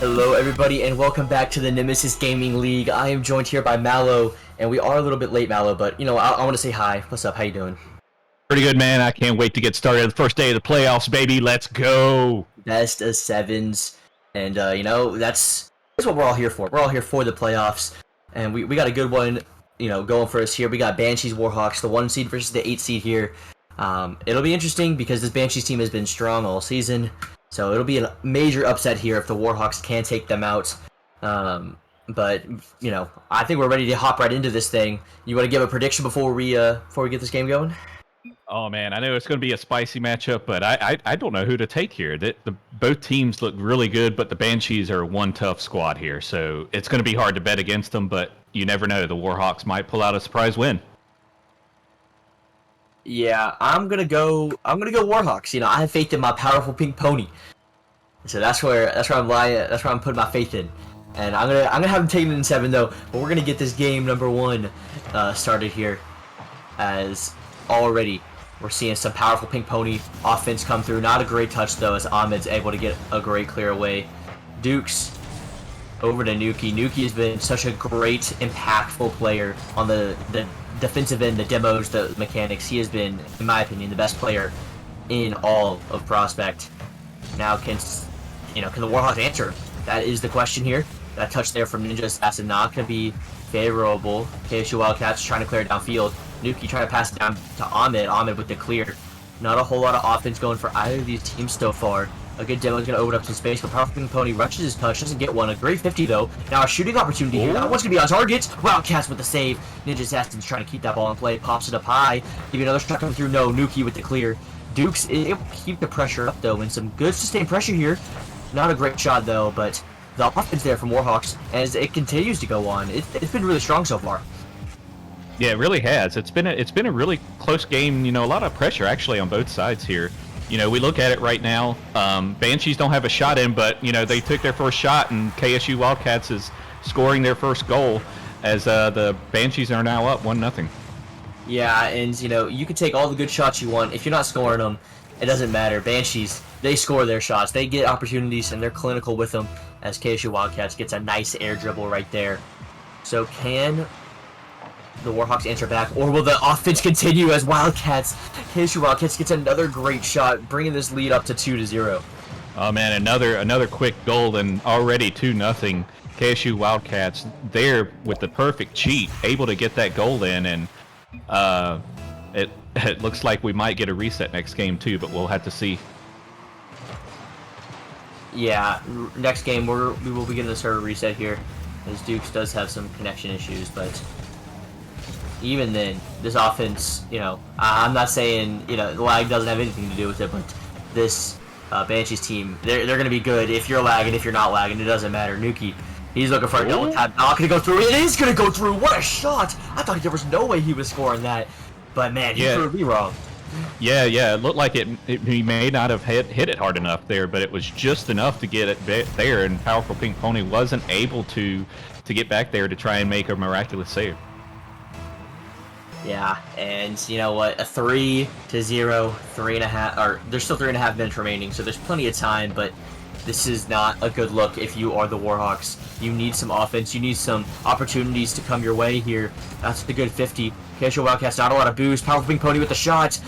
Hello everybody and welcome back to the Nemesis Gaming League. I am joined here by Mallow, and we are a little bit late, Mallow, but I want to say hi. What's up? How you doing? Pretty good, man. I can't wait to get started. The first day of the playoffs, baby. Let's go. Best of sevens, and that's what we're all here for. We're all here for the playoffs, and we got a good one, going for us here. We got Banshees Warhawks, the 1 seed versus the 8 seed here. It'll be interesting because this Banshees team has been strong all season. So it'll be a major upset here if the Warhawks can take them out. But I think we're ready to hop right into this thing. You want to give a prediction before we get this game going? Oh man, I know it's going to be a spicy matchup, but I don't know who to take here. Both teams look really good, but the Banshees are one tough squad here, so it's going to be hard to bet against them. But you never know; the Warhawks might pull out a surprise win. Yeah, I'm gonna go Warhawks. I have faith in my powerful pink pony. So that's where I'm putting my faith in. And I'm gonna have them taking it in 7 though. But we're gonna get this game number 1 started here, as already we're seeing some powerful pink pony offense come through. Not a great touch though, as Ahmed's able to get a great clear away. Dukes over to Nuki. Nuki has been such a great, impactful player on the defensive end, the demos, the mechanics. He has been, in my opinion, the best player in all of Prospect. Now, can the Warhawks answer? That is the question here. That touch there from Ninja Assassin not going to be favorable. KSU Wildcats trying to clear it downfield. Nuki trying to pass it down to Ahmed. Ahmed with the clear. Not a whole lot of offense going for either of these teams so far. A good demo is going to open up some space, but Powerful Pink Pony rushes his touch, doesn't get one. A great 50 though. Now a shooting opportunity here. That one's going to be on target. Wildcats with the save. Ninja Assassin's trying to keep that ball in play. Pops it up high. Give you another shot coming through. No, Nuki with the clear. Dukes is able to keep the pressure up though, and some good sustained pressure here. Not a great shot though, but the offense there from Warhawks as it continues to go on. It's been really strong so far. Yeah, it really has. It's been a really close game. A lot of pressure actually on both sides here. We look at it right now. Banshees don't have a shot in, but they took their first shot, and KSU Wildcats is scoring their first goal as the Banshees are now up 1-0. Yeah, and you can take all the good shots you want. If you're not scoring them, it doesn't matter. Banshees, they score their shots. They get opportunities, and they're clinical with them, as KSU Wildcats gets a nice air dribble right there. So can the Warhawks answer back, or will the offense continue as KSU Wildcats gets another great shot, bringing this lead up to 2-0. Oh man, another quick goal, and already 2-0. KSU Wildcats there with the perfect cheat, able to get that goal in, and it looks like we might get a reset next game too, but we'll have to see. Yeah, next game we will be getting a server reset here, as Dukes does have some connection issues, but even then, this offense, I'm not saying, the lag doesn't have anything to do with it, but this Banshees team, they're going to be good if you're lagging, if you're not lagging, it doesn't matter. Nuki, he's looking for a double tap, not going to go through. It is going to go through. What a shot. I thought there was no way he was scoring that, but man, he proved me wrong. Yeah, it looked like he may not have hit it hard enough there, but it was just enough to get it there, and Powerful Pink Pony wasn't able to get back there to try and make a miraculous save. Yeah, and you know what? A 3-0, 3.5, or there's still 3.5 minutes remaining, so there's plenty of time, but this is not a good look if you are the Warhawks. You need some offense, you need some opportunities to come your way here. That's the good 50. KSU Wildcats, not a lot of boost. Powerful Pink Pony with the shot.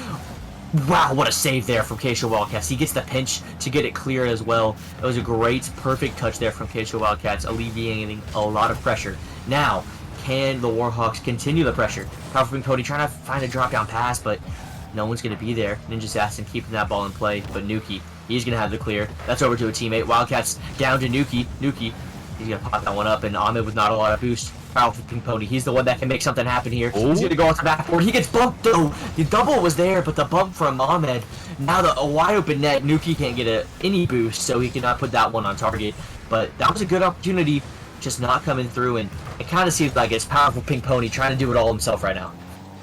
Wow, what a save there from KSU Wildcats. He gets the pinch to get it clear as well. It was a great, perfect touch there from KSU Wildcats, alleviating a lot of pressure. Now, can the Warhawks continue the pressure? Powerful Pink Pony trying to find a drop-down pass, but no one's going to be there. Ninja Assassin keeping that ball in play, but Nuki, he's going to have the clear. That's over to a teammate. Wildcats down to Nuki. Nuki, he's going to pop that one up, and Ahmed with not a lot of boost. Powerful Pink Pony, he's the one that can make something happen here. He's going to go off the backboard. He gets bumped, though. The double was there, but the bump from Ahmed. Now a wide-open net. Nuki can't get any boost, so he cannot put that one on target. But that was a good opportunity, just not coming through, and it kind of seems like it's Powerful Pink Pony trying to do it all himself right now.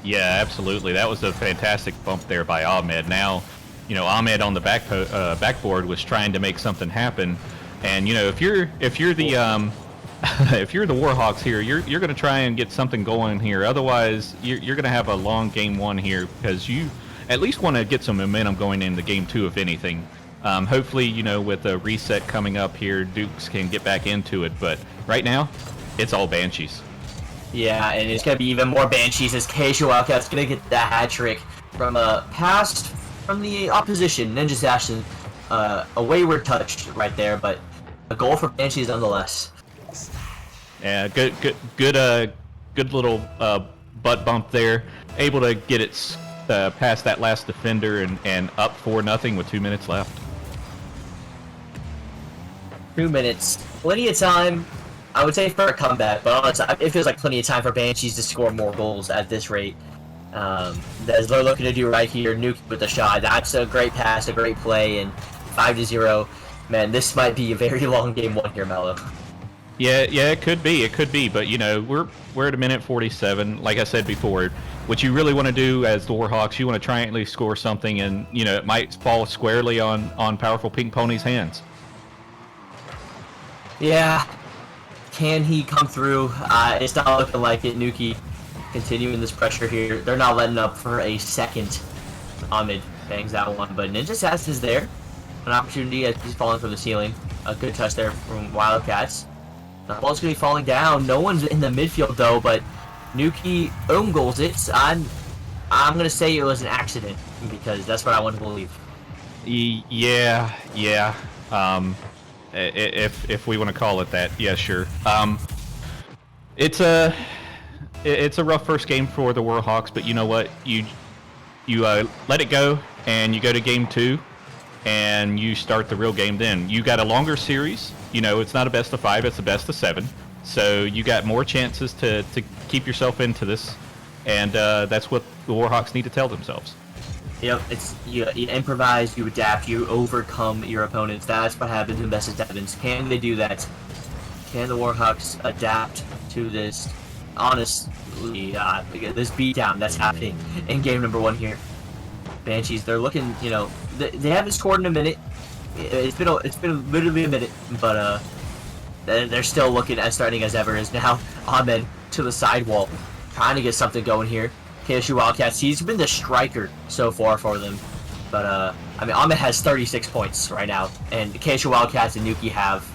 Yeah, absolutely. That was a fantastic bump there by Ahmed. Now, Ahmed on the backboard was trying to make something happen, and if you're the if you're the Warhawks here, you're going to try and get something going here. Otherwise, you're going to have a long game 1 here, because you at least want to get some momentum going into game 2, if anything. Hopefully, with the reset coming up here, Dukes can get back into it. But right now, it's all Banshees. Yeah, and it's going to be even more Banshees as KSU Wildcats going to get that hat trick from a pass from the opposition. Ninja Assassin, a wayward touch right there, but a goal for Banshees nonetheless. Yeah, good little butt bump there. Able to get it past that last defender and up 4-0 with 2 minutes left. 2 minutes, plenty of time. I would say for a comeback, but it feels like plenty of time for Banshees to score more goals at this rate. As they're looking to do right here, Nuke with the shot. That's a great pass, a great play, and 5-0. Man, this might be a very long game one here, Mello. Yeah, it could be, but we're at a minute 47. Like I said before, what you really want to do as the Warhawks, you want to try and at least score something, and it might fall squarely on Powerful Pink Pony's hands. Yeah. Can he come through? It's not looking like it. Nuki continuing this pressure here. They're not letting up for a second. Ahmed bangs that one, but Ninja Assassin is there. An opportunity as he's falling from the ceiling. A good touch there from Wildcats. The ball's going to be falling down. No one's in the midfield, though, but Nuki own goals it. I'm going to say it was an accident, because that's what I want to believe. Yeah. If we want to call it that, yeah, sure. It's a rough first game for the Warhawks, but you know what? You let it go, and you go to game 2, and you start the real game then. You got a longer series. It's not a best of 5, it's a best of 7. So you got more chances to keep yourself into this, and that's what the Warhawks need to tell themselves. Yep, it's you improvise, you adapt, you overcome your opponents. That's what happens in Best of Sevens. Can they do that? Can the Warhawks adapt to this? Honestly, this beatdown that's happening in game number 1 here. Banshees, they're looking, they haven't scored in a minute. It's been literally a minute, but they're still looking as starting as ever. Is now Ahmed to the sidewall, trying to get something going here. KSU Wildcats, he's been the striker so far for them. But, Ahmed has 36 points right now, and KSU Wildcats and Nuki have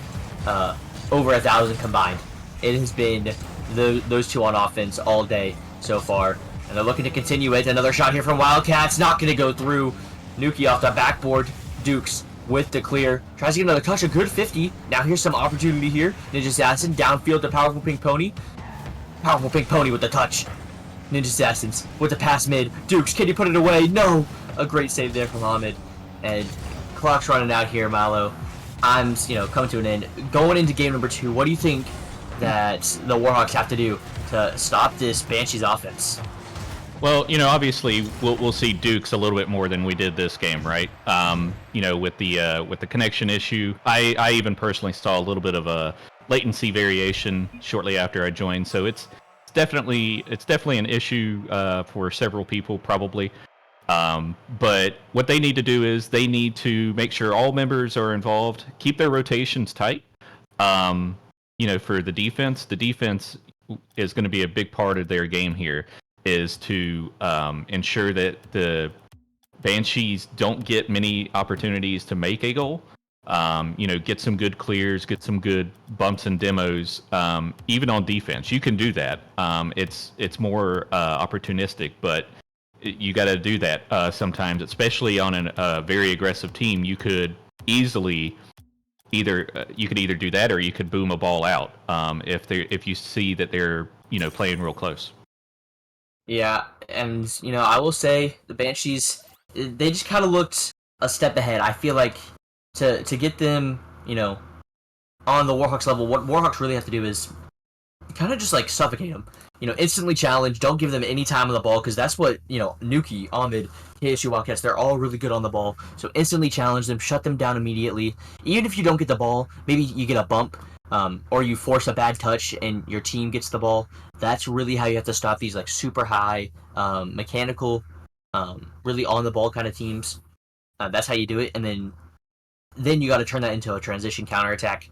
over 1,000 combined. It has been those two on offense all day so far, and they're looking to continue it. Another shot here from Wildcats, not going to go through. Nuki off the backboard. Dukes with the clear. Tries to get another touch, a good 50. Now here's some opportunity here. Ninja Assassin, downfield to Powerful Pink Pony. Powerful Pink Pony with the touch. Ninja Assassins with the pass mid. Dukes, can you put it away? No! A great save there from Ahmed. And clock's running out here, Malo. I'm, coming to an end. Going into game number 2, what do you think that the Warhawks have to do to stop this Banshees offense? Well, obviously we'll see Dukes a little bit more than we did this game, right? With the connection issue, I even personally saw a little bit of a latency variation shortly after I joined, so it's definitely an issue for several people probably. But what they need to do is they need to make sure all members are involved, keep their rotations tight. For the defense is going to be a big part of their game here, is to ensure that the Banshees don't get many opportunities to make a goal. Get some good clears, get some good bumps and demos. Even on defense, you can do that. It's more opportunistic, but you got to do that sometimes, especially on a very aggressive team. You could easily either do that, or you could boom a ball out if you see that they're playing real close. Yeah, and I will say the Banshees, they just kind of looked a step ahead. I feel like to get them, on the Warhawks level, what Warhawks really have to do is kind of just like suffocate them. Instantly challenge. Don't give them any time on the ball, because that's what Nuki, Ahmed, KSU Wildcats, they're all really good on the ball. So instantly challenge them, shut them down immediately. Even if you don't get the ball, maybe you get a bump, or you force a bad touch and your team gets the ball. That's really how you have to stop these like super high, mechanical, really on the ball kind of teams. That's how you do it, and then you got to turn that into a transition counterattack.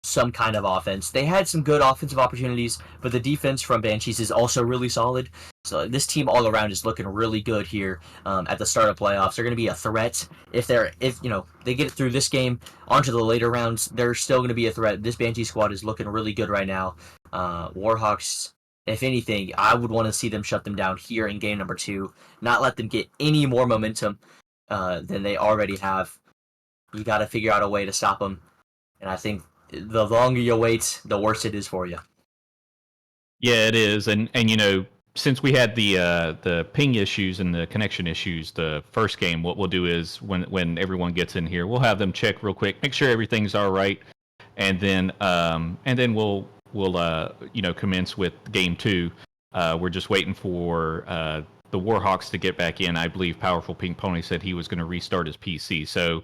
Some kind of offense. They had some good offensive opportunities, but the defense from Banshees is also really solid. So this team all around is looking really good here at the start of playoffs. They're going to be a threat if they get through this game onto the later rounds. They're still going to be a threat. This Banshee squad is looking really good right now. Warhawks, if anything, I would want to see them shut them down here in game number 2, not let them get any more momentum than they already have. You got to figure out a way to stop them, and I think the longer you wait, the worse it is for you. Yeah, it is, and since we had the ping issues and the connection issues the first game, what we'll do is when everyone gets in here, we'll have them check real quick, make sure everything's all right, and then we'll commence with game 2. We're just waiting for the Warhawks to get back in. I believe Powerful Pink Pony said he was going to restart his PC, so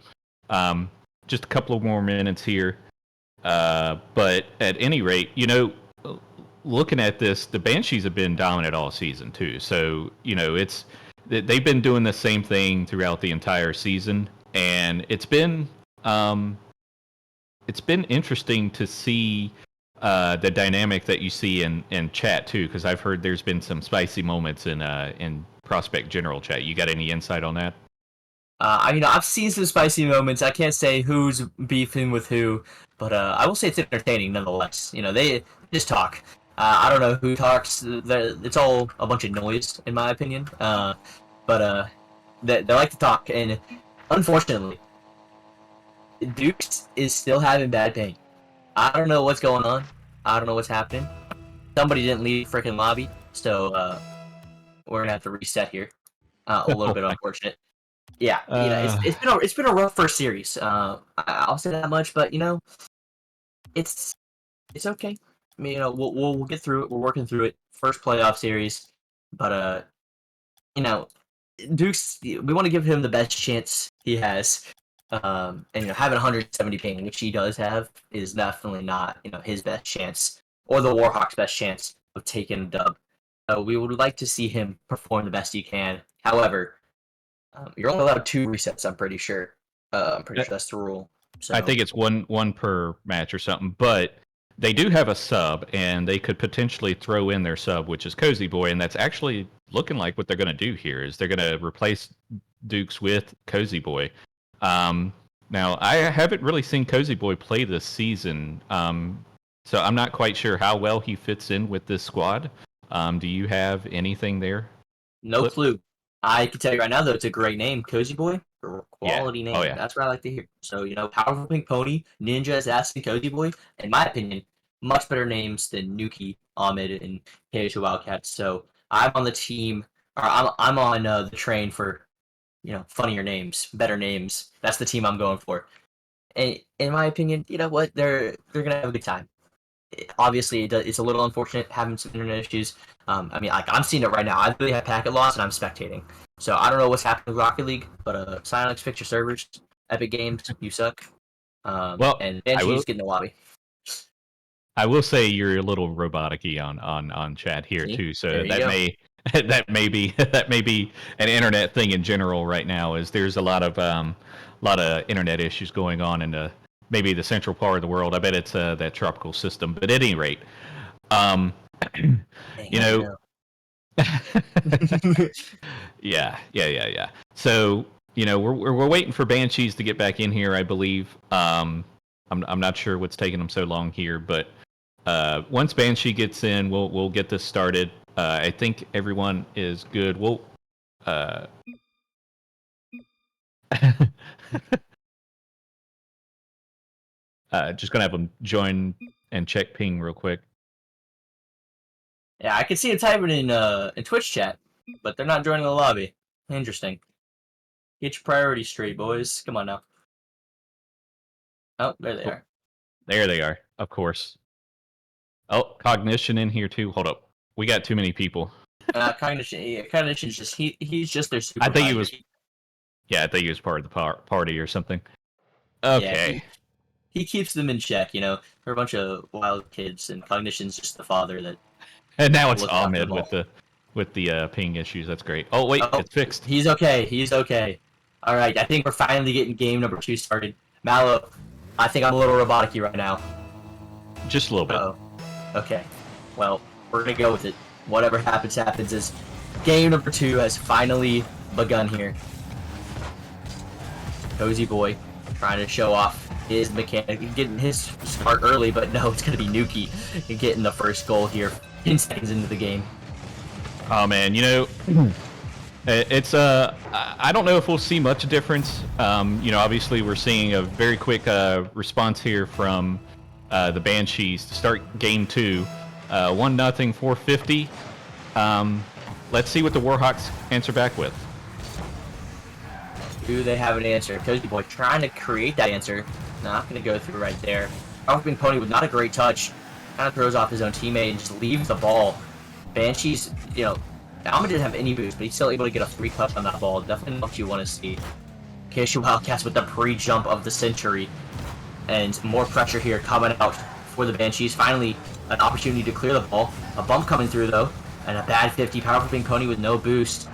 just a couple of more minutes here. But at any rate, looking at this, the Banshees have been dominant all season too. So they've been doing the same thing throughout the entire season, and it's been interesting to see the dynamic that you see in chat too, because I've heard there's been some spicy moments in Prospect General chat. You got any insight on that? I've seen some spicy moments. I can't say who's beefing with who, but I will say it's entertaining nonetheless. They just talk. I don't know who talks. It's all a bunch of noise, in my opinion. But they like to talk, and unfortunately, Dukes is still having bad ping. I don't know what's going on. I don't know what's happening. Somebody didn't leave freaking lobby, so we're gonna have to reset here. A little bit unfortunate. Yeah, it's been a rough first series. I'll say that much, but it's okay. I mean, we'll get through it. We're working through it. First playoff series, but Dukes, we want to give him the best chance he has. And having 170 ping, which he does have, is definitely not his best chance or the Warhawks' best chance of taking a dub. We would like to see him perform the best he can. However, you're only allowed 2 resets. I'm pretty sure. I'm pretty sure that's the rule. So I think it's one per match or something, but they do have a sub, and they could potentially throw in their sub, which is Cozy Boy, and that's actually looking like what they're going to do here. Is they're going to replace Dukes with Cozy Boy. Now, I haven't really seen Cozy Boy play this season, so I'm not quite sure how well he fits in with this squad. Do you have anything there? No clue. I can tell you right now, though, it's a great name, Cozy Boy. Quality name. Oh, yeah. That's what I like to hear. So, Powerful Pink Pony, Ninja is asking Cozy Boy. In my opinion, much better names than Nuki, Ahmed, and KH Wildcats. So I'm on the team, or I'm on the train for, funnier names, better names. That's the team I'm going for. And in my opinion, you know what? They're gonna have a good time. Obviously, it's a little unfortunate having some internet issues. I'm seeing it right now. I really have packet loss, and I'm spectating. So I don't know what's happening with Rocket League, but Silence, fix your servers. Epic Games, you suck. And Banshee's getting the lobby. I will say you're a little robotic-y on chat here too, so that may be an internet thing in general right now. Is there's a lot of internet issues going on in maybe the central part of the world. I bet it's that tropical system. But at any rate, yeah. So we're waiting for Banshees to get back in here, I believe. I'm not sure what's taking them so long here, but once Banshee gets in, we'll get this started. I think everyone is good. We'll just gonna have them join and check ping real quick. Yeah, I can see it typing in Twitch chat, but they're not joining the lobby. Interesting. Get your priorities straight, boys. Come on now. Oh, there they are. There they are, of course. Oh, Cognition in here too. Hold up. We got too many people. Cognition's just he's just their supervisor. I think he was. Yeah, I think he was part of the party or something. Okay. Yeah, he keeps them in check. They're a bunch of wild kids, and Cognition's just the father that. And now it's Ahmed with the ping issues. That's great. Oh wait, it's fixed. He's okay. He's okay. All right, I think we're finally getting game number 2 started. Mallow, I think I'm a little robotic-y right now. Just a little bit. Okay. Well, we're gonna go with it. Whatever happens, happens. As Game number 2 has finally begun here. Cozy Boy trying to show off his mechanic, getting his start early, but no, it's going to be Nuki getting the first goal here 10 seconds into the game. Oh man, you know, it's I don't know if we'll see much difference. You know, obviously we're seeing a very quick response here from the Banshees to start game 2. 1-0, 450. Let's see what the Warhawks answer back with. Do they have an answer? Cozy Boy trying to create that answer. Not going to go through right there. Powerful Pony with not a great touch. Kind of throws off his own teammate and just leaves the ball. Banshees, you know, Alma didn't have any boost, but he's still able to get a free touch on that ball. Definitely what you want to see. KSU Wildcats with the pre-jump of the century. And more pressure here coming out for the Banshees. Finally, an opportunity to clear the ball. A bump coming through, though. And a bad 50. Powerful Pink Pony with no boost.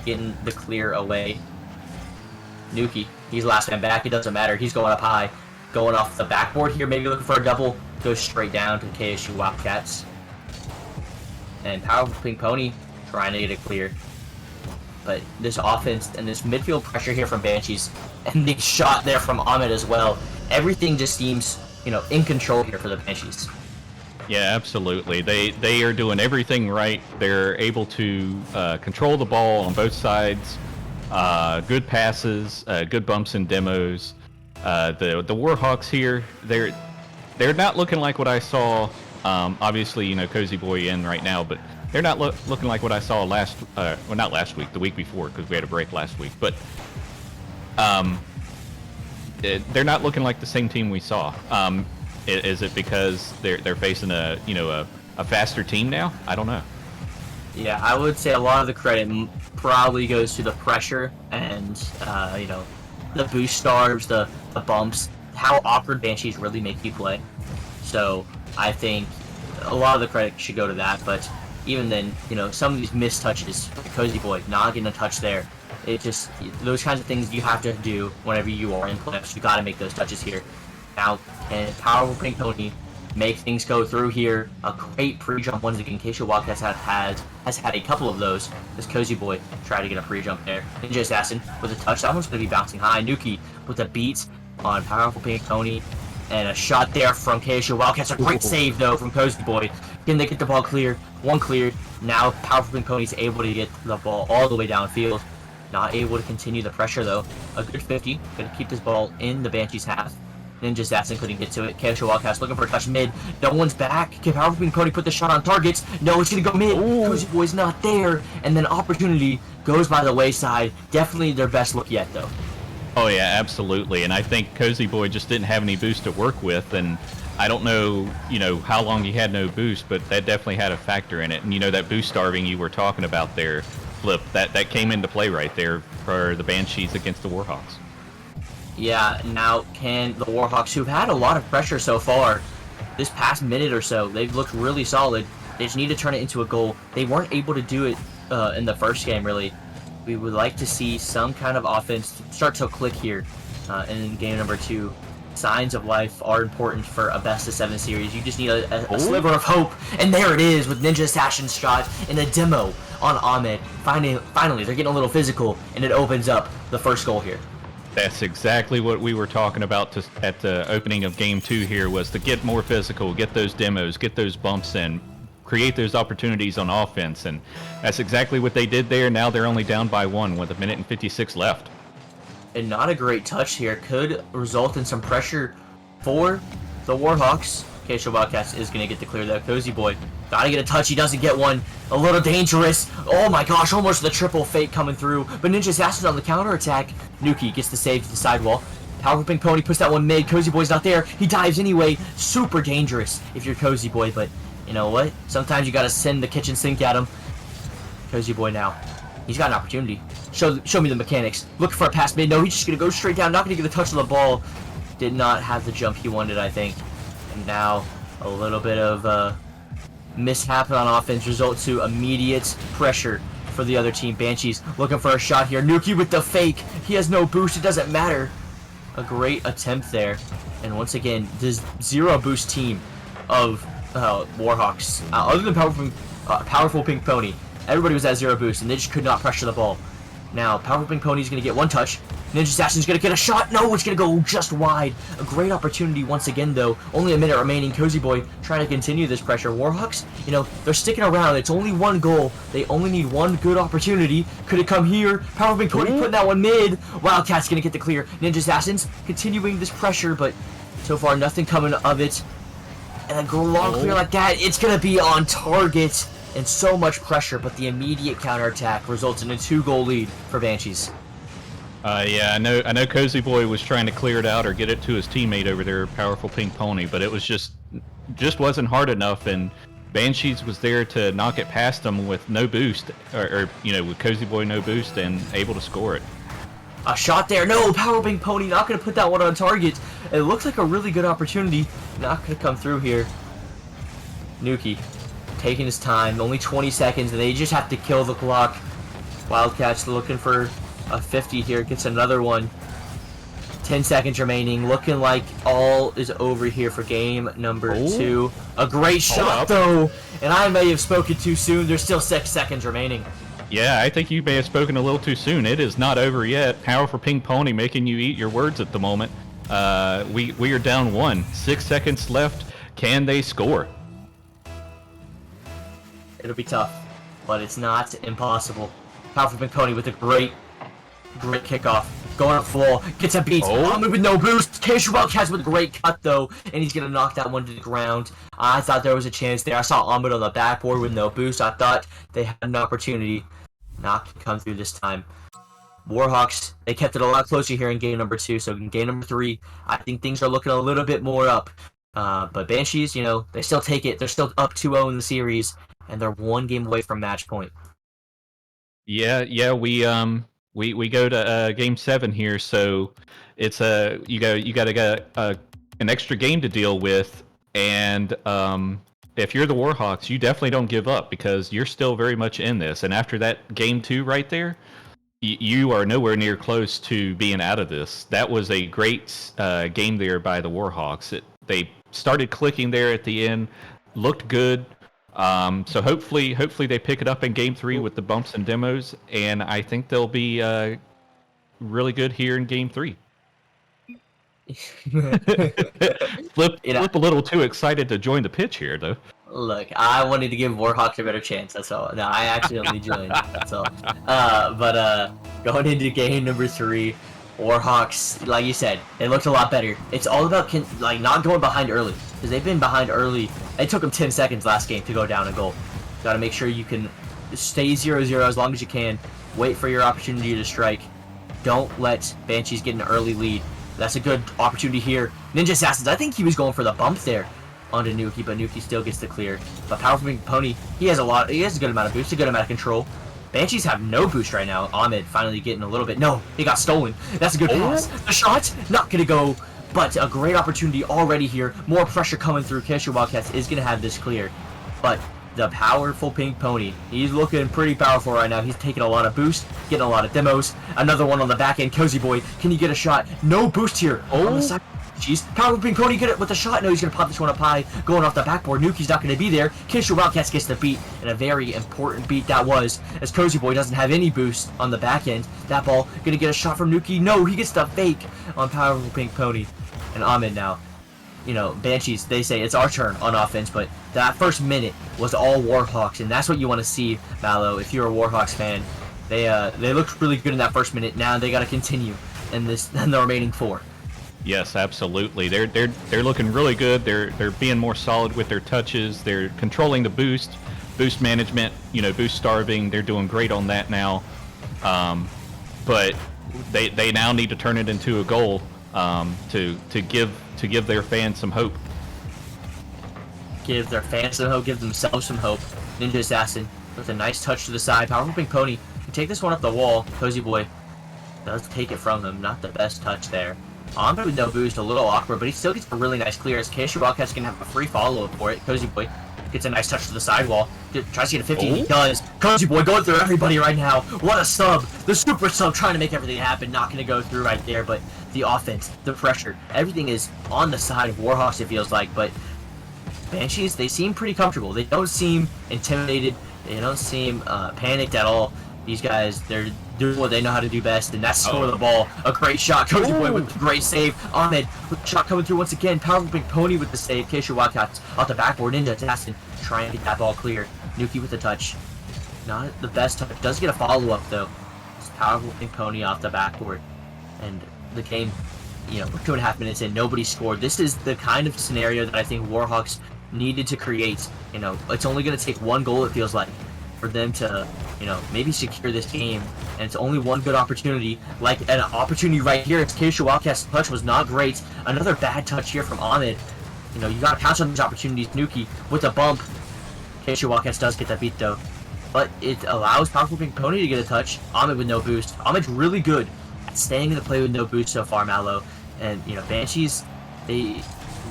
Getting the clear away. Nuki, he's last man back. It doesn't matter. He's going up high. Going off the backboard here. Maybe looking for a double. Goes straight down to KSU Wildcats. And Powerful Pink Pony trying to get it clear. But this offense and this midfield pressure here from Banshees. And the shot there from Ahmed as well. Everything just seems, you know, in control here for the Banshees. Yeah, absolutely. They are doing everything right. They're able to control the ball on both sides. Good passes, good bumps and demos. The Warhawks here, they're not looking like what I saw. Obviously, you know, Cozy Boy in right now, but they're not looking like what I saw well, not last week, the week before, because we had a break last week. But they're not looking like the same team we saw. Is it because they're facing a faster team now? I don't know. Yeah, I would say a lot of the credit probably goes to the pressure and you know, the boost stars, the bumps, how awkward Banshees really make you play. So I think a lot of the credit should go to that. But even then, you know, some of these missed touches, Cozy Boy not getting a touch there. It just, those kinds of things you have to do whenever you are in playoffs. You got to make those touches here. Now, can Powerful Pink Pony make things go through here? A great pre-jump once again. KSU Wildcats has had a couple of those. This Cozy Boy tried to get a pre-jump there. Ninja Assassin with a touch. That one's going to be bouncing high. Nuki with a beat on Powerful Pink Pony. And a shot there from KSU Wildcats. A great save, though, from Cozy Boy. Can they get the ball clear? One cleared. Now Powerful Pink Pony's able to get the ball all the way downfield. Not able to continue the pressure, though. A good 50. Going to keep this ball in the Banshees' half. Ninja Assassin couldn't get to it. KSU Wildcats looking for a touch mid. No one's back. Can Powerful Pink Pony put the shot on targets? No, it's going to go mid. Cozy Boy's not there. And then opportunity goes by the wayside. Definitely their best look yet, though. Oh yeah, absolutely. And I think Cozy Boy just didn't have any boost to work with. And I don't know, you know, how long he had no boost, but that definitely had a factor in it. And you know, that boost starving you were talking about there, Flip, that came into play right there for the Banshees against the Warhawks. Yeah, now can the Warhawks, who've had a lot of pressure so far, this past minute or so, they've looked really solid. They just need to turn it into a goal. They weren't able to do it in the first game, really. We would like to see some kind of offense start to click here in game number 2. Signs of life are important for a best-of-7 series. You just need a sliver of hope, and there it is with Ninja Assassin's shot in a demo on Ahmed. Finally, they're getting a little physical, and it opens up the first goal here. That's exactly what we were talking about at the opening of game 2 here, was to get more physical, get those demos, get those bumps in, create those opportunities on offense, and that's exactly what they did there. Now they're only down by 1 with 1:56 left. And not a great touch here. Could result in some pressure for the Warhawks. KSU Wildcats is going to get the clear, though. Cozy Boy got to get a touch. He doesn't get one. A little dangerous. Oh my gosh, almost the triple fake coming through. But Ninja Assassin on the counterattack. Nuki gets the save to the sidewall. Powerful Pink Pony puts that one mid. Cozy Boy's not there. He dives anyway. Super dangerous if you're Cozy Boy, but you know what? Sometimes you got to send the kitchen sink at him. Cozy Boy now. He's got an opportunity. Show me the mechanics. Looking for a pass mid. No, he's just going to go straight down. Not going to get a touch of the ball. Did not have the jump he wanted, I think. And now a little bit of mishap on offense results to immediate pressure for the other team. Banshees looking for a shot here. Nuki with the fake. He has no boost. It doesn't matter. A great attempt there. And once again, this zero boost team of Warhawks, other than Powerful Pink Pony, Everybody was at 0 boost, and they just could not pressure the ball. Now, Powerful Pink Pony's going to get 1 touch. Ninja Assassin's going to get a shot. No, it's going to go just wide. A great opportunity once again, though. Only a minute remaining. Cozy Boy trying to continue this pressure. Warhawks, you know, they're sticking around. It's only 1 goal. They only need 1 good opportunity. Could it come here? Powerful Pink Pony putting that one mid. Wildcat's going to get the clear. Ninja Assassins continuing this pressure, but so far nothing coming of it. And a long clear like that, it's going to be on target. And so much pressure, but the immediate counterattack results in a 2-goal lead for Banshees. Yeah, I know Cozy Boy was trying to clear it out or get it to his teammate over there, Powerful Pink Pony, but it was just wasn't hard enough, and Banshees was there to knock it past them with no boost, or you know, with Cozy Boy no boost, and able to score it. A shot there. No, Powerful Pink Pony not going to put that one on target. It looks like a really good opportunity. Not going to come through here. Nuki taking his time, only 20 seconds, and they just have to kill the clock. Wildcats looking for a 50 here, gets another one. 10 seconds remaining, looking like all is over here for game number 2. A great shot, though, and I may have spoken too soon. There's still 6 seconds remaining. Yeah, I think you may have spoken a little too soon. It is not over yet. Powerful Pink Pony making you eat your words at the moment. We are down 1. 6 seconds left. Can they score? It'll be tough, but it's not impossible. Powerful Pink Pony with a great kickoff. Going up full, gets a beat. Ahmed with no boost. KSU Wildcats with a great cut, though, and he's going to knock that one to the ground. I thought there was a chance there. I saw Ahmed on the backboard with no boost. I thought they had an opportunity. Not to come through this time. Warhawks, they kept it a lot closer here in game number 2, so in game number 3, I think things are looking a little bit more up. But Banshees, you know, they still take it. They're still up 2-0 in the series, and they're 1 game away from match point. Yeah, we go to game 7 here, so it's you got to get an extra game to deal with, and if you're the Warhawks, you definitely don't give up because you're still very much in this. And after that game 2 right there, you are nowhere near close to being out of this. That was a great game there by the Warhawks. They started clicking there at the end, looked good. So hopefully they pick it up in game 3 with the bumps and demos, and I think they'll be really good here in game 3. Flip a little too excited to join the pitch here, though. Look, I wanted to give Warhawks a better chance. That's all. No, I accidentally joined. That's all. But going into game number 3, Warhawks, like you said, they looked a lot better. It's all about not going behind early, because they've been behind early. It took them 10 seconds last game to go down a goal. Got to make sure you can stay 0-0 as long as you can. Wait for your opportunity to strike. Don't let Banshees get an early lead. That's a good opportunity here. Ninja Assassins, I think he was going for the bump there onto Nuki, but Nuki still gets the clear. But Powerful Pink Pony, he has a good amount of boost, a good amount of control. Banshees have no boost right now. Ahmed finally getting a little bit. No, he got stolen. That's a good pass. The shot, not going to go, but a great opportunity already here. More pressure coming through. KSU Wildcats is going to have this clear. But the Powerful Pink Pony, he's looking pretty powerful right now. He's taking a lot of boost, getting a lot of demos. Another one on the back end. Cozy Boy, can you get a shot? No boost here. On the side. Jeez. Powerful Pink Pony get it with a shot. No, he's going to pop this one up high. Going off the backboard. Nuki's not going to be there. KSU Wildcats gets the beat, and a very important beat that was, as Cozy Boy doesn't have any boost on the back end. That ball going to get a shot from Nuki. No, he gets the fake on Powerful Pink Pony. And Ahmed now. You know, Banshees, they say it's our turn on offense, but that first minute was all Warhawks, and that's what you want to see, Mallow, if you're a Warhawks fan. They looked really good in that first minute. Now they got to continue in the remaining 4. Yes, absolutely. They're looking really good. They're being more solid with their touches. They're controlling the boost management. You know, boost starving. They're doing great on that now. But they now need to turn it into a goal to give their fans some hope. Give their fans some hope. Give themselves some hope. Ninja Assassin with a nice touch to the side. Powerful Pink Pony can take this one up the wall. Cozy Boy does take it from him. Not the best touch there. Ahmed with no boost, a little awkward, but he still gets a really nice clear. As KSU Wildcats can have a free follow-up for it. Cozy Boy gets a nice touch to the sidewall. Tries to get a 50. He does. Cozy Boy going through everybody right now. What a sub. The super sub trying to make everything happen. Not going to go through right there, but the offense, the pressure, everything is on the side of Warhawks, it feels like. But Banshees, they seem pretty comfortable. They don't seem intimidated. They don't seem panicked at all. These guys, they're doing what they know how to do best, and that's score the ball. A great shot. Cozy Boy with a great save. Ahmed with the shot coming through once again. Powerful Big Pony with the save. Keisha Wildcats off the backboard. Ninja Assassin trying to get that ball clear. Nuki with the touch. Not the best touch. Does get a follow-up, though. It's Powerful Big Pony off the backboard. And the game, you know, we're 2.5 minutes in. Nobody scored. This is the kind of scenario that I think Warhawks needed to create. You know, it's only going to take one goal, it feels like, for them to, you know, maybe secure this game. And it's only one good opportunity. Like an opportunity right here. It's Keisha Wildcat's touch was not great. Another bad touch here from Ahmed. You know, you got to pounce on these opportunities. Nuki with a bump. Keisha Wildcats does get that beat though. But it allows Powerful Pink Pony to get a touch. Ahmed with no boost. Ahmed's really good at staying in the play with no boost so far, Mallow. And, you know, Banshees, they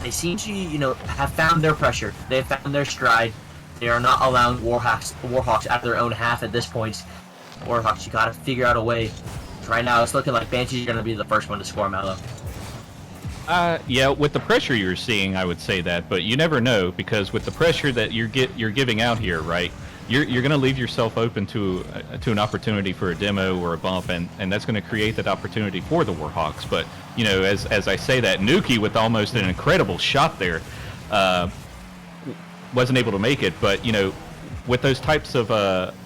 seem to, you know, have found their pressure. They have found their stride. They are not allowing Warhawks out of their own half at this point. Warhawks, you gotta figure out a way. Right now, it's looking like Banshees are gonna be the first one to score, Mallow. Yeah, with the pressure you're seeing, I would say that, but you never know, because with the pressure that you're giving out here, right? You're gonna leave yourself open to an opportunity for a demo or a bump, and that's gonna create that opportunity for the Warhawks. But you know, as I say that, Nuki with almost an incredible shot there. Wasn't able to make it, but you know, with those types of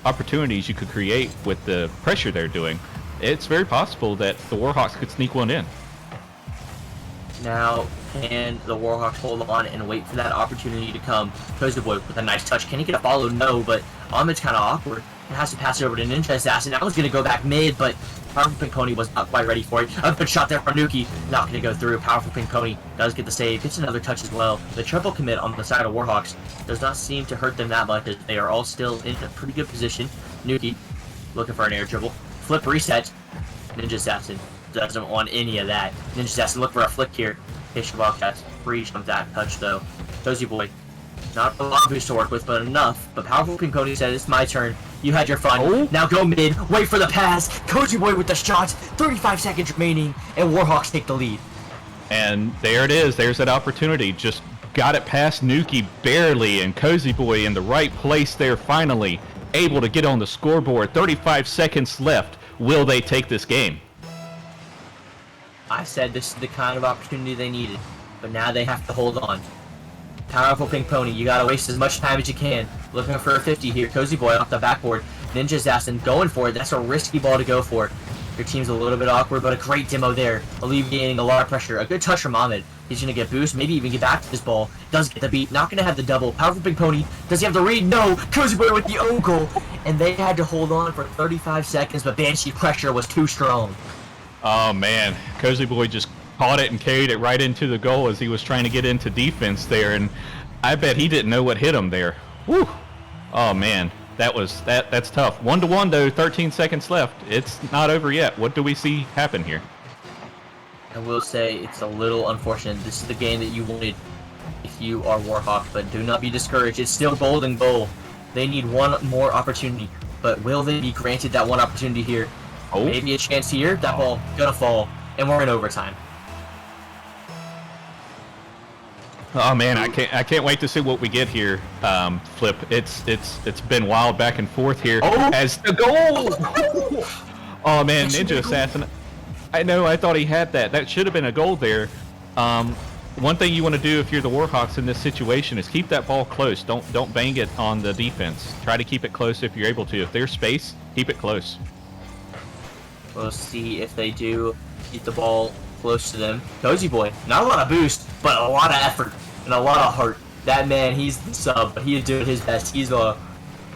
opportunities you could create with the pressure they're doing, it's very possible that the Warhawks could sneak one in. Now, can the Warhawks hold on and wait for that opportunity to come? Cozy Boy with a nice touch. Can he get a follow? No, but Ahmed's kind of awkward. He has to pass it over to Ninja Assassin. That was going to go back mid, but Powerful Pink Pony was not quite ready for it. A good shot there from Nuki. Not going to go through. Powerful Pink Pony does get the save. Gets another touch as well. The triple commit on the side of Warhawks does not seem to hurt them that much, as they are all still in a pretty good position. Nuki looking for an air dribble. Flip reset. Ninja Assassin doesn't want any of that. Ninja Assassin look for a flick here. Keisha Wildcats breach of that touch though. Cozy Boy, not a lot of boost to work with, but enough. But Powerful Pink Pony said, it's my turn. You had your fun. Oh. Now go mid. Wait for the pass. Cozy Boy with the shot. 35 seconds remaining, and Warhawks take the lead. And there it is. There's that opportunity. Just got it past Nuki barely, and Cozy Boy in the right place there finally. Able to get on the scoreboard. 35 seconds left. Will they take this game? I said this is the kind of opportunity they needed, but now they have to hold on. Powerful Pink Pony, you gotta waste as much time as you can. Looking for a 50 here. Cozy Boy off the backboard. Ninja Assassin going for it. That's a risky ball to go for. Your team's a little bit awkward, but a great demo there. Alleviating a lot of pressure. A good touch from Ahmed. He's gonna get boost, maybe even get back to this ball. Does get the beat. Not gonna have the double. Powerful Pink Pony. Does he have the read? No! Cozy Boy with the own goal. And they had to hold on for 35 seconds, but Banshee pressure was too strong. Oh man, Cozy Boy just caught it and carried it right into the goal as he was trying to get into defense there, and I bet he didn't know what hit him there. Woo! Oh man, that's tough. 1-1 though, 13 seconds left. It's not over yet. What do we see happen here? I will say it's a little unfortunate. This is the game that you wanted if you are Warhawk, but do not be discouraged. It's still golden goal. They need one more opportunity, but will they be granted that one opportunity here? Oh. Maybe a chance here. That ball gonna fall, and we're in overtime. Oh man, I can't wait to see what we get here. Flip, it's been wild back and forth here. Oh. As the goal. Oh man, Ninja Assassin. I know. I thought he had that. That should have been a goal there. One thing you want to do if you're the Warhawks in this situation is keep that ball close. Don't bang it on the defense. Try to keep it close if you're able to. If there's space, keep it close. We'll see if they do keep the ball close to them. Cozy Boy, not a lot of boost, but a lot of effort and a lot of heart. That man, he's the sub, but he is doing his best. He's the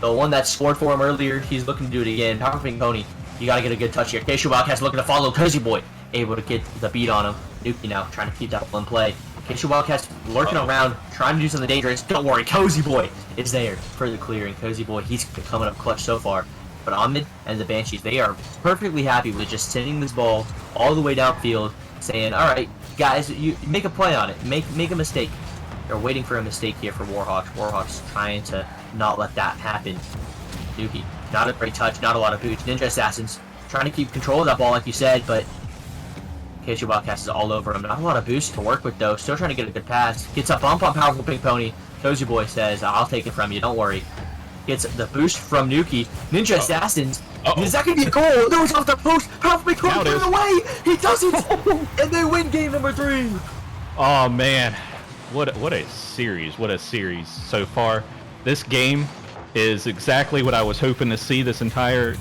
one that scored for him earlier. He's looking to do it again. Powerful Pink Pony, you gotta get a good touch here. Keisha Wildcats looking to follow Cozy Boy, able to get the beat on him. Nuki now trying to keep that one play. Keisha Wildcats lurking around, trying to do something dangerous. Don't worry, Cozy Boy is there for the clearing. Cozy Boy, he's coming up clutch so far. But Ahmed and the Banshees, they are perfectly happy with just sending this ball all the way downfield, saying, all right, guys, you make a play on it. Make a mistake. They're waiting for a mistake here for Warhawks. Warhawks trying to not let that happen. Nuki, not a great touch, not a lot of boots. Ninja Assassins trying to keep control of that ball, like you said, but KC Wildcats is all over him. Not a lot of boost to work with, though. Still trying to get a good pass. Gets a bump on Powerful Pink Pony. Cozy Boy says, I'll take it from you, don't worry. gets the boost from Nuki. Ninja Assassins. Is that going to be a goal? No, it's off the post. Powerful Pink Pony put it away. He does it. And they win game number 3. Oh, man. What a series. What a series so far. This game is exactly what I was hoping to see this entire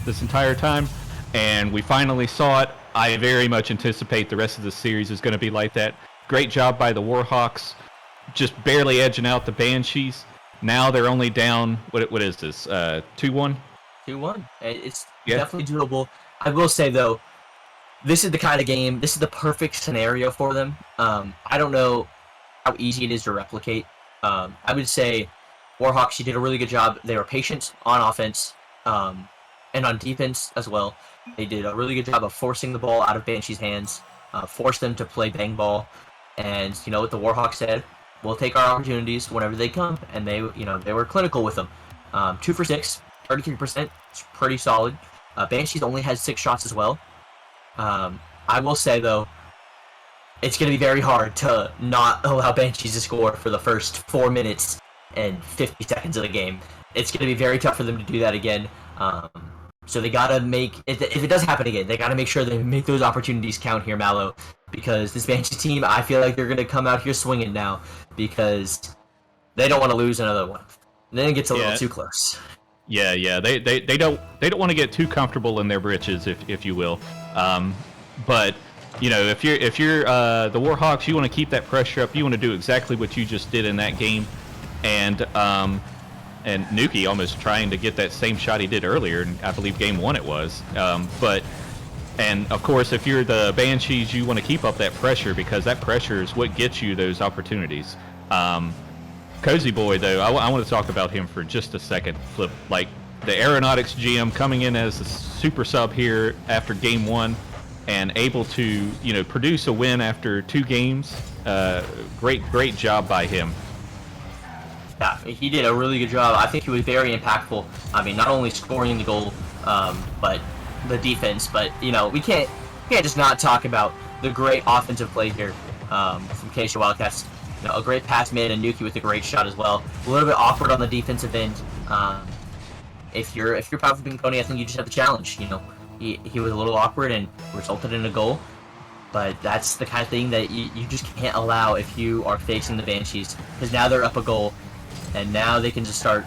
time. And we finally saw it. I very much anticipate the rest of the series is going to be like that. Great job by the Warhawks. Just barely edging out the Banshees. Now they're only down, what is this, 2-1? 2-1. It's definitely doable. I will say, though, this is the kind of game, this is the perfect scenario for them. I don't know how easy it is to replicate. I would say Warhawks, she did a really good job. They were patient on offense and on defense as well. They did a really good job of forcing the ball out of Banshee's hands, forced them to play bang ball. And you know what the Warhawks said? We'll take our opportunities whenever they come, and they were clinical with them. 2 for 6, 33%. It's pretty solid. Banshees only had 6 shots as well. I will say though, it's going to be very hard to not allow Banshees to score for the first 4 minutes and 50 seconds of the game. It's going to be very tough for them to do that again. So they gotta make, if it does happen again, they gotta make sure they make those opportunities count here, Mallow, because this Banshee team, I feel like they're gonna come out here swinging now, because they don't want to lose another one. And then it gets a little too close. Yeah, they don't want to get too comfortable in their britches, if you will. But you know, if you're the Warhawks, you want to keep that pressure up. You want to do exactly what you just did in that game, and Nuki almost trying to get that same shot he did earlier, and I believe game 1 it was. And of course, if you're the Banshees, you want to keep up that pressure, because that pressure is what gets you those opportunities. Cozy Boy, though, I want to talk about him for just a second. Flip, like the Aeronautics GM coming in as a super sub here after game 1, and able to produce a win after 2 games. Great job by him. Yeah, he did a really good job. I think he was very impactful. I mean, not only scoring the goal, but the defense. But we can't just not talk about the great offensive play here from KSU Wildcats. A great pass mid, and Nuki with a great shot as well. A little bit awkward on the defensive end. If you're Powerful Pink Pony, I think you just have the challenge. He was a little awkward and resulted in a goal. But that's the kind of thing that you just can't allow if you are facing the Banshees, because now they're up a goal. And now they can just start,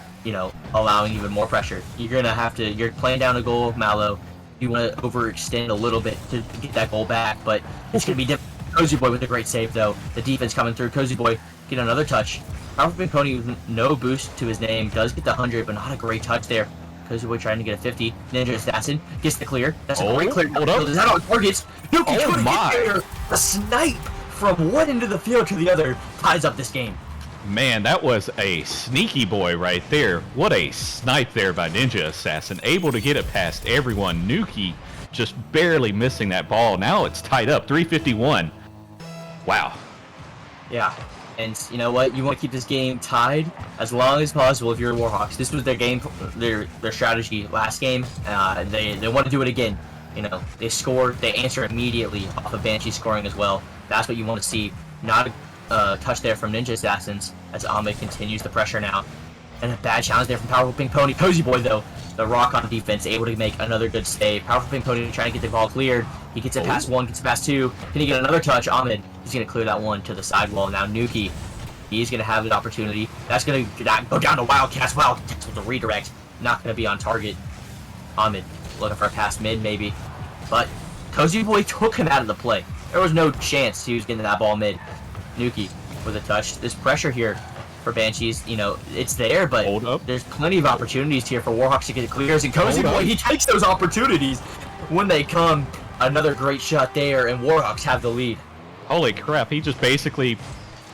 allowing even more pressure. You're playing down a goal, Mallow. You want to overextend a little bit to get that goal back, but it's going to be difficult. Cozy Boy with a great save, though. The defense coming through. Cozy Boy get another touch. Powerful Pink Pony with no boost to his name. Does get the 100, but not a great touch there. Cozy Boy trying to get a 50. Ninja Assassin gets the clear. That's a great clear. Hold up. Is that on targets? Nuki couldn't get there. A snipe from one end of the field to the other ties up this game. Man, that was a sneaky boy right there. What a snipe there by Ninja Assassin. Able to get it past everyone. Nuki just barely missing that ball. Now it's tied up. 351. Wow. Yeah. And you know what? You want to keep this game tied as long as possible if you're Warhawks. This was their game, their strategy last game. They want to do it again. They scored. They answer immediately off of Banshee scoring as well. That's what you want to see. Not a touch there from Ninja Assassins as Ahmed continues the pressure now. And a bad challenge there from Powerful Pink Pony. Cozy Boy, though, the rock on defense, able to make another good save. Powerful Pink Pony trying to get the ball cleared. He gets it past 1, gets it past 2. Can he get another touch? Ahmed, he's going to clear that one to the sidewall. Now Nuki, he's going to have an opportunity. That's going to go down to Wildcats. Wildcats with a redirect. Not going to be on target. Ahmed looking for a pass mid, maybe. But Cozy Boy took him out of the play. There was no chance he was getting that ball mid. Nuki with a touch. This pressure here for Banshees, it's there, but there's plenty of opportunities here for Warhawks to get clears. And Cozy Boy, he takes those opportunities when they come. Another great shot there, and Warhawks have the lead. Holy crap, he just basically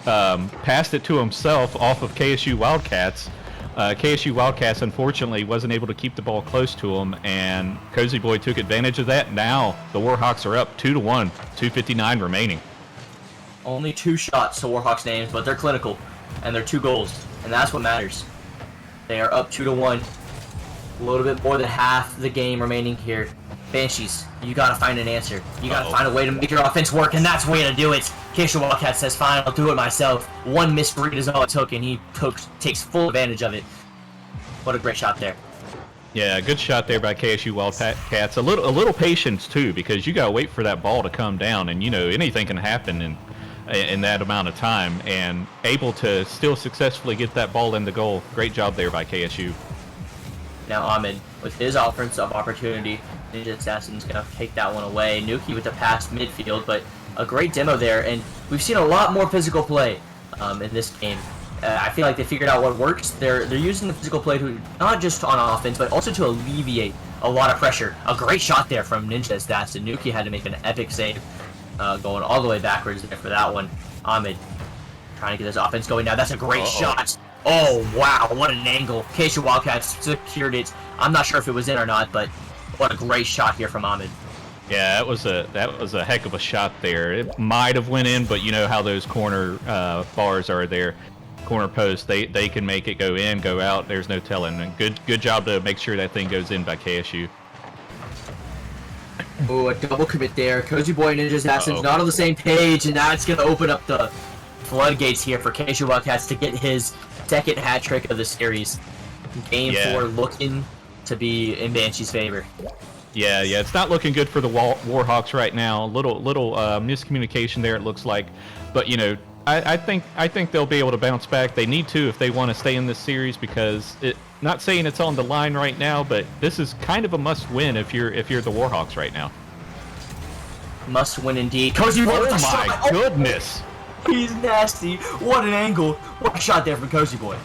passed it to himself off of KSU Wildcats. KSU Wildcats, unfortunately, wasn't able to keep the ball close to him, and Cozy Boy took advantage of that. Now the Warhawks are up 2-1, 2:59 remaining. Only 2 shots to Warhawks' names, but they're clinical, and they're 2 goals, and that's what matters. They are up 2-1. A little bit more than half the game remaining here. Banshees, you gotta find an answer. You gotta find a way to make your offense work, and that's the way to do it. KSU Wildcat says, fine, I'll do it myself. One misread is all it took, and he takes full advantage of it. What a great shot there. Yeah, good shot there by KSU Wildcats. A little patience too, because you gotta wait for that ball to come down, and anything can happen in that amount of time. And able to still successfully get that ball in the goal. Great job there by KSU. Now Ahmed with his offensive opportunity. Ninja Assassin's gonna take that one away. Nuki with the pass midfield, but a great demo there, and we've seen a lot more physical play in this game. I feel like they figured out what works. They're using the physical play to not just on offense, but also to alleviate a lot of pressure. A great shot there from Ninja Assassin. Nuki had to make an epic save, going all the way backwards there for that one. Ahmed trying to get his offense going now. That's a great shot. Oh wow, what an angle. KSU Wildcats secured it. I'm not sure if it was in or not, but what a great shot here from Ahmed. Yeah, that was a heck of a shot there. It might have went in, but you know how those corner bars are there. Corner post, they can make it go in, go out. There's no telling. And good job to make sure that thing goes in by KSU. Oh, a double commit there. Cozy Boy and Ninja Assassin's not on the same page, and that's going to open up the floodgates here for KSU Wildcats to get his second hat trick of the series. Game 4 looking to be in Banshee's favor. Yeah, it's not looking good for the Warhawks right now. Little miscommunication there, it looks like. But I think they'll be able to bounce back. They need to if they want to stay in this series, because not saying it's on the line right now, but this is kind of a must-win if you're the Warhawks right now. Must win indeed. Cozy Boy, oh my goodness! He's nasty. What an angle! What a shot there from Cozy Boy.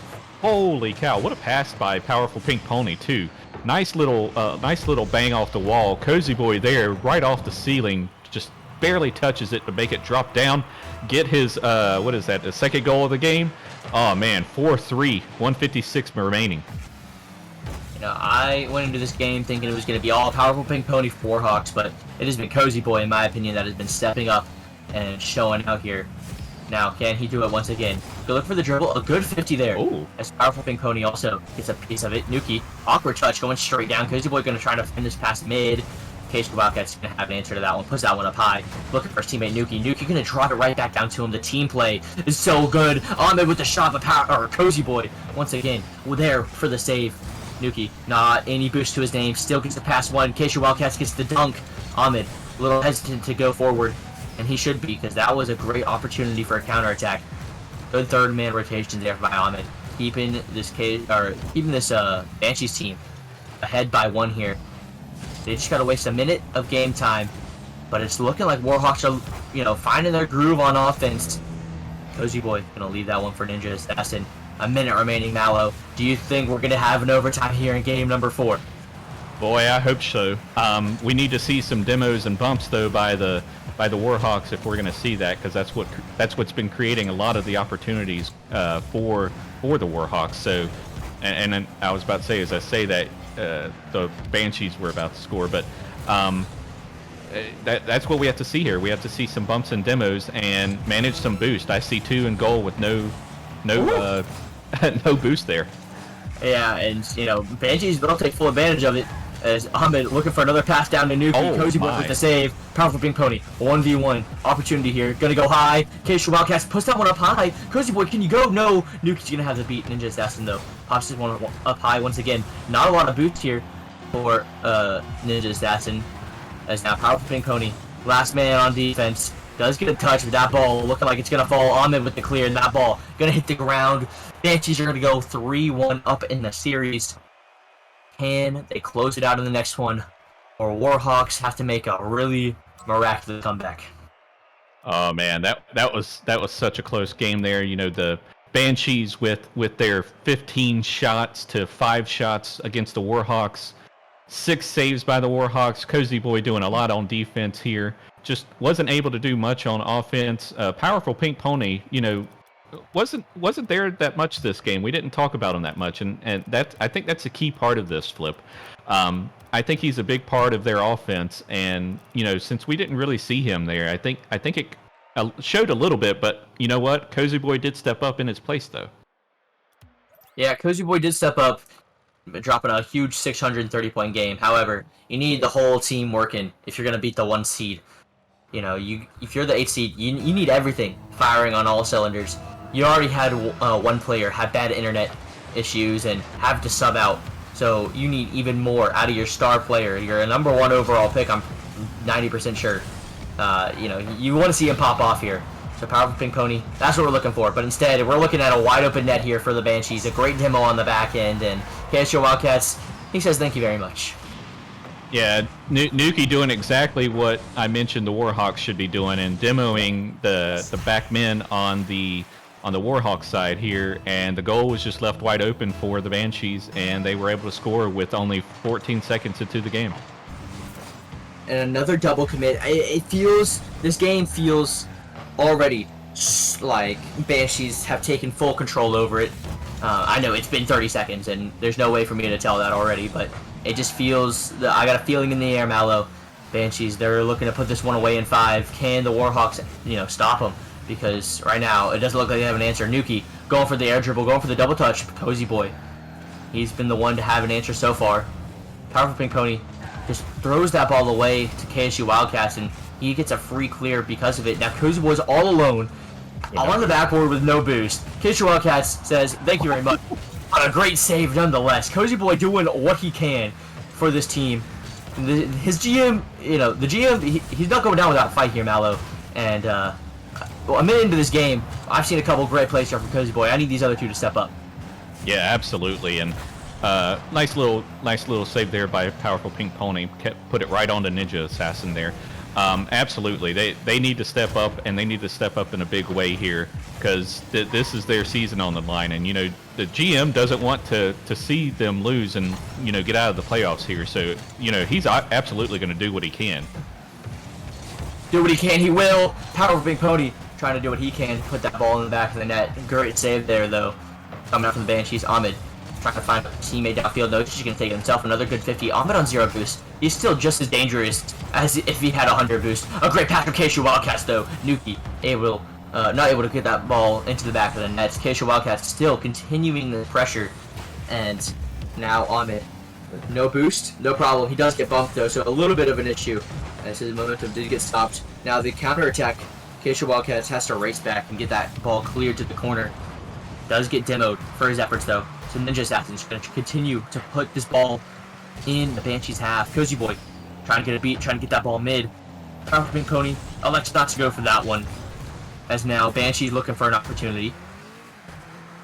Holy cow! What a pass by Powerful Pink Pony too. Nice little bang off the wall. Cozy Boy there, right off the ceiling, just barely touches it to make it drop down. Get his what is that? The second goal of the game. Oh man, 4-3, 156 remaining. I went into this game thinking it was going to be all Powerful Pink Pony for Warhawks, but it has been Cozy Boy, in my opinion, that has been stepping up and showing out here. Now, can he do it once again? Go look for the dribble. A good 50 there. Ooh. As Powerful Pink Pony also gets a piece of it. Nuki, awkward touch, going straight down. Cozy Boy going to try to find this pass mid. KSU Wildcats going to have an answer to that one. Puts that one up high. Looking for his teammate Nuki. Nuki going to drop it right back down to him. The team play is so good. Ahmed with the shot, but Cozy Boy once again there for the save. Nuki, not any boost to his name. Still gets the pass one. KSU Wildcats gets the dunk. Ahmed, a little hesitant to go forward. And he should be, because that was a great opportunity for a counterattack. Good third man rotation there by Ahmed, keeping this Banshees team ahead by 1 here. They just gotta waste a minute of game time, but it's looking like Warhawks are, finding their groove on offense. Cozy Boy gonna leave that one for Ninja Assassin. A minute remaining, Mallow. Do you think we're gonna have an overtime here in game number 4? Boy, I hope so. We need to see some demos and bumps though by the Warhawks if we're going to see that, because that's what's been creating a lot of the opportunities for the Warhawks. So, and then I was about to say, as I say that, the Banshees were about to score, but that's what we have to see here. We have to see some bumps and demos and manage some boost. I see 2 in goal with no no boost there. Yeah, and Banshees don't take full advantage of it. As Ahmed looking for another pass down to Nuki. Cozy Boy with the save. Powerful Pink Pony. 1v1. Opportunity here. Gonna go high. KSU Wildcats puts that one up high. Cozy Boy, can you go? No. Nuki's gonna have the beat. Ninja Assassin though. Pops this one up high once again. Not a lot of boots here for Ninja Assassin. As now Powerful Pink Pony, last man on defense, does get a touch with that ball. Looking like it's gonna fall. Ahmed with the clear, and that ball gonna hit the ground. Banshees are gonna go 3-1 up in the series. Can they close it out in the next one, or Warhawks have to make a really miraculous comeback? Oh man, that was such a close game there. The Banshees with their 15 shots to 5 shots against the Warhawks, 6 saves by the Warhawks. Cozy Boy doing a lot on defense here. Just wasn't able to do much on offense. Powerful Pink Pony, wasn't there that much this game. We didn't talk about him that much, and I think that's a key part of this flip. I think he's a big part of their offense, and since we didn't really see him there, I think it showed a little bit. But you know what, Cozy Boy did step up in his place though. Yeah, Cozy Boy did step up, dropping a huge 630-point game. However, you need the whole team working if you're gonna beat the 1 seed. If you're the 8 seed, you need everything firing on all cylinders. You already had 1 player have bad internet issues and have to sub out. So you need even more out of your star player. You're a number 1 overall pick, I'm 90% sure. You know, you want to see him pop off here. So powerful pink pony, that's what we're looking for. But instead, we're looking at a wide open net here for the Banshees. A great demo on the back end, and KSU Wildcats, he says thank you very much. Yeah, Nuki doing exactly what I mentioned the Warhawks should be doing, and demoing the back men on the Warhawk side here, and the goal was just left wide open for the Banshees, and they were able to score with only 14 seconds into the game. And another double commit. This game feels already like Banshees have taken full control over it. I know it's been 30 seconds, and there's no way for me to tell that already, but it just feels, I got a feeling in the air, Mallow. Banshees, they're looking to put this one away in 5. Can the Warhawks, you know, stop them? Because right now, it doesn't look like they have an answer. Nuki going for the air dribble, going for the double touch. Cozy Boy, he's been the one to have an answer so far. Powerful Pink Pony just throws that ball away to KSU Wildcats, and he gets a free clear because of it. Now Cozy Boy's all alone, on the backboard with no boost. KSU Wildcats says, thank you very much. A great save nonetheless. Cozy Boy doing what he can for this team. His GM, you know, the GM, he's not going down without a fight here, Mallow. And, well, a minute into this game, I've seen a couple great plays here from Cozy Boy. I need these other two to step up. Yeah, absolutely. And nice little save there by Powerful Pink Pony. Put it right on the Ninja Assassin there. Absolutely, they need to step up, and they need to step up in a big way here, because this is their season on the line, and you know the GM doesn't want to see them lose and, you know, get out of the playoffs here. So, you know, he's absolutely going to do what he can. Do what he can, he will. Powerful Big Pony trying to do what he can, put that ball in the back of the net. Great save there, though. Coming out from the Banshees, Ahmed trying to find a teammate downfield. No, he's going to take it himself. Another good 50. Ahmed on 0 boost. He's still just as dangerous as if he had 100 boost. A great pass from KSU Wildcats, though. Nuki not able to get that ball into the back of the net. KSU Wildcats still continuing the pressure. And now Ahmed, no boost, no problem. He does get bumped, though, so a little bit of an issue as his momentum did get stopped. Now the counterattack, KSU Wildcats has to race back and get that ball cleared to the corner. Does get demoed for his efforts, though. So Ninja Assassin's going to continue to put this ball in the Banshees' half. Cozy Boy trying to get a beat, trying to get that ball mid. Powerful Pink Pony elects not to go for that one, as now Banshee's looking for an opportunity.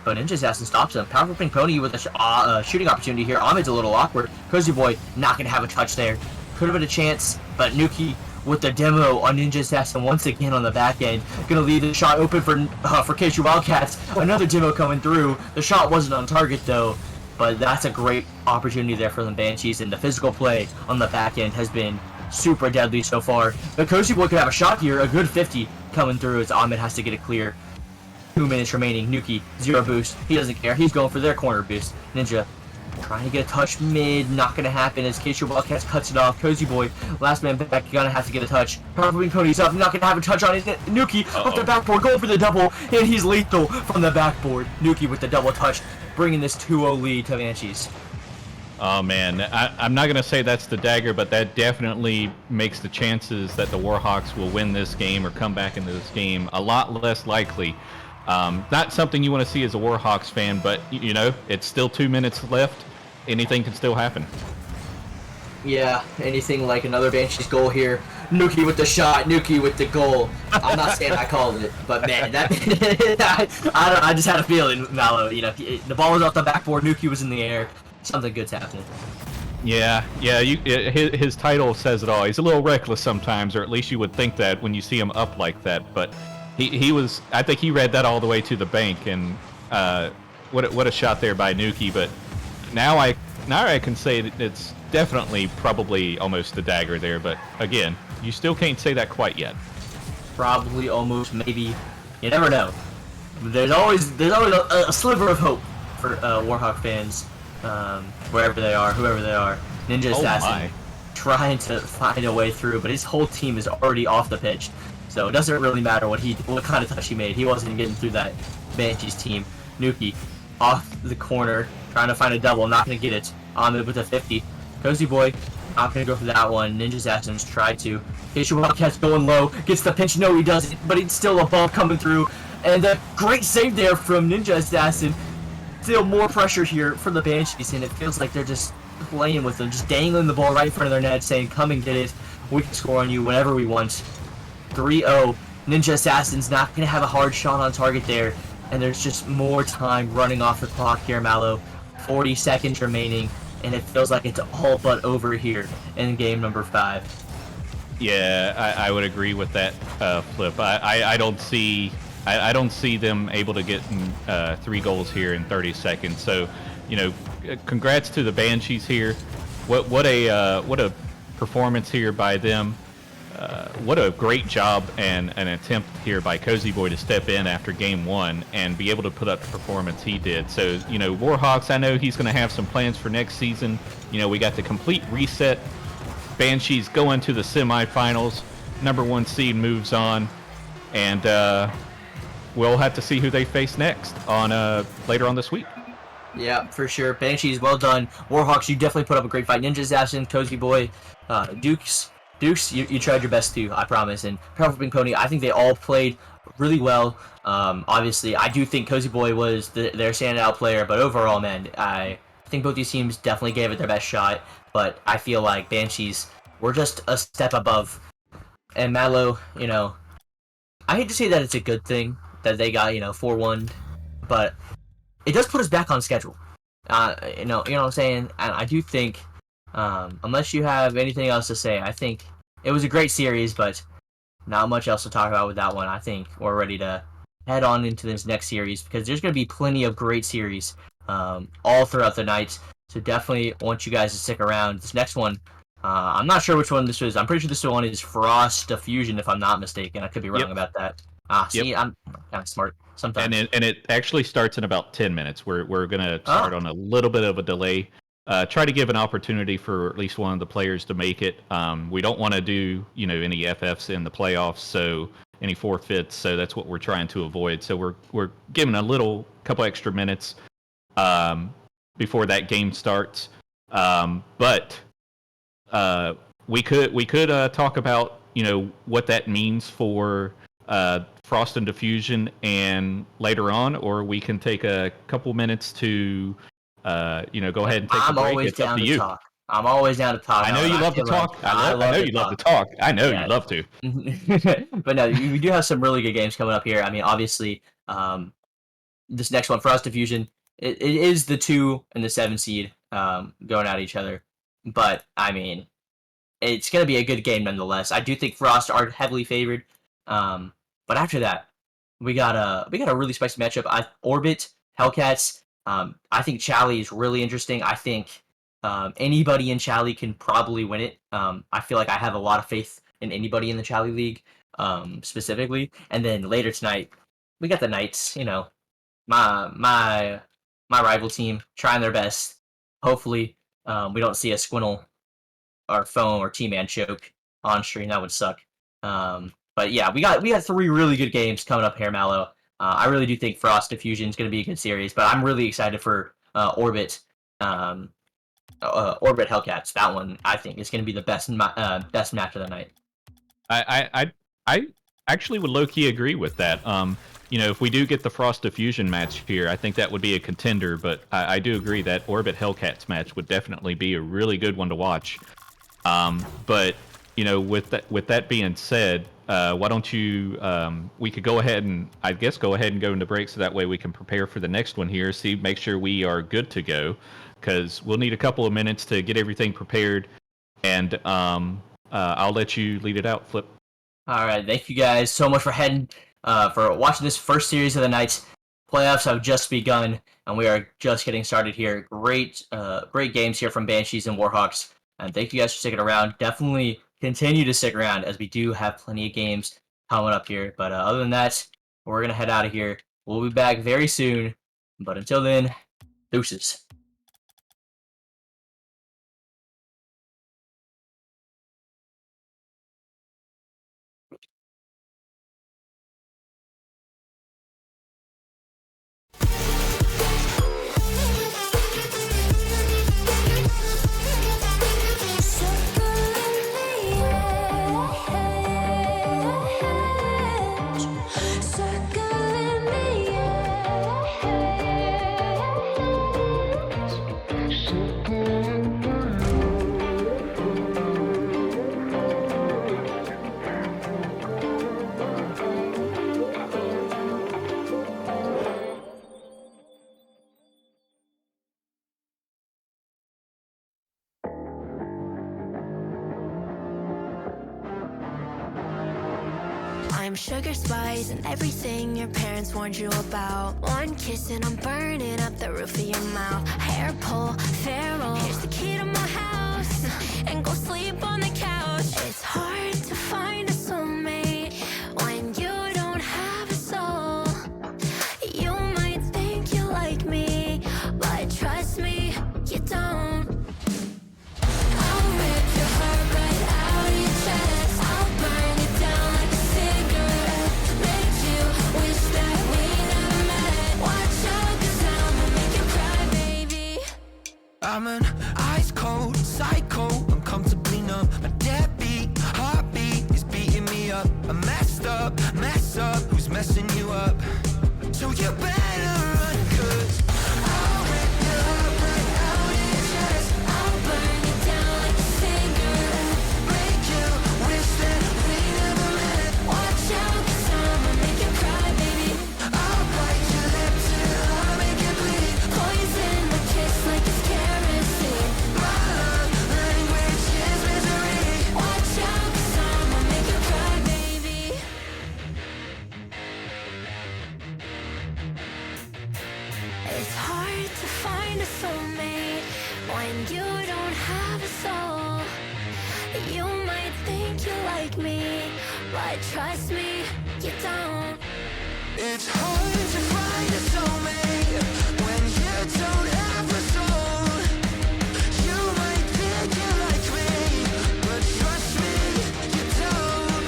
But Ninja Assassin stops him. Powerful Pink Pony with a shooting opportunity here. Ahmed's a little awkward. Cozy Boy not going to have a touch there. Could have been a chance, but Nuki with the demo on Ninja Assassin once again on the back end. Gonna leave the shot open for KSU Wildcats. Another demo coming through. The shot wasn't on target though, but that's a great opportunity there for the Banshees, and the physical play on the back end has been super deadly so far. But Cozy Boy could have a shot here, a good 50 coming through as Ahmed has to get it clear. 2 minutes remaining. Nuki, 0 boost. He doesn't care. He's going for their corner boost. Ninja trying to get a touch mid, not going to happen as KSU Wildcats cuts it off. Cozy Boy, last man back, gonna have to get a touch. Powerful Pony's up, not going to have a touch on it. Nuki off the backboard, going for the double, and he's lethal from the backboard. Nuki with the double touch, bringing this 2-0 lead to Banshees. Oh man, I'm not going to say that's the dagger, but that definitely makes the chances that the Warhawks will win this game or come back into this game a lot less likely. Not something you want to see as a Warhawks fan, but, you know, it's still 2 minutes left. Anything can still happen. Yeah, anything like another Banshees goal here. Nuki with the shot, Nuki with the goal. I'm not saying I called it, but man, that I just had a feeling, Mallow. You know, the ball was off the backboard, Nuki was in the air. Something good's happening. Yeah, his title says it all. He's a little reckless sometimes, or at least you would think that when you see him up like that, but he was, I think he read that all the way to the bank, and what a shot there by Nuki. But now I can say that it's definitely probably almost a dagger there, but again, you still can't say that quite yet. Probably, almost, maybe. You never know. There's always a sliver of hope for Warhawk fans, wherever they are, whoever they are. Ninja Assassin trying to find a way through, but his whole team is already off the pitch. So it doesn't really matter what kind of touch he made. He wasn't getting through that Banshees team. Nuki off the corner, trying to find a double, not going to get it. Ahmed with a 50. Cozy Boy, not going to go for that one. Ninja Assassins tried to. KSU Wildcats going low, gets the pinch. No, he doesn't, but it's still a ball coming through. And a great save there from Ninja Assassin. Still more pressure here from the Banshees, and it feels like they're just playing with them, just dangling the ball right in front of their net, saying, come and get it. We can score on you whenever we want. 3-0. Ninja Assassin's not going to have a hard shot on target there, and there's just more time running off the clock here, Mallow. 40 seconds remaining, and it feels like it's all but over here in game number 5. Yeah, I would agree with that, Flip. I don't see them able to get 3 goals here in 30 seconds. So, congrats to the Banshees here. What a performance here by them. What a great job and an attempt here by Cozy Boy to step in after game 1 and be able to put up the performance he did. So, Warhawks, I know he's going to have some plans for next season. We got the complete reset. Banshees go into the semifinals. Number 1 seed moves on. And we'll have to see who they face next on later on this week. Yeah, for sure. Banshees, well done. Warhawks, you definitely put up a great fight. Ninja Assassin, Cozy Boy, Dukes, you tried your best too, I promise. And Powerful Pink Pony, I think they all played really well. Obviously, I do think Cozy Boy was their standout player, but overall, man, I think both these teams definitely gave it their best shot. But I feel like Banshees were just a step above. And Mallow, I hate to say that it's a good thing that they got, 4-1, but it does put us back on schedule. You know what I'm saying? And I do think, unless you have anything else to say, I think it was a great series, but not much else to talk about with that one. I think we're ready to head on into this next series because there's going to be plenty of great series all throughout the night. So definitely want you guys to stick around. This next one, I'm not sure which one this is. I'm pretty sure this one is Frost Diffusion, if I'm not mistaken. I could be wrong about that. See, I'm kind of smart sometimes. And it actually starts in about 10 minutes. We're going to start on a little bit of a delay. Try to give an opportunity for at least one of the players to make it. We don't want to do, any FFs in the playoffs, so any forfeits. So that's what we're trying to avoid. So we're giving a couple extra minutes before that game starts. But we could talk about, what that means for Frost and Diffusion and later on, or we can take a couple minutes to go ahead and take a break. It's up to you. Talk. I'm always down to talk. I know you love to talk. I know you love to talk. I know you love to. But no, we do have some really good games coming up here. I mean, obviously, this next one, Frost Diffusion, it is the 2 and the 7 seed going at each other. But, I mean, it's going to be a good game nonetheless. I do think Frost are heavily favored. But after that, we got a really spicy matchup. Orbit, Hellcats. I think Chally is really interesting. I think anybody in Chally can probably win it. I feel like I have a lot of faith in anybody in the Chally League, specifically. And then later tonight, we got the Knights. My rival team trying their best. Hopefully, we don't see a Squintle or Foam or T-Man choke on stream. That would suck. But yeah, we got 3 really good games coming up here, Mallow. I really do think Frost Diffusion is going to be a good series, but I'm really excited for Orbit Hellcats. That one I think is going to be the best match of the night. I actually would low-key agree with that. If we do get the Frost Diffusion match here, I think that would be a contender, but I do agree that Orbit Hellcats match would definitely be a really good one to watch. But with that being said, why don't you? We could go ahead and go into break so that way we can prepare for the next one here. Make sure we are good to go, because we'll need a couple of minutes to get everything prepared, and I'll let you lead it out, Flip. All right, thank you guys so much for watching this first series of the night. Playoffs have just begun, and we are just getting started here. Great games here from Banshees and Warhawks, and thank you guys for sticking around. Definitely continue to stick around, as we do have plenty of games coming up here. But other than that, we're going to head out of here. We'll be back very soon. But until then, deuces. I'm sugar, spice, and everything your parents warned you about. One kiss and I'm burning up the roof of your mouth. Hair pull, feral, here's the key to my house. And go sleep on the couch. It's hard to find a soulmate when you don't have a soul. You might think you like me, but trust me, you don't. I'll rip your heart right out of your chest. I'll burn it down like a cigarette. Make you wish that we never met. Watch out, 'cause I'ma make you cry, baby. I'm an ice cold psycho, uncomfortably numb. My deadbeat heartbeat is beating me up. I messed up, mess up, who's messing you up? So you better run, 'cause I'll rip your heart right out of your chest. I'll burn it down like a cigarette. Make you wish that we never met. Watch out, 'cause I'ma make you cry, baby. I'll bite your lips till I make it bleed. Poison my kiss like it's kerosene. My love language is misery. Watch out, 'cause I'ma make you cry, baby. It's hard to find a soulmate when you don't have a soul. You might think you like me, but trust me, you don't. It's hard to find a soulmate when you don't have a soul. You might think you like me, but trust me, you don't.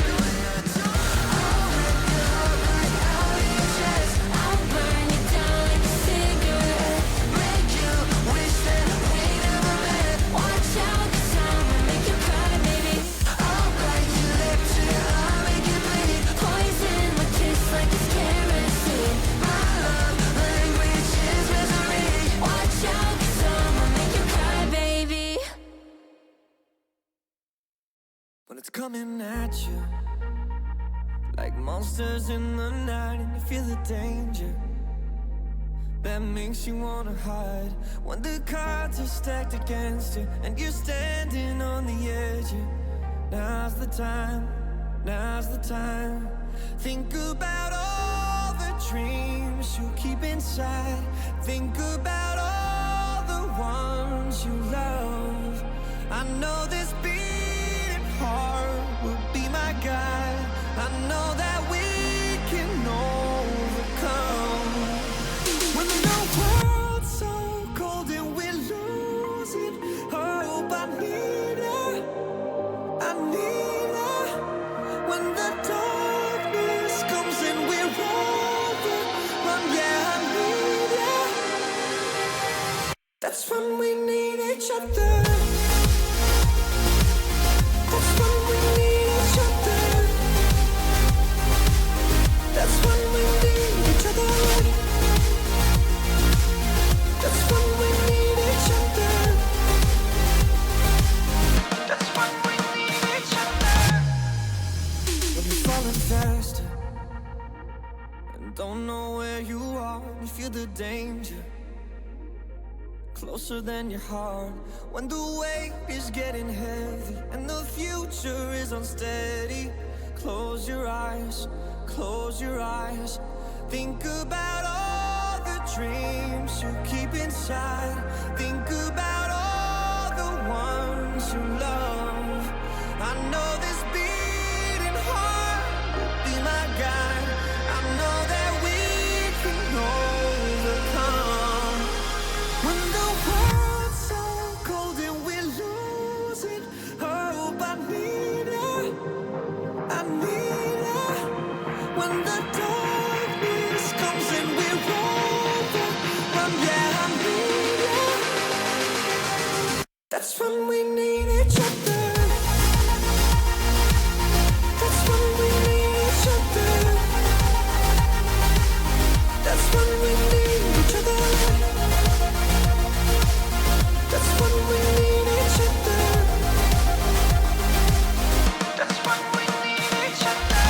I'll rip your heart right out of your chest. I'll burn it down like a cigarette. Make you wish that we never met. Watch out, 'cause I'ma make you cry, baby. I'll bite your lip till I make it bleed. Poison my kiss like it's kerosene. My love language is misery. Watch out, 'cause I'ma make you cry, baby. When it's coming at you like monsters in the night, and you feel the danger that makes you wanna hide. When the cards are stacked against you and you're standing on the edge, now's the time, now's the time. Think about all the dreams you keep inside. Think about all the ones you love. I know this beating heart will be my guide. I know that we can overcome. When the world's so cold and we're losing hope, I need her, I need her. When the darkness comes and we're overrun, yeah, I need her. That's when we need each other. That's when we need each other. That's when we need each other. That's when we need each other. That's when we need each other. When you're falling faster and don't know where you are, you feel the danger closer than your heart. When the weight is getting heavy and the future is unsteady, close your eyes, close your eyes. Think about all the dreams you keep inside. Think about all the ones you love. I know this beating heart will be my guide. I know that we can overcome. When the world's so cold and we're losing hope, I need her, I need her. When the darkness comes and we're overrun, yeah, I need her. That's when we need each other. That's when we need each other. That's when we need each other. That's when we need each other. That's when we need each other.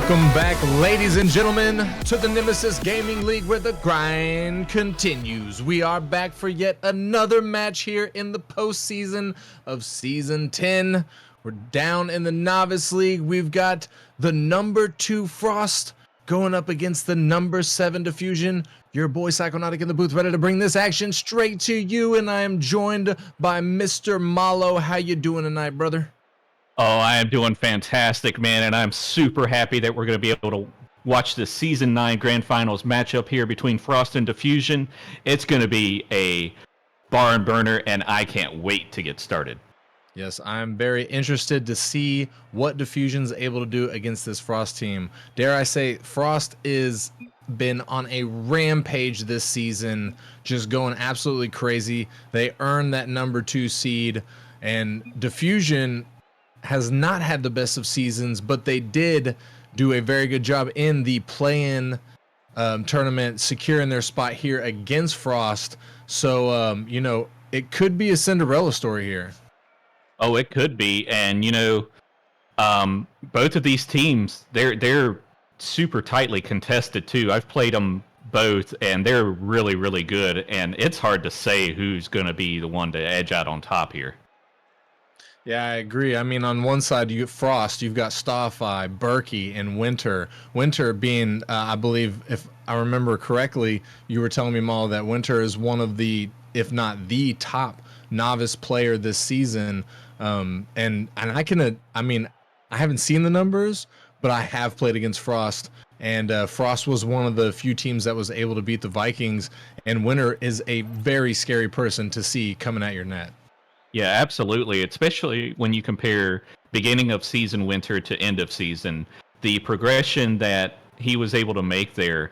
Welcome back, ladies and gentlemen, to the Nemesis Gaming League, where the grind continues. We are back for yet another match here in the postseason of Season 10. We're down in the Novice League. We've got the number 2 Frost going up against the number 7 Diffusion. Your boy Psychonautic in the booth, ready to bring this action straight to you, and I am joined by Mr. Malo. How you doing tonight, brother? Oh, I am doing fantastic, man, and I'm super happy that we're going to be able to watch the Season 9 Grand Finals matchup here between Frost and Diffusion. It's going to be a barn burner, and I can't wait to get started. Yes, I'm very interested to see what Diffusion's able to do against this Frost team. Dare I say, Frost is been on a rampage this season, just going absolutely crazy. They earned that number 2 seed, and Diffusion has not had the best of seasons, but they did do a very good job in the play-in tournament, securing their spot here against Frost. So, you know, it could be a Cinderella story here. Oh, it could be, and you know, both of these teams, they're super tightly contested too. I've played them both, and they're really, really good, and it's hard to say who's going to be the one to edge out on top here. Yeah, I agree. I mean, on one side, you get Frost, you've got Starfy, Berkey, and Winter. Winter being, I believe, if I remember correctly, you were telling me, Mal, that Winter is one of the, if not the top novice player this season. And I can, I mean, I haven't seen the numbers, but I have played against Frost. And Frost was one of the few teams that was able to beat the Vikings. And Winter is a very scary person to see coming at your net. Yeah, absolutely. Especially when you compare beginning of season Winter to end of season, the progression that he was able to make there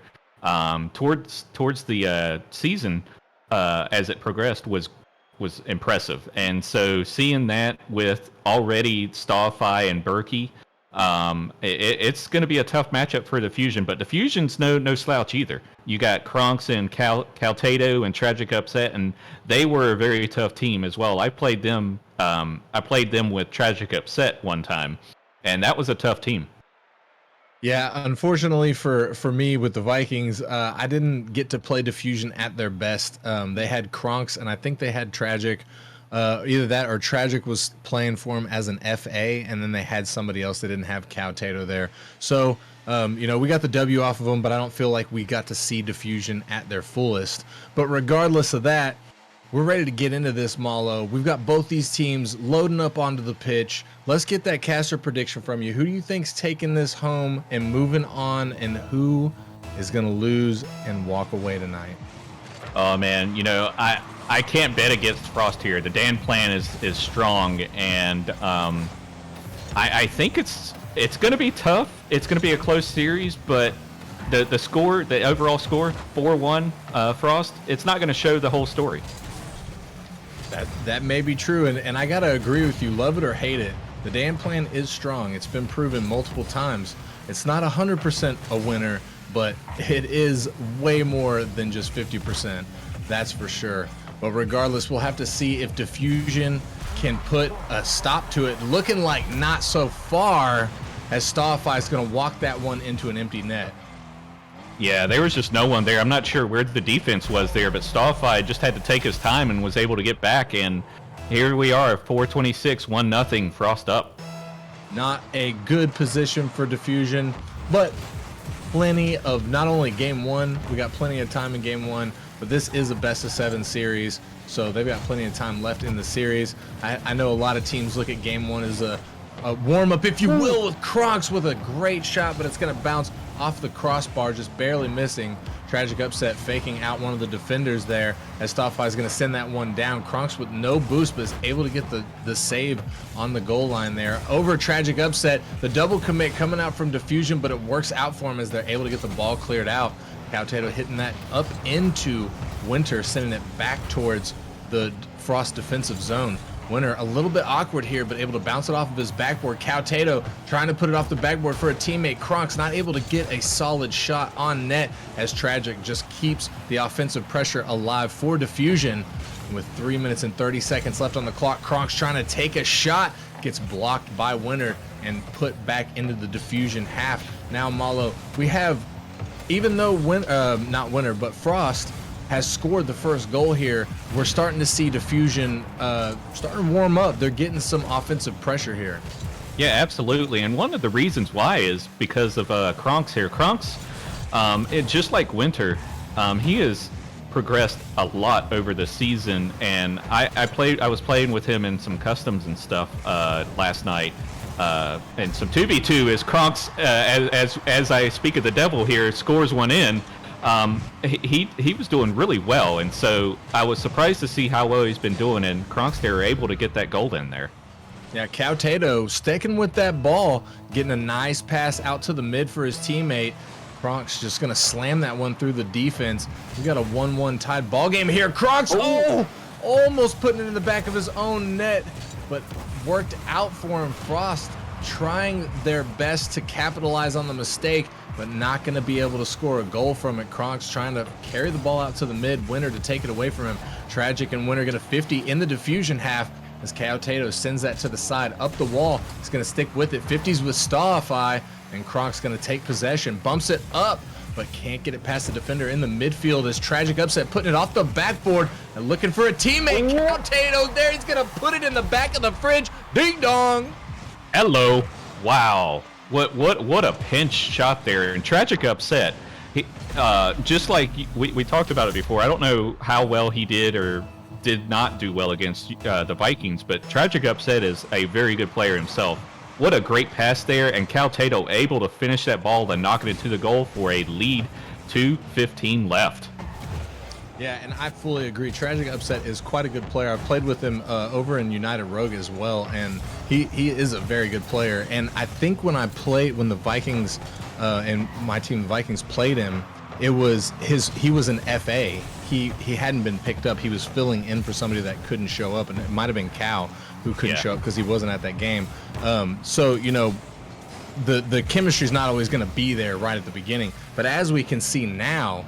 towards the season as it progressed was impressive. And so seeing that with already Starfy and Berkey, it's going to be a tough matchup for Diffusion, but Diffusion's no slouch either. You got Kronks and Caltato and Tragic Upset, and they were a very tough team as well. I played them with Tragic Upset one time, and that was a tough team. Yeah, unfortunately for me with the Vikings, I didn't get to play Diffusion at their best. They had Kronks, and I think they had Tragic. Either that or Tragic was playing for him as an FA, and then they had somebody else that didn't have Caltato there. So, you know, we got the W off of them, but I don't feel like we got to see Diffusion at their fullest. But regardless of that, we're ready to get into this, Malo. We've got both these teams loading up onto the pitch. Let's get that caster prediction from you. Who do you think's taking this home and moving on, and who is going to lose and walk away tonight? Oh, man, you know, I can't bet against Frost here. The Dan plan is strong, and I think it's going to be tough. It's going to be a close series, but the score, the overall score, 4-1 Frost, it's not going to show the whole story. That may be true, and I gotta agree with you. Love it or hate it, the Dan plan is strong. It's been proven multiple times. It's not 100% a winner, but it is way more than just 50%. That's for sure. But regardless, we'll have to see if Diffusion can put a stop to it. Looking like not so far, as Starfy is going to walk that one into an empty net. Yeah, there was just no one there. I'm not sure where the defense was there, but Starfy just had to take his time and was able to get back. And here we are, 4:26, 1-0, Frost up. Not a good position for Diffusion, but plenty of not only game one, we got plenty of time in game one, but this is a best of 7 series, so they've got plenty of time left in the series. I know a lot of teams look at game one as a warm-up, if you will, with Kronks with a great shot, but it's going to bounce off the crossbar, just barely missing. Tragic Upset faking out one of the defenders there as Starfy is going to send that one down. Kronks with no boost, but is able to get the save on the goal line there. Over Tragic Upset, the double commit coming out from Diffusion, but it works out for him as they're able to get the ball cleared out. Caltato hitting that up into Winter, sending it back towards the Frost defensive zone. Winter a little bit awkward here, but able to bounce it off of his backboard. Caltato trying to put it off the backboard for a teammate. Kronks not able to get a solid shot on net as Tragic just keeps the offensive pressure alive for Diffusion. With 3 minutes and 30 seconds left on the clock, Kronks trying to take a shot, gets blocked by Winter and put back into the Diffusion half. Now Malo, we have, even though not Winter, but Frost has scored the first goal here, we're starting to see Diffusion starting to warm up. They're getting some offensive pressure here. Yeah, absolutely. And one of the reasons why is because of Kronks here. Kronks, just like Winter, he has progressed a lot over the season, and I was playing with him in some customs and stuff last night. And some 2v2 is Kronks, as I speak of the devil here, scores one in. He was doing really well, and so I was surprised to see how well he's been doing, and Kronks, they were able to get that goal in there. Yeah, Tato sticking with that ball, getting a nice pass out to the mid for his teammate. Kronks just going to slam that one through the defense. We got a 1-1 tied ball game here. Kronks, almost putting it in the back of his own net, but worked out for him. Frost trying their best to capitalize on the mistake, but not going to be able to score a goal from it. Kronks trying to carry the ball out to the mid. Winter to take it away from him. Tragic and Winter get a 50 in the Diffusion half as Tato sends that to the side, up the wall. He's going to stick with it. 50s with Stawify, and Kronks going to take possession. Bumps it up, but can't get it past the defender in the midfield as Tragic Upset putting it off the backboard and looking for a teammate. Tato there. He's going to put it in the back of the fridge. Ding dong. Hello. Wow. What a pinch shot there. And Tragic Upset, he, just like we talked about it before, I don't know how well he did or did not do well against the Vikings, but Tragic Upset is a very good player himself. What a great pass there, and Tato able to finish that ball and knock it into the goal for a lead. 2:15 left. Yeah, and I fully agree. Tragic Upset is quite a good player. I've played with him over in United Rogue as well, and he is a very good player. And I think when the Vikings and my team, the Vikings, played him, he was an FA. He hadn't been picked up. He was filling in for somebody that couldn't show up, and it might have been Cal who couldn't show up because he wasn't at that game. So the chemistry's not always going to be there right at the beginning. But as we can see now,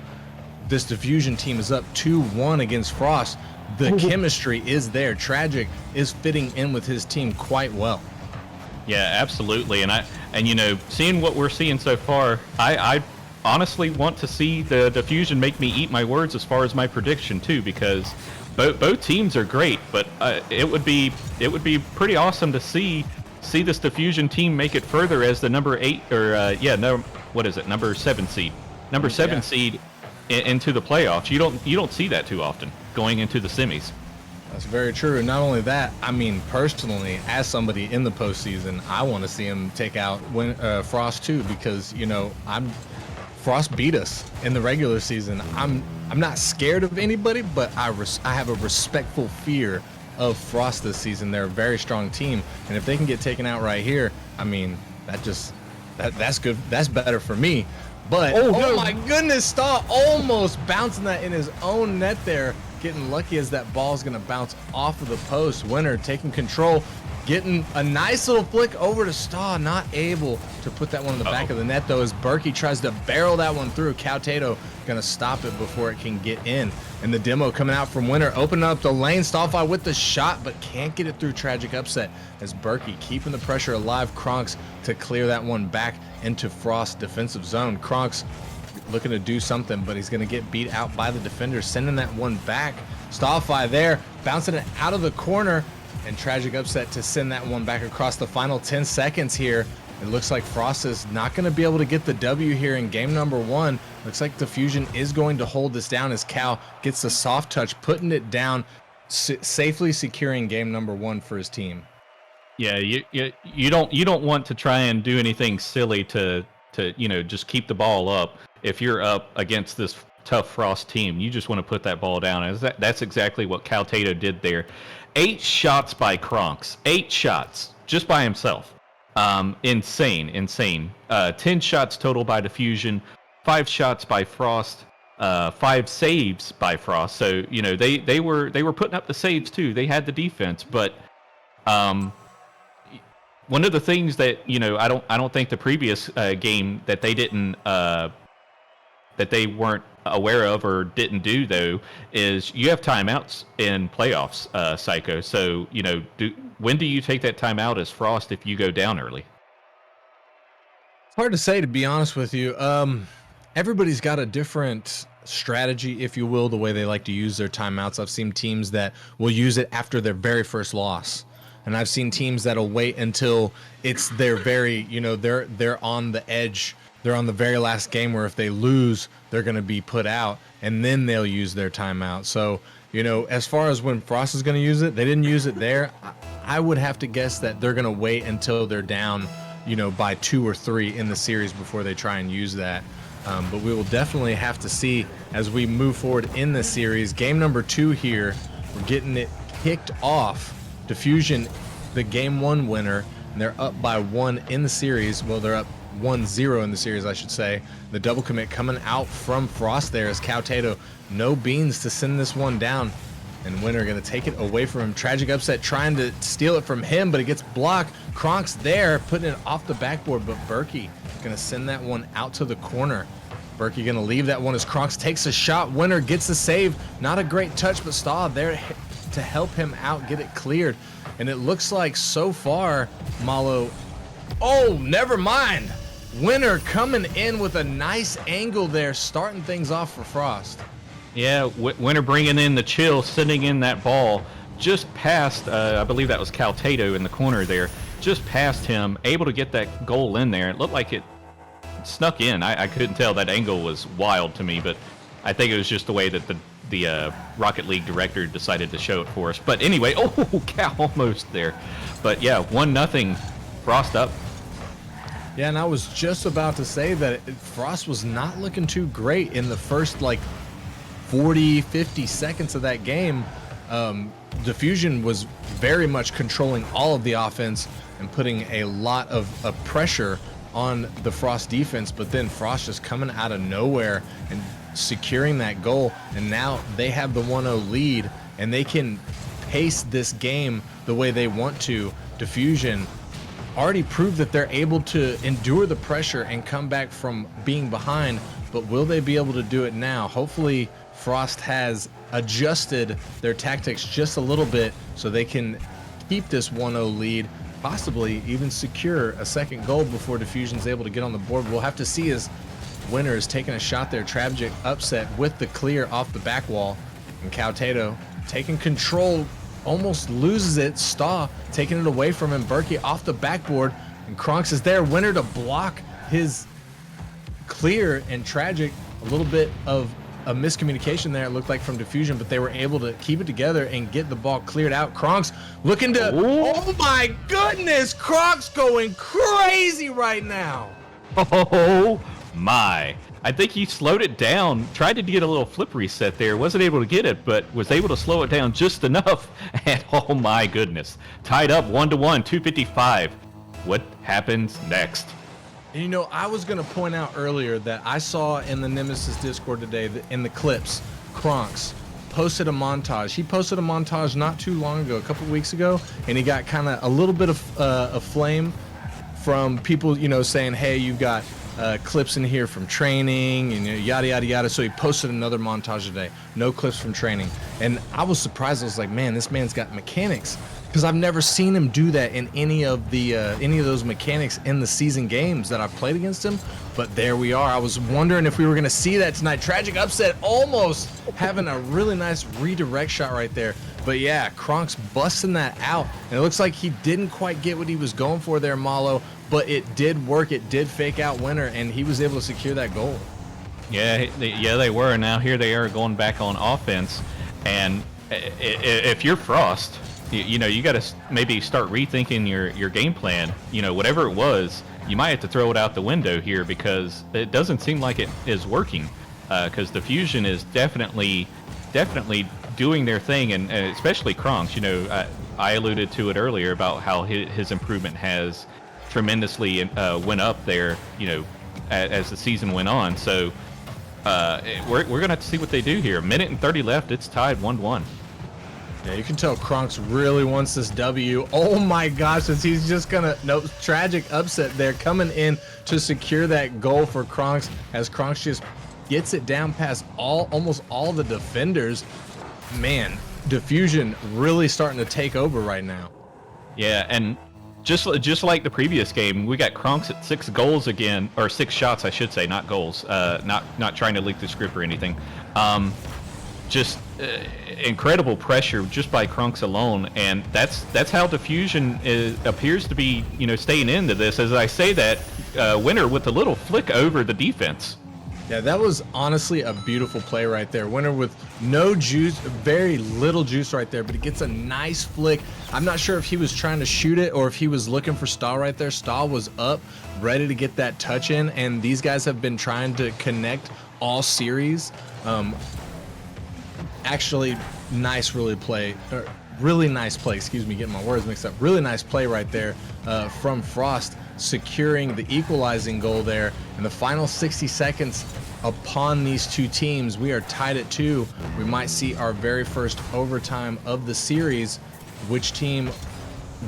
this Diffusion team is up 2-1 against Frost. The chemistry is there. Tragic is fitting in with his team quite well. Yeah, absolutely. And seeing what we're seeing so far, I honestly want to see the Diffusion make me eat my words as far as my prediction too, because both teams are great, but it would be pretty awesome to see this Diffusion team make it further as the number 7 seed, seed into the playoffs. You don't see that too often going into the semis. That's very true. And not only that, I mean, personally, as somebody in the postseason, I want to see him take out Frost too, because Frost beat us in the regular season. I'm not scared of anybody, but I have a respectful fear of Frost this season. They're a very strong team, and if they can get taken out right here, I mean, that's good. That's better for me. But oh my goodness, Staw almost bouncing that in his own net there. Getting lucky as that ball's gonna bounce off of the post. Winter taking control, getting a nice little flick over to Staw, not able to put that one in the back of the net though, as Berkey tries to barrel that one through. Tato gonna stop it before it can get in. And the demo coming out from Winter, opening up the lane. Stawify with the shot, but can't get it through. Tragic Upset as Berkey keeping the pressure alive. Kronks to clear that one back into Frost's defensive zone. Kronks looking to do something, but he's gonna get beat out by the defender, sending that one back. Stawify there, bouncing it out of the corner, and Tragic Upset to send that one back across the final 10 seconds here. It looks like Frost is not going to be able to get the W here in game number 1. Looks like Diffusion is going to hold this down as Cal gets the soft touch, putting it down, safely securing game number 1 for his team. Yeah, you don't want to try and do anything silly to just keep the ball up. If you're up against this tough Frost team, you just want to put that ball down. That's exactly what Tato did there. 8 shots by Kronks. 8 shots just by himself. Insane. 10 shots total by Diffusion, 5 shots by Frost, 5 saves by Frost. So they were putting up the saves too. They had the defense, but one of the things that I don't think the previous game that they didn't that they weren't aware of or didn't do though is you have timeouts in playoffs, Psycho. So when do you take that timeout as Frost if you go down early? Hard to say, to be honest with you. Everybody's got a different strategy, if you will, the way they like to use their timeouts. I've seen teams that will use it after their very first loss, and I've seen teams that'll wait until it's their very, they're on the edge. They're on the very last game where if they lose, they're going to be put out, and then they'll use their timeout. So, as far as when Frost is going to use it, they didn't use it there. I would have to guess that they're going to wait until they're down, by 2 or 3 in the series before they try and use that. But we will definitely have to see as we move forward in the series. Game number 2 here, we're getting it kicked off. Diffusion, the game 1 winner, and they're up by 1 in the series. Well, they're up 1-0 in the series, I should say. The double commit coming out from Frost there as Cowtato, no beans to send this one down. And Winner going to take it away from him. Tragic Upset trying to steal it from him, but it gets blocked. Kronk's there, putting it off the backboard, but Berkey going to send that one out to the corner. Berkey going to leave that one as Kronk's takes a shot. Winner gets the save. Not a great touch, but Stahl there to help him out, get it cleared. And it looks like so far, Malo... Oh, never mind. Winner coming in with a nice angle there, starting things off for Frost. Yeah, Winner bringing in the chill, sending in that ball just past, I believe that was Cowtato in the corner there, just past him, able to get that goal in there. It looked like it snuck in. I couldn't tell. That angle was wild to me, but I think it was just the way that the Rocket League director decided to show it for us. But anyway, oh, cow, almost there. But yeah, 1-0, Frost up. Yeah, and I was just about to say that Frost was not looking too great in the first, 40, 50 seconds of that game. Diffusion was very much controlling all of the offense and putting a lot of pressure on the Frost defense, but then Frost just coming out of nowhere and securing that goal, and now they have the 1-0 lead, and they can pace this game the way they want to. Diffusion already proved that they're able to endure the pressure and come back from being behind, but will they be able to do it now? Hopefully Frost has adjusted their tactics just a little bit so they can keep this 1-0 lead, possibly even secure a second goal before Diffusion's able to get on the board. We'll have to see as Winner is taking a shot there. Tragic Upset with the clear off the back wall, and Cowtato taking control, almost loses it. Staw taking it away from him. Berkey off the backboard, and Kronks is there. Winner to block his clear, and Tragic, a little bit of a miscommunication there, it looked like, from Diffusion, but they were able to keep it together and get the ball cleared out. Kronks looking to... Oh my goodness! Kronks going crazy right now! Oh my. I think he slowed it down, tried to get a little flip reset there, wasn't able to get it, but was able to slow it down just enough, and oh my goodness. Tied up 1-1, 2:55. What happens next? And I was going to point out earlier that I saw in the Nemesis Discord today, in the clips, Kronks posted a montage. He posted a montage not too long ago, a couple weeks ago, and he got kind of a little bit of a flame from people, saying, hey, you've got clips in here from training and yada, yada, yada. So he posted another montage today. No clips from training. And I was surprised. I was like, man, this man's got mechanics. Because I've never seen him do that in any of those mechanics in the season games that I've played against him. But there we are. I was wondering if we were going to see that tonight. Tragic Upset almost having a really nice redirect shot right there. But yeah, Kronks busting that out. And it looks like he didn't quite get what he was going for there, Malo. But it did work. It did fake out Winner, and he was able to secure that goal. Yeah, they were. Now here they are going back on offense. And if you're Frost, you got to maybe start rethinking your game plan. Whatever it was, you might have to throw it out the window here, because it doesn't seem like it is working. Because Diffusion is definitely doing their thing, and especially Kronks. I alluded to it earlier about how his improvement has tremendously went up there. As the season went on. So we're gonna have to see what they do here. 1:30 left. It's tied 1-1. Yeah, you can tell Kronks really wants this W. Oh my gosh, since he's just gonna... Nope, Tragic Upset there coming in to secure that goal for Kronks, as Kronks just gets it down past almost all the defenders. Man, Diffusion really starting to take over right now. Yeah, and Just like the previous game, we got Kronks at 6 goals again, or 6 shots, I should say, not goals. Not trying to leak the script or anything. Just incredible pressure just by Kronks alone, and that's how Diffusion appears to be, staying into this. As I say that, Winter with a little flick over the defense. Yeah, that was honestly a beautiful play right there. Winter with no juice, very little juice right there, but he gets a nice flick. I'm not sure if he was trying to shoot it or if he was looking for Stahl right there. Stahl was up, ready to get that touch in, and these guys have been trying to connect all series. Actually, really nice play, excuse me, getting my words mixed up. Really nice play right there from Frost, securing the equalizing goal there. In the final 60 seconds upon these two teams, we are tied at 2. We might see our very first overtime of the series. Which team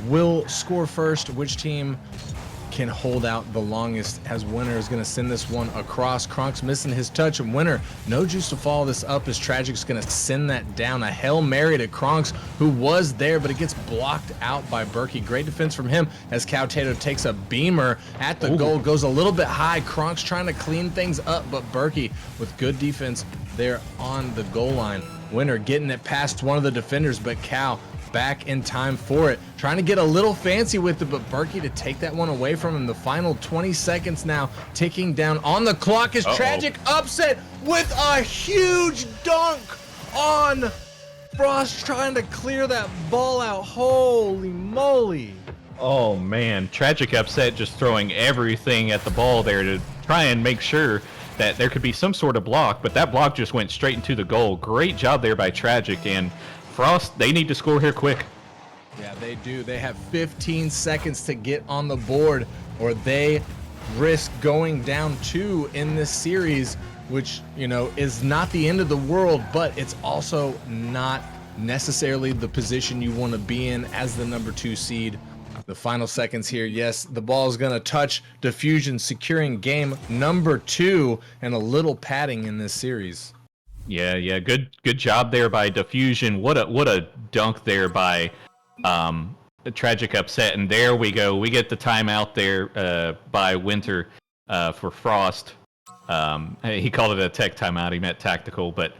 will score first? Which team can hold out the longest, as Winter is going to send this one across. Kronks missing his touch, and Winter, no juice to follow this up, as Tragic's going to send that down. A Hail Mary to Kronks, who was there, but it gets blocked out by Berkey. Great defense from him, as Cowtato takes a beamer at the goal, goes a little bit high. Kronks trying to clean things up, but Berkey with good defense there on the goal line. Winter getting it past one of the defenders, but Cow back in time for it, trying to get a little fancy with it, but Berkey to take that one away from him. The final 20 seconds now ticking down on the clock, is Tragic upset with a huge dunk on Frost, trying to clear that ball out. Holy moly. Oh man, Tragic upset, just throwing everything at the ball there to try and make sure that there could be some sort of block, but that block just went straight into the goal. Great job there by Tragic, and Frost, they need to score here quick. Yeah, they do. They have 15 seconds to get on the board, or they risk going down 2 in this series, which, is not the end of the world, but it's also not necessarily the position you want to be in as the number 2 seed. The final seconds here. Yes, the ball is going to touch Diffusion, securing game number 2 and a little padding in this series. Yeah, good job there by Diffusion. What a dunk there by the Tragic upset, and there we go. We get the timeout there by Winter for Frost. He called it a tech timeout. He meant tactical, but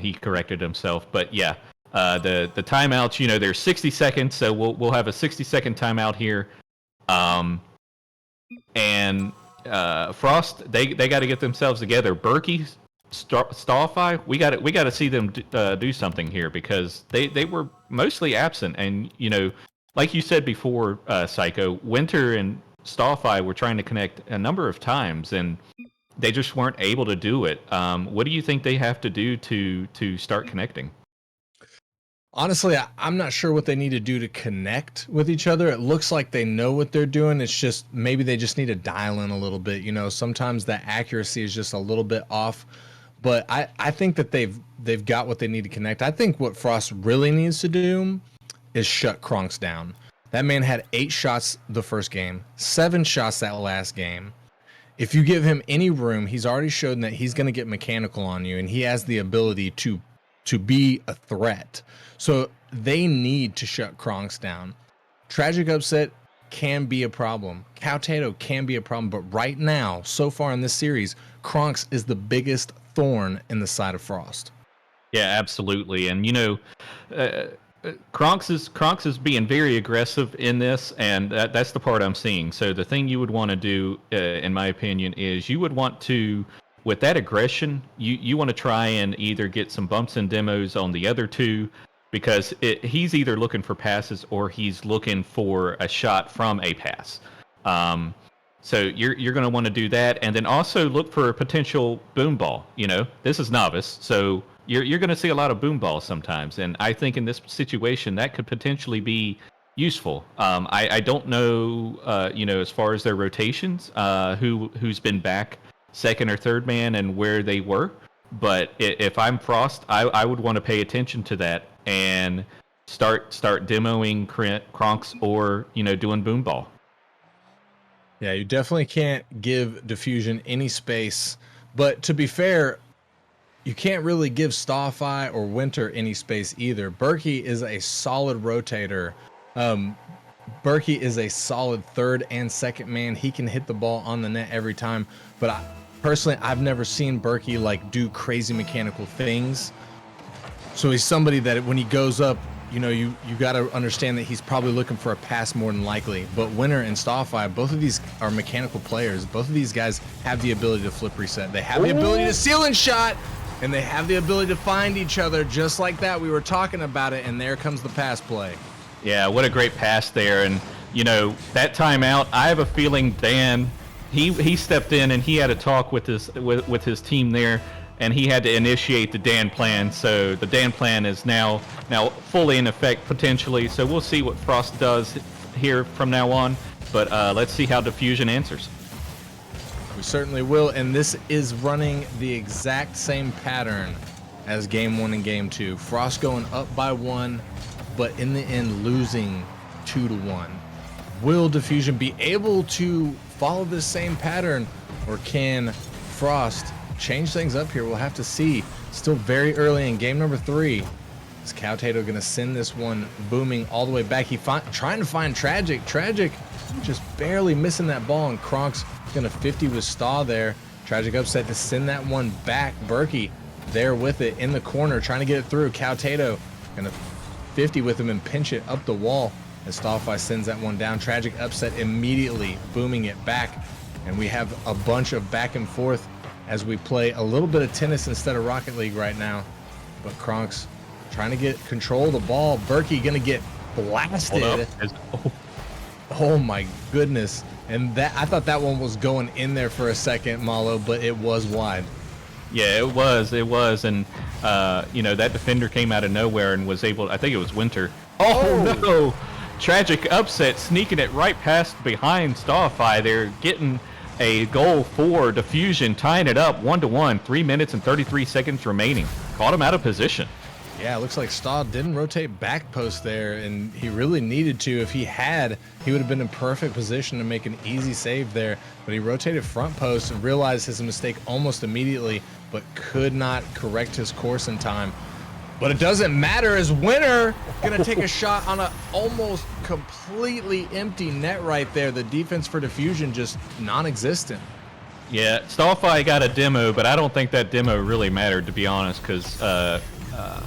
he corrected himself. But yeah, the timeouts. There's 60 seconds, so we'll have a 60-second timeout here. And Frost, they got to get themselves together. Berkey, Stallfy, we got to see them do something here, because they were mostly absent, and like you said before, Psycho, Winter and Stallfy were trying to connect a number of times, and they just weren't able to do it. What do you think they have to do to start connecting? Honestly, I'm not sure what they need to do to connect with each other. It looks like they know what they're doing. It's just maybe they just need to dial in a little bit. Sometimes that accuracy is just a little bit off. But I think that they've got what they need to connect. I think what Frost really needs to do is shut Kronks down. That man had 8 shots the first game, 7 shots that last game. If you give him any room, he's already shown that he's going to get mechanical on you, and he has the ability to be a threat. So they need to shut Kronks down. Tragic upset can be a problem. Cowtato can be a problem, but right now, so far in this series, Kronks is the biggest thorn in the side of Frost. Yeah, absolutely. And Kronks is being very aggressive in this, and that's the part I'm seeing. So the thing you would want to do, in my opinion, is you would want to, with that aggression, you want to try and either get some bumps and demos on the other two, because he's either looking for passes or he's looking for a shot from a pass. So you're going to want to do that, and then also look for a potential boom ball. This is novice, so you're going to see a lot of boom balls sometimes, and I think in this situation that could potentially be useful. I don't know, as far as their rotations, who's been back second or third man and where they were, but if I'm Frost, I would want to pay attention to that and start demoing Kronks or doing boom ball. Yeah, you definitely can't give Diffusion any space, but to be fair, you can't really give Stallfy or Winter any space either. Berkey is a solid rotator. Berkey is a solid third and second man. He can hit the ball on the net every time. But personally, I've never seen Berkey like do crazy mechanical things. So he's somebody that when he goes up, you know, you got to understand that he's probably looking for a pass more than likely. But Winner and Starfire, both of these are mechanical players. Both of these guys have the ability to flip reset. They have the ability to seal and shot, and they have the ability to find each other just like that. We were talking about it, and there comes the pass play. Yeah, what a great pass there. And, you know, that timeout, I have a feeling Dan, he stepped in and he had a talk with his team there, and he had to initiate the Dan plan. So the Dan plan is now fully in effect potentially. So we'll see what Frost does here from now on. But let's see how Diffusion answers. We certainly will, and this is running the exact same pattern as Game 1 and Game 2. Frost going up by 1, but in the end losing 2-1. Will Diffusion be able to follow this same pattern, or can Frost change things up here? We'll have to see. Still very early in game number 3. Is Cowtato going to send this one booming all the way back? Trying to find Tragic. Tragic just barely missing that ball, and Kronk's going to 50 with Staw there. Tragic upset to send that one back. Berkey there with it in the corner, trying to get it through. Cowtato going to 50 with him and pinch it up the wall as Starfire sends that one down. Tragic upset immediately, booming it back. And we have a bunch of back and forth as we play a little bit of tennis instead of Rocket League right now. But Kronk's trying to get control of the ball. Berkey going to get blasted. Oh my goodness. And that, I thought that one was going in there for a second, Malo, but it was wide. Yeah, it was. And, you know, that defender came out of nowhere and was able, I think it was Winter. Oh, no. Tragic upset, sneaking it right past behind Starfire there, getting a goal for Diffusion, tying it up 1-1, 3 minutes and 33 seconds remaining. Caught him out of position. Yeah, it looks like Staw didn't rotate back post there, and he really needed to. If he had, he would have been in perfect position to make an easy save there. But he rotated front post and realized his mistake almost immediately, but could not correct his course in time. But it doesn't matter, as Winner gonna take a shot on a almost completely empty net right there. The defense for Diffusion just non-existent. Yeah, Starfire got a demo, but I don't think that demo really mattered, to be honest, because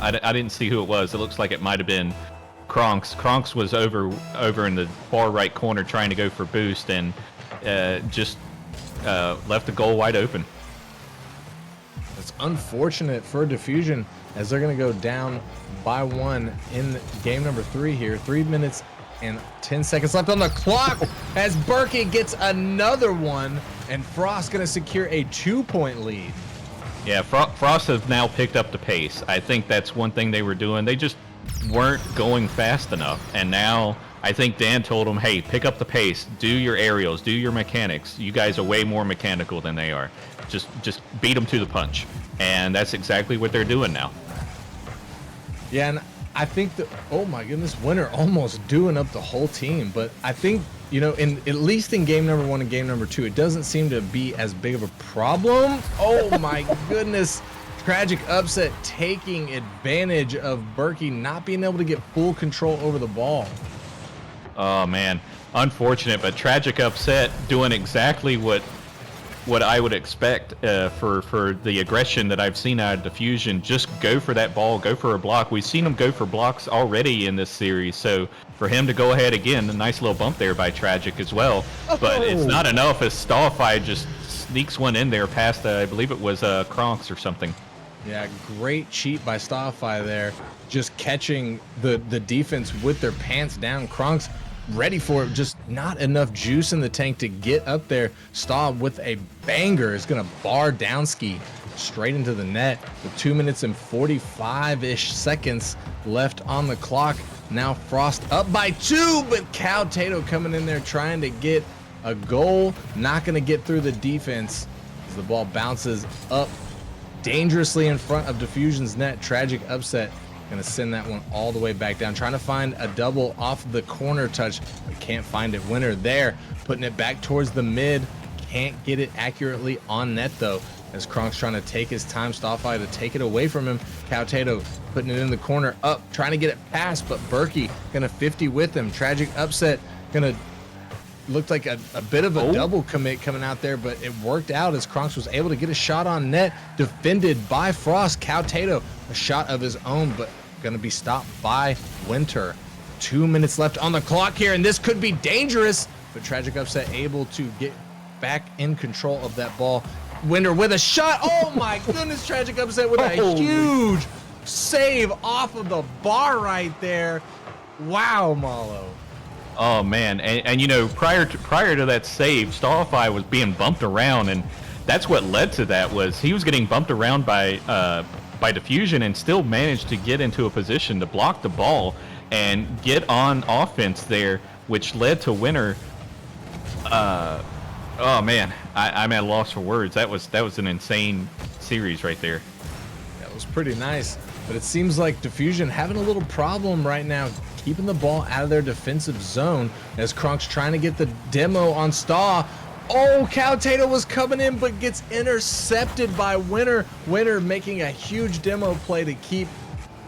I didn't see who it was. It looks like it might have been Kronks. Kronks was over in the far right corner trying to go for boost, and just left the goal wide open. It's unfortunate for Diffusion, as they're going to go down by 1 in game number 3 here. 3 minutes and 10 seconds left on the clock as Berkey gets another one, and Frost going to secure a 2-point lead. Yeah, Frost has now picked up the pace. I think that's one thing they were doing. They just weren't going fast enough. And now I think Dan told them, hey, pick up the pace. Do your aerials. Do your mechanics. You guys are way more mechanical than they are. Just beat them to the punch. And that's exactly what they're doing now. Yeah, and I think that, oh my goodness, Winner almost doing up the whole team. But I think, you know, at least in game number 1 and game number 2, it doesn't seem to be as big of a problem. Oh my goodness. Tragic upset taking advantage of Berkey not being able to get full control over the ball. Oh man, unfortunate, but Tragic upset doing exactly what I would expect for the aggression that I've seen out of Diffusion. Just go for that ball, go for a block. We've seen him go for blocks already in this series, so for him to go ahead again, a nice little bump there by Tragic as well. But it's not enough as Starfire just sneaks one in there past, I believe it was Kronks or something. Yeah, great cheat by Starfire there, just catching the defense with their pants down. Kronks ready for it, just not enough juice in the tank to get up there. Staw with a banger is going to bar Downski straight into the net with 2 minutes and 45-ish seconds left on the clock. Now Frost up by 2, but Cowtato coming in there trying to get a goal. Not going to get through the defense as the ball bounces up dangerously in front of Diffusion's net. Tragic upset. Gonna send that one all the way back down, trying to find a double off the corner touch, but can't find it. Winner there, putting it back towards the mid. Can't get it accurately on net though. as Kronk's trying to take his time. Stoffy to take it away from him. Cowtato putting it in the corner, up, trying to get it past, but Berkey gonna 50 with him. Tragic upset, gonna looked like a bit of a double commit coming out there, but it worked out as Kronks was able to get a shot on net, defended by Frost. Cowtato, a shot of his own, but gonna be stopped by Winter. 2 minutes left on the clock here, and this could be dangerous, but Tragic upset able to get back in control of that ball. Winter with a shot. Oh my goodness, Tragic upset with a huge save off of the bar right there. Wow, Malo. Oh man, and you know, prior to that save, Starfy was being bumped around, and that's what led to that. Was he was getting bumped around by Diffusion and still managed to get into a position to block the ball and get on offense there, which led to Winter. Oh man, I'm at a loss for words. That was an insane series right there. That was pretty nice, but it seems like Diffusion having a little problem right now keeping the ball out of their defensive zone as Kronk's trying to get the demo on Staw. Oh, Cowtato was coming in but gets intercepted by Winter. Winter making a huge demo play to keep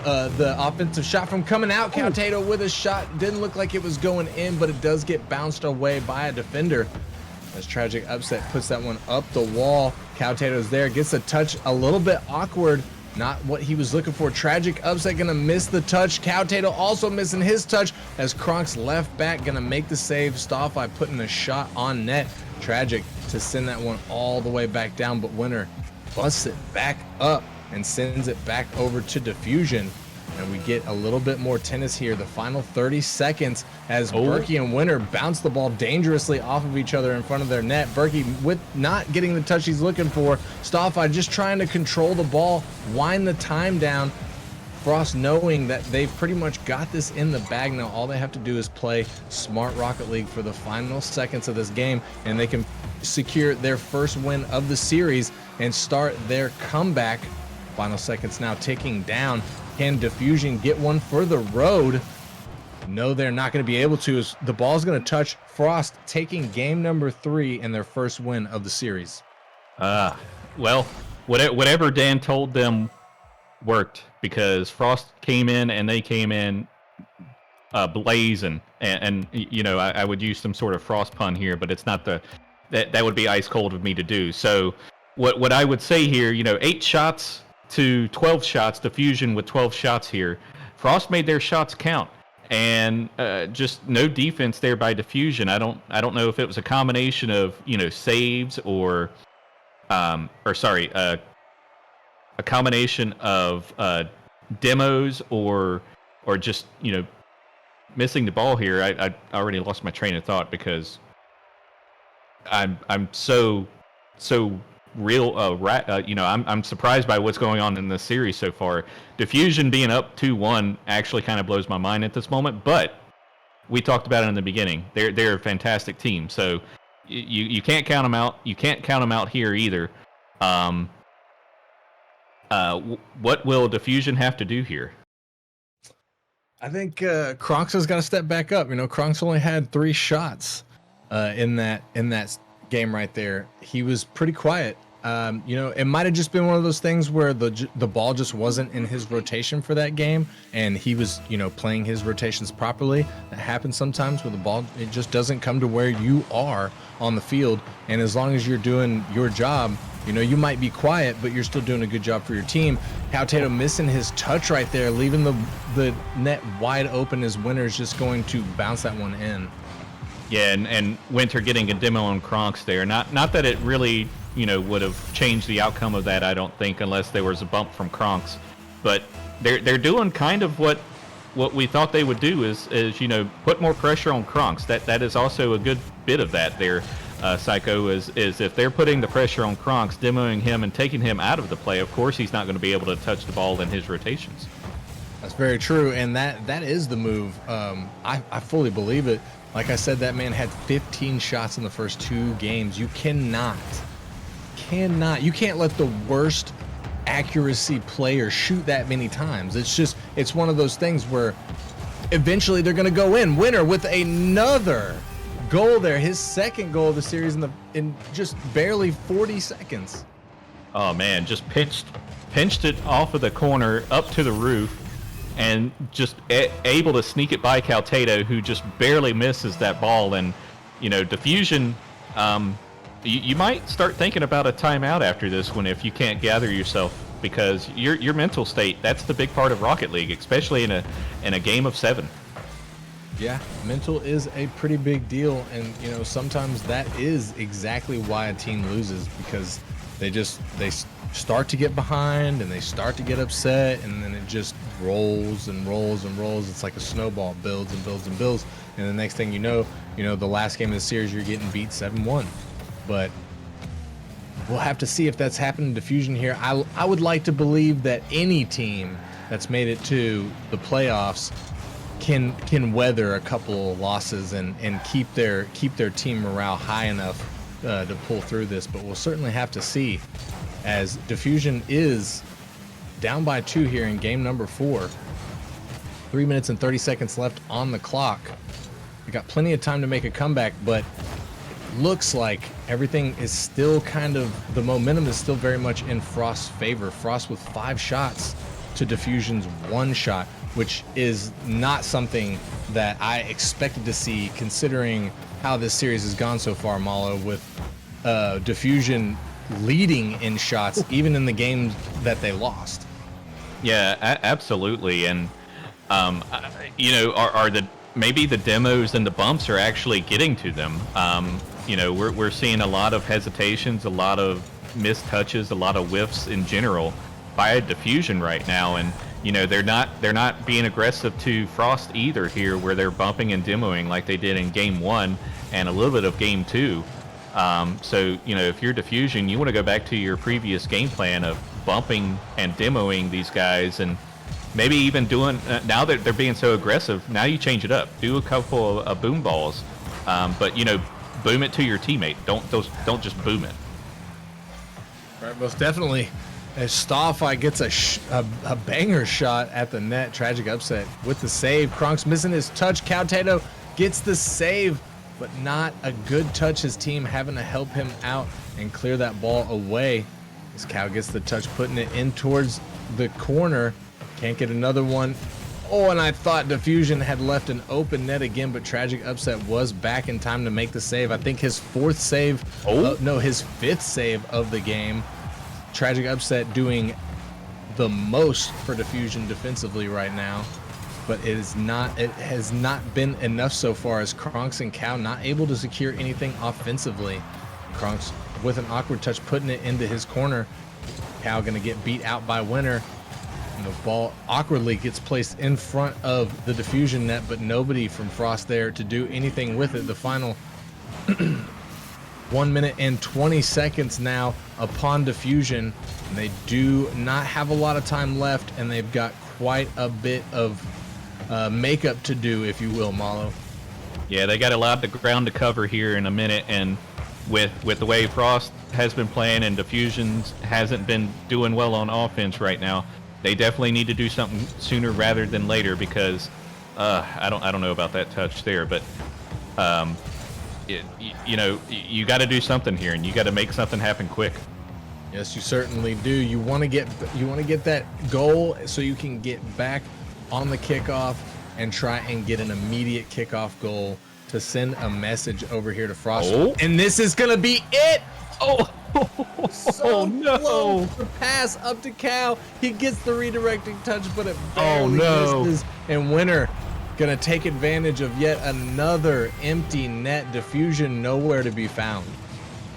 the offensive shot from coming out. Cowtato with a shot, didn't look like it was going in, but it does get bounced away by a defender as Tragic upset puts that one up the wall. Cowtato's there, gets a touch a little bit awkward. Not what he was looking for. Tragic upset gonna miss the touch. Cowtato also missing his touch as Kronk's left back gonna make the save. Stoffy putting a shot on net. Tragic to send that one all the way back down, but Winter busts it back up and sends it back over to Diffusion. And we get a little bit more tennis here. The final 30 seconds as Berkey and Winter bounce the ball dangerously off of each other in front of their net. Berkey with not getting the touch he's looking for. Stoffy just trying to control the ball, wind the time down. Frost knowing that they've pretty much got this in the bag now. All they have to do is play smart Rocket League for the final seconds of this game, and they can secure their first win of the series and start their comeback. Final seconds now ticking down. Can Diffusion get one for the road? No, they're not going to be able to. As the ball's going to touch Frost, taking game number 3 and their first win of the series. Well, whatever Dan told them worked, because Frost came in and they came in blazing. And you know, I would use some sort of Frost pun here, but it's not that would be ice cold of me to do. So what I would say here, you know, 8 shots to 12 shots, Diffusion with 12 shots here. Frost made their shots count, and just no defense there by Diffusion. I don't know if it was a combination of, you know, saves or a combination of demos or just, you know, missing the ball here. I already lost my train of thought because I'm so real you know, I'm surprised by what's going on in this series so far. Diffusion being up 2-1 actually kind of blows my mind at this moment, but we talked about it in the beginning. They're a fantastic team, so you can't count them out. You can't count them out here either. What will Diffusion have to do here? I think Kronks has got to step back up. You know, Kronks only had 3 shots in that game right there. He was pretty quiet. You know, it might have just been one of those things where the ball just wasn't in his rotation for that game, and he was, you know, playing his rotations properly. That happens sometimes where the ball, it just doesn't come to where you are on the field. And as long as you're doing your job, you know, you might be quiet, but you're still doing a good job for your team. Cowtato missing his touch right there, leaving the net wide open as Winter's just going to bounce that one in. Yeah, and Winter getting a demo on Kronks there. Not that it really, you know, would have changed the outcome of that, I don't think, unless there was a bump from Kronks. But they're doing kind of what we thought they would do is you know, put more pressure on Kronks. That is also a good bit of that there. Psycho is if they're putting the pressure on Kronks, demoing him and taking him out of the play, of course he's not going to be able to touch the ball in his rotations. That's very true, and that is the move. I fully believe it. Like I said, that man had 15 shots in the first 2 games. You cannot, you can't let the worst accuracy player shoot that many times. It's one of those things where eventually they're going to go in. Winter with another goal there, his second goal of the series in just barely 40 seconds. Oh man, just pinched it off of the corner up to the roof, and just able to sneak it by Caltato, who just barely misses that ball. And Diffusion, you might start thinking about a timeout after this one if you can't gather yourself, because your mental state, that's the big part of Rocket League, especially in a game of 7. Yeah, mental is a pretty big deal, and sometimes that is exactly why a team loses, because they start to get behind and they start to get upset, and then it just rolls and rolls and rolls. It's like a snowball, builds and builds and builds, and the next thing you know, the last game of the series you're getting beat 7-1. But we'll have to see if that's happened in Diffusion here. I would like to believe that any team that's made it to the playoffs can weather a couple of losses and keep their team morale high enough to pull through this. But we'll certainly have to see, as Diffusion is down by 2 here in game number 4. 3 minutes and 30 seconds left on the clock. We got plenty of time to make a comeback, but looks like everything is still the momentum is still very much in Frost's favor. Frost with 5 shots to Diffusion's 1 shot, which is not something that I expected to see, considering how this series has gone so far, Malo, with Diffusion leading in shots even in the games that they lost. Yeah, absolutely. And maybe the demos and the bumps are actually getting to them. We're seeing a lot of hesitations, a lot of missed touches, a lot of whiffs in general by Diffusion right now, and they're not being aggressive to Frost either here, where they're bumping and demoing like they did in game 1 and a little bit of game 2. So if you're Diffusion, you want to go back to your previous game plan of bumping and demoing these guys, and maybe even doing now that they're being so aggressive, now you change it up, do a couple of boom balls, but boom it to your teammate. Don't just boom it. Right, most definitely. As Starfire gets a banger shot at the net, tragic upset with the save. Kronk's missing his touch. Caltato gets the save, but not a good touch. His team having to help him out and clear that ball away. As Cal gets the touch, putting it in towards the corner. Can't get another one. Oh, and I thought Diffusion had left an open net again, but tragic upset was back in time to make the save. I think his 4th save, his 5th save of the game. Tragic upset doing the most for Diffusion defensively right now, but it has not been enough so far, as Kronks and Cal not able to secure anything offensively. Kronks with an awkward touch, putting it into his corner. Cal gonna get beat out by Winner, and the ball awkwardly gets placed in front of the Diffusion net, but nobody from Frost there to do anything with it. The final 1 minute and 20 seconds now upon Diffusion, and they do not have a lot of time left, and they've got quite a bit of makeup to do, if you will, Malo. Yeah, they got a lot of ground to cover here in a minute, and with the way Frost has been playing and Diffusion's hasn't been doing well on offense right now, they definitely need to do something sooner rather than later, because I don't know about that touch there, but you got to do something here, and you got to make something happen quick. Yes, you certainly do. You want to get that goal so you can get back on the kickoff and try and get an immediate kickoff goal to send a message over here to Frost. Oh. And this is gonna be it. Oh, So no! close. The pass up to Cal. He gets the redirecting touch, but it barely misses. And Winner gonna take advantage of yet another empty net. Diffusion nowhere to be found.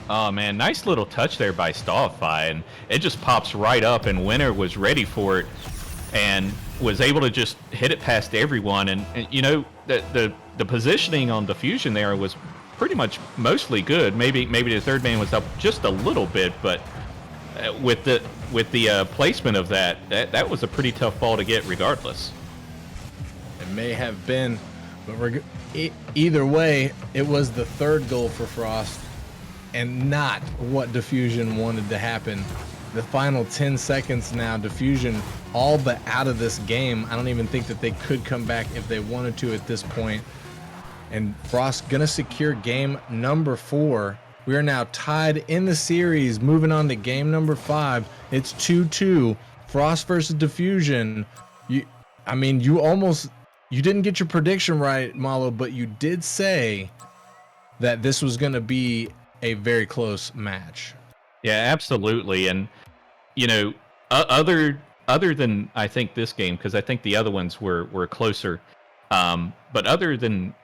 Oh man, nice little touch there by Starfire, and it just pops right up, and Winner was ready for it and was able to just hit it past everyone. And the positioning on Diffusion there was pretty much mostly good. Maybe the third man was up just a little bit, but with the placement of that was a pretty tough ball to get regardless. It may have been, but either way, it was the 3rd goal for Frost, and not what Diffusion wanted to happen. The final 10 seconds now, Diffusion all but out of this game. I don't even think that they could come back if they wanted to at this point. And Frost gonna secure game number 4 We are now tied in the series. Moving on to game number 5. It's 2-2. Frost versus Diffusion. You didn't get your prediction right, Malo, but you did say that this was going to be a very close match. Yeah, absolutely. And other than I think this game, because I think the other ones were closer. But other than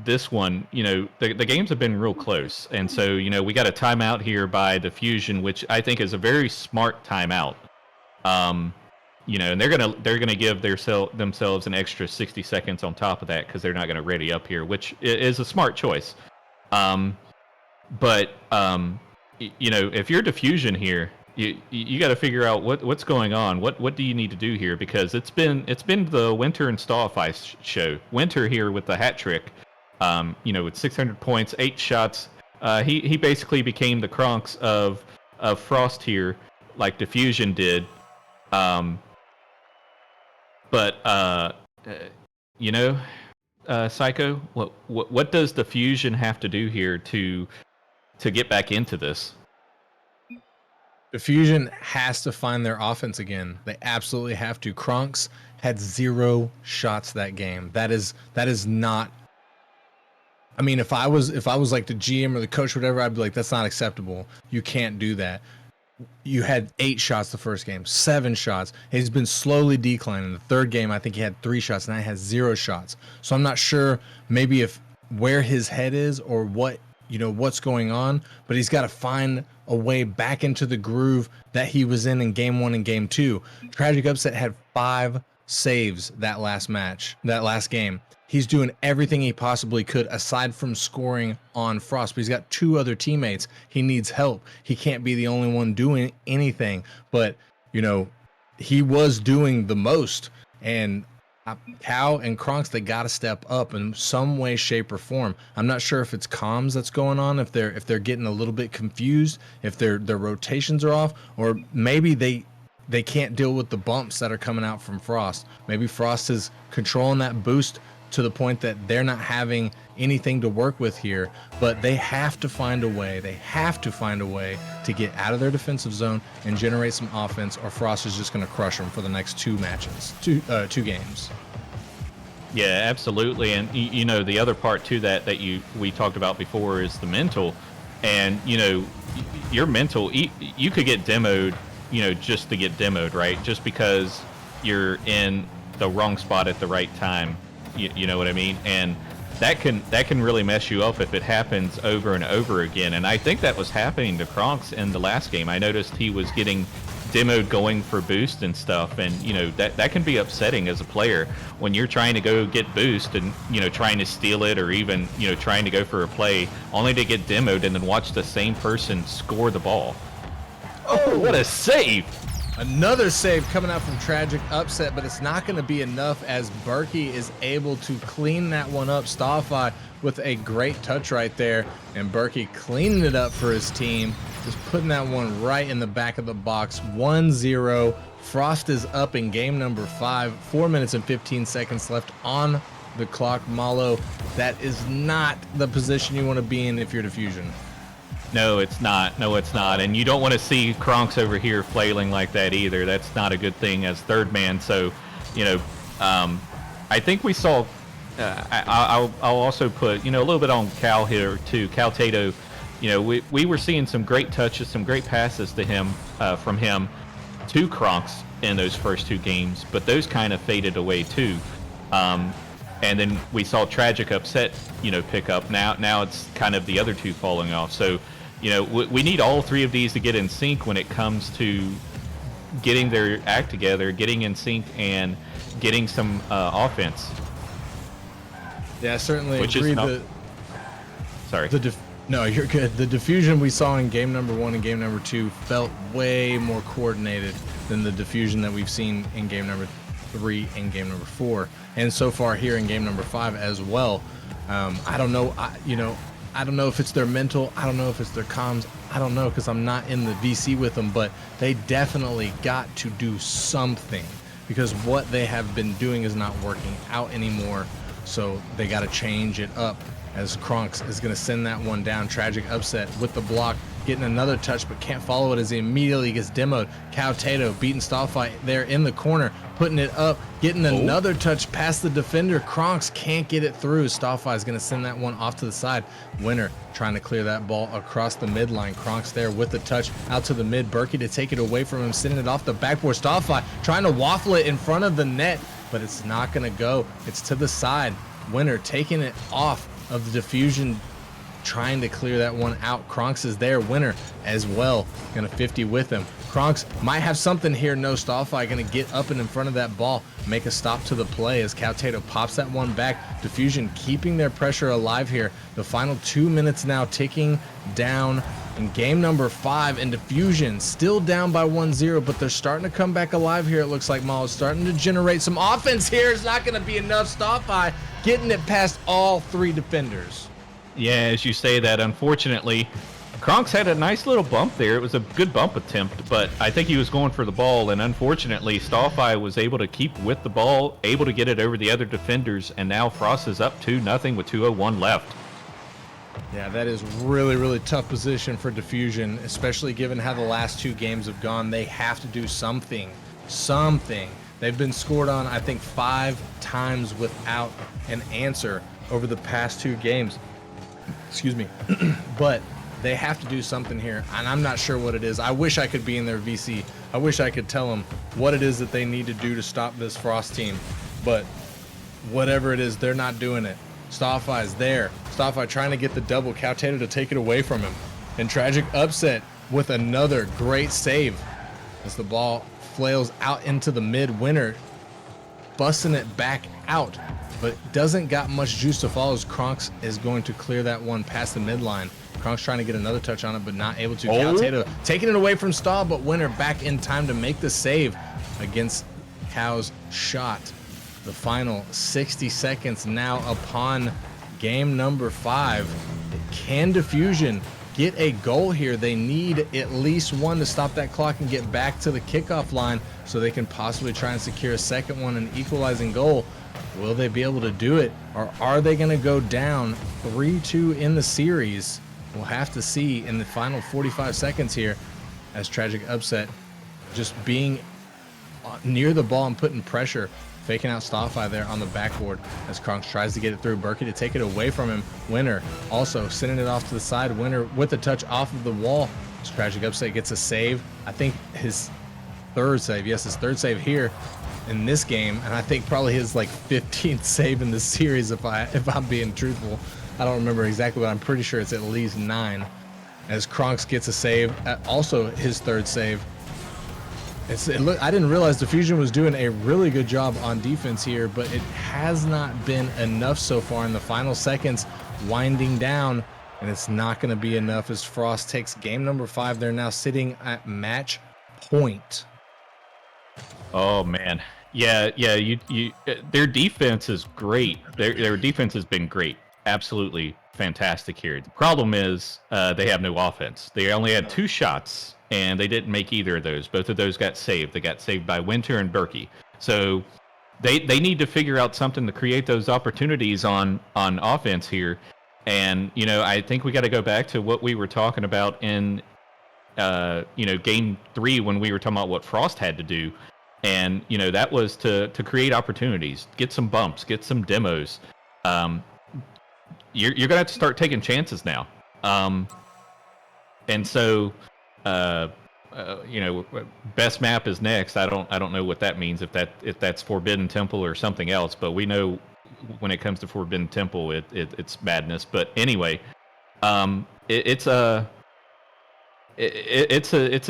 this one, the games have been real close, and so we got a timeout here by Diffusion, which I think is a very smart timeout. And they're gonna give themselves an extra 60 seconds on top of that because they're not gonna ready up here, which is a smart choice. But if you're Diffusion here, you got to figure out what's going on. What do you need to do here? Because it's been the Winter and Stallfly show. Winter here with the hat trick, with 600 points, 8 shots. He basically became the Kronks of Frost here, like Diffusion did. Psycho, what does Diffusion have to do here to get back into this? Diffusion has to find their offense again. They absolutely have to. Kronks had 0 shots that game. That is not. I mean, if I was like the GM or the coach, or whatever, I'd be like, that's not acceptable. You can't do that. You had 8 shots the first game, 7 shots. He's been slowly declining. The third game, I think he had 3 shots, and now he has 0 shots. So I'm not sure maybe if where his head is or what's going on, but he's got to find a way back into the groove that he was in game 1 and game 2. Tragic Upset had 5 saves that last game. He's doing everything he possibly could aside from scoring on Frost, but he's got 2 other teammates. He needs help. He can't be the only one doing anything, but he was doing the most. And Cal and Kronks, they got to step up in some way, shape, or form. I'm not sure if it's comms that's going on, if they're getting a little bit confused, if their rotations are off, or maybe they can't deal with the bumps that are coming out from Frost. Maybe Frost is controlling that boost to the point that they're not having anything to work with here, but they have to find a way. They have to find a way to get out of their defensive zone and generate some offense, or Frost is just going to crush them for the next 2 games. Yeah, absolutely. And the other part to that we talked about before is the mental, and your mental. You could get demoed, just to get demoed, right? Just because you're in the wrong spot at the right time. You know what I mean? And that can really mess you up if it happens over and over again. And I think that was happening to Kronks in the last game. I noticed he was getting demoed going for boost and stuff, and that can be upsetting as a player when you're trying to go get boost and trying to steal it, or even trying to go for a play only to get demoed and then watch the same person score the ball. Oh, what a save! Another save coming out from Tragic Upset, but it's not going to be enough as Berkey is able to clean that one up. Stallfly with a great touch right there, and Berkey cleaning it up for his team, just putting that one right in the back of the box. 1-0. Frost is up in game number 5. 4 minutes and 15 seconds left on the clock. Malo, that is not the position you want to be in if you're Diffusion. No, it's not. And you don't want to see Kronks over here flailing like that either. That's not a good thing as third man. So, I think we saw. I'll also put a little bit on Cal here too. Cal Tato. We were seeing some great touches, some great passes to him from him to Kronks in those first 2 games, but those kind of faded away too. And then we saw Tragic Upset, pick up. Now it's kind of the other 2 falling off. So, we need all 3 of these to get in sync when it comes to getting their act together, getting in sync, and getting some offense. Yeah, I certainly Which agree. Sorry. No, you're good. The Diffusion we saw in game number 1 and game number 2 felt way more coordinated than the Diffusion that we've seen in game number 3 and game number 4, and so far here in game number 5 as well. I don't know. I don't know if it's their mental. I don't know if it's their comms. I don't know, because I'm not in the VC with them, but they definitely got to do something, because what they have been doing is not working out anymore. So they got to change it up as Kronks is going to send that one down. Tragic upset with the block, getting another touch, but can't follow it as he immediately gets demoed. Cow Tato beating Starfight there in the corner, putting it up, getting another touch past the defender. Kronks can't get it through. Starfight is going to send that one off to the side. Winner trying to clear that ball across the midline. Kronks there with the touch out to the mid. Berkey to take it away from him, sending it off the backboard. Starfight trying to waffle it in front of the net, but it's not going to go. It's to the side. Winner taking it off of the diffusion, trying to clear that one out. Kronks is there. Winner as well, gonna 50 with him. Kronks might have something here. No, Starfight gonna get up and in front of that ball, make a stop to the play as Cow Tato pops that one back. Diffusion keeping their pressure alive here. The final 2 minutes now ticking down in game number 5, and Diffusion still down by 1-0, but they're starting to come back alive here. It looks like Maul is starting to generate some offense here. It's not gonna be enough. Starfight getting it past all 3 defenders. Yeah, as you say that, unfortunately, Kronks had a nice little bump there. It was a good bump attempt, but I think he was going for the ball, and unfortunately, Starfire was able to keep with the ball, able to get it over the other defenders, and now Frost is up 2-0 with 2:01 left. Yeah, that is really tough position for Diffusion, especially given how the last 2 games have gone. They have to do something. They've been scored on, I think, 5 times without an answer over the past 2 games. Excuse me. But they have to do something here, and I'm not sure what it is. I wish I could be in their VC. I wish I could tell them what it is that they need to do to stop this Frost team. But whatever it is, they're not doing it. Starfire is there. Starfire trying to get the double. Cow Tato to take it away from him. And Tragic upset with another great save as the ball flails out into the mid. Winner busting it back out, but doesn't got much juice to follow as Kronks is going to clear that one past the midline. Kronks trying to get another touch on it, but not able to. Cow Tato taking it away from Stahl, but Winner back in time to make the save against Cow's shot. The final 60 seconds now upon game number 5. Can Diffusion get a goal here? They need at least one to stop that clock and get back to the kickoff line so they can possibly try and secure a second one, an equalizing goal. Will they be able to do it, or are they going to go down 3-2 in the series? We'll have to see in the final 45 seconds here, as Tragic upset just being near the ball and putting pressure, faking out Starfire there on the backboard as Kronks tries to get it through. Berkey to take it away from him. Winner also sending it off to the side. Winner with a touch off of the wall. As Tragic upset gets a save. I think his third save. Yes, his third save here in this game, and I think probably his like 15th save in the series if I'm being truthful. I don't remember exactly, but I'm pretty sure it's at least 9. As Kronks gets a save, also his third save. I didn't realize Diffusion was doing a really good job on defense here, but it has not been enough so far in the final seconds, winding down, and it's not going to be enough as Frost takes game number 5. They're now sitting at match point. Oh man, yeah. Their defense is great. Their defense has been great, absolutely fantastic here. The problem is they have no offense. They only had 2 shots, and they didn't make either of those. Both of those got saved. They got saved by Winter and Berkey. So they need to figure out something to create those opportunities on offense here. And I think we got to go back to what we were talking about in game 3 when we were talking about what Frost had to do. And that was to create opportunities, get some bumps, get some demos. You're gonna have to start taking chances now. And so best map is next. I don't know what that means, if that's Forbidden Temple or something else, but we know when it comes to Forbidden Temple it's madness. But anyway, it's a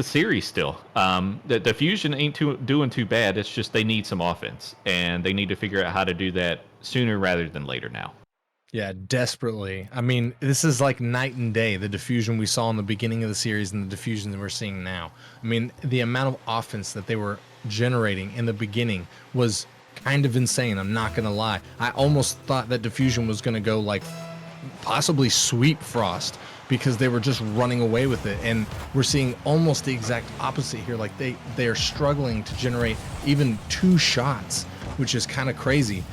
series still. The Diffusion ain't doing too bad. It's just they need some offense, and they need to figure out how to do that sooner rather than later now. Yeah, desperately. I mean, this is like night and day, the Diffusion we saw in the beginning of the series and the Diffusion that we're seeing now. I mean, the amount of offense that they were generating in the beginning was kind of insane, I'm not going to lie. I almost thought that Diffusion was going to go like possibly sweep Frost because they were just running away with it, and we're seeing almost the exact opposite here. Like they are struggling to generate even 2 shots, which is kind of crazy.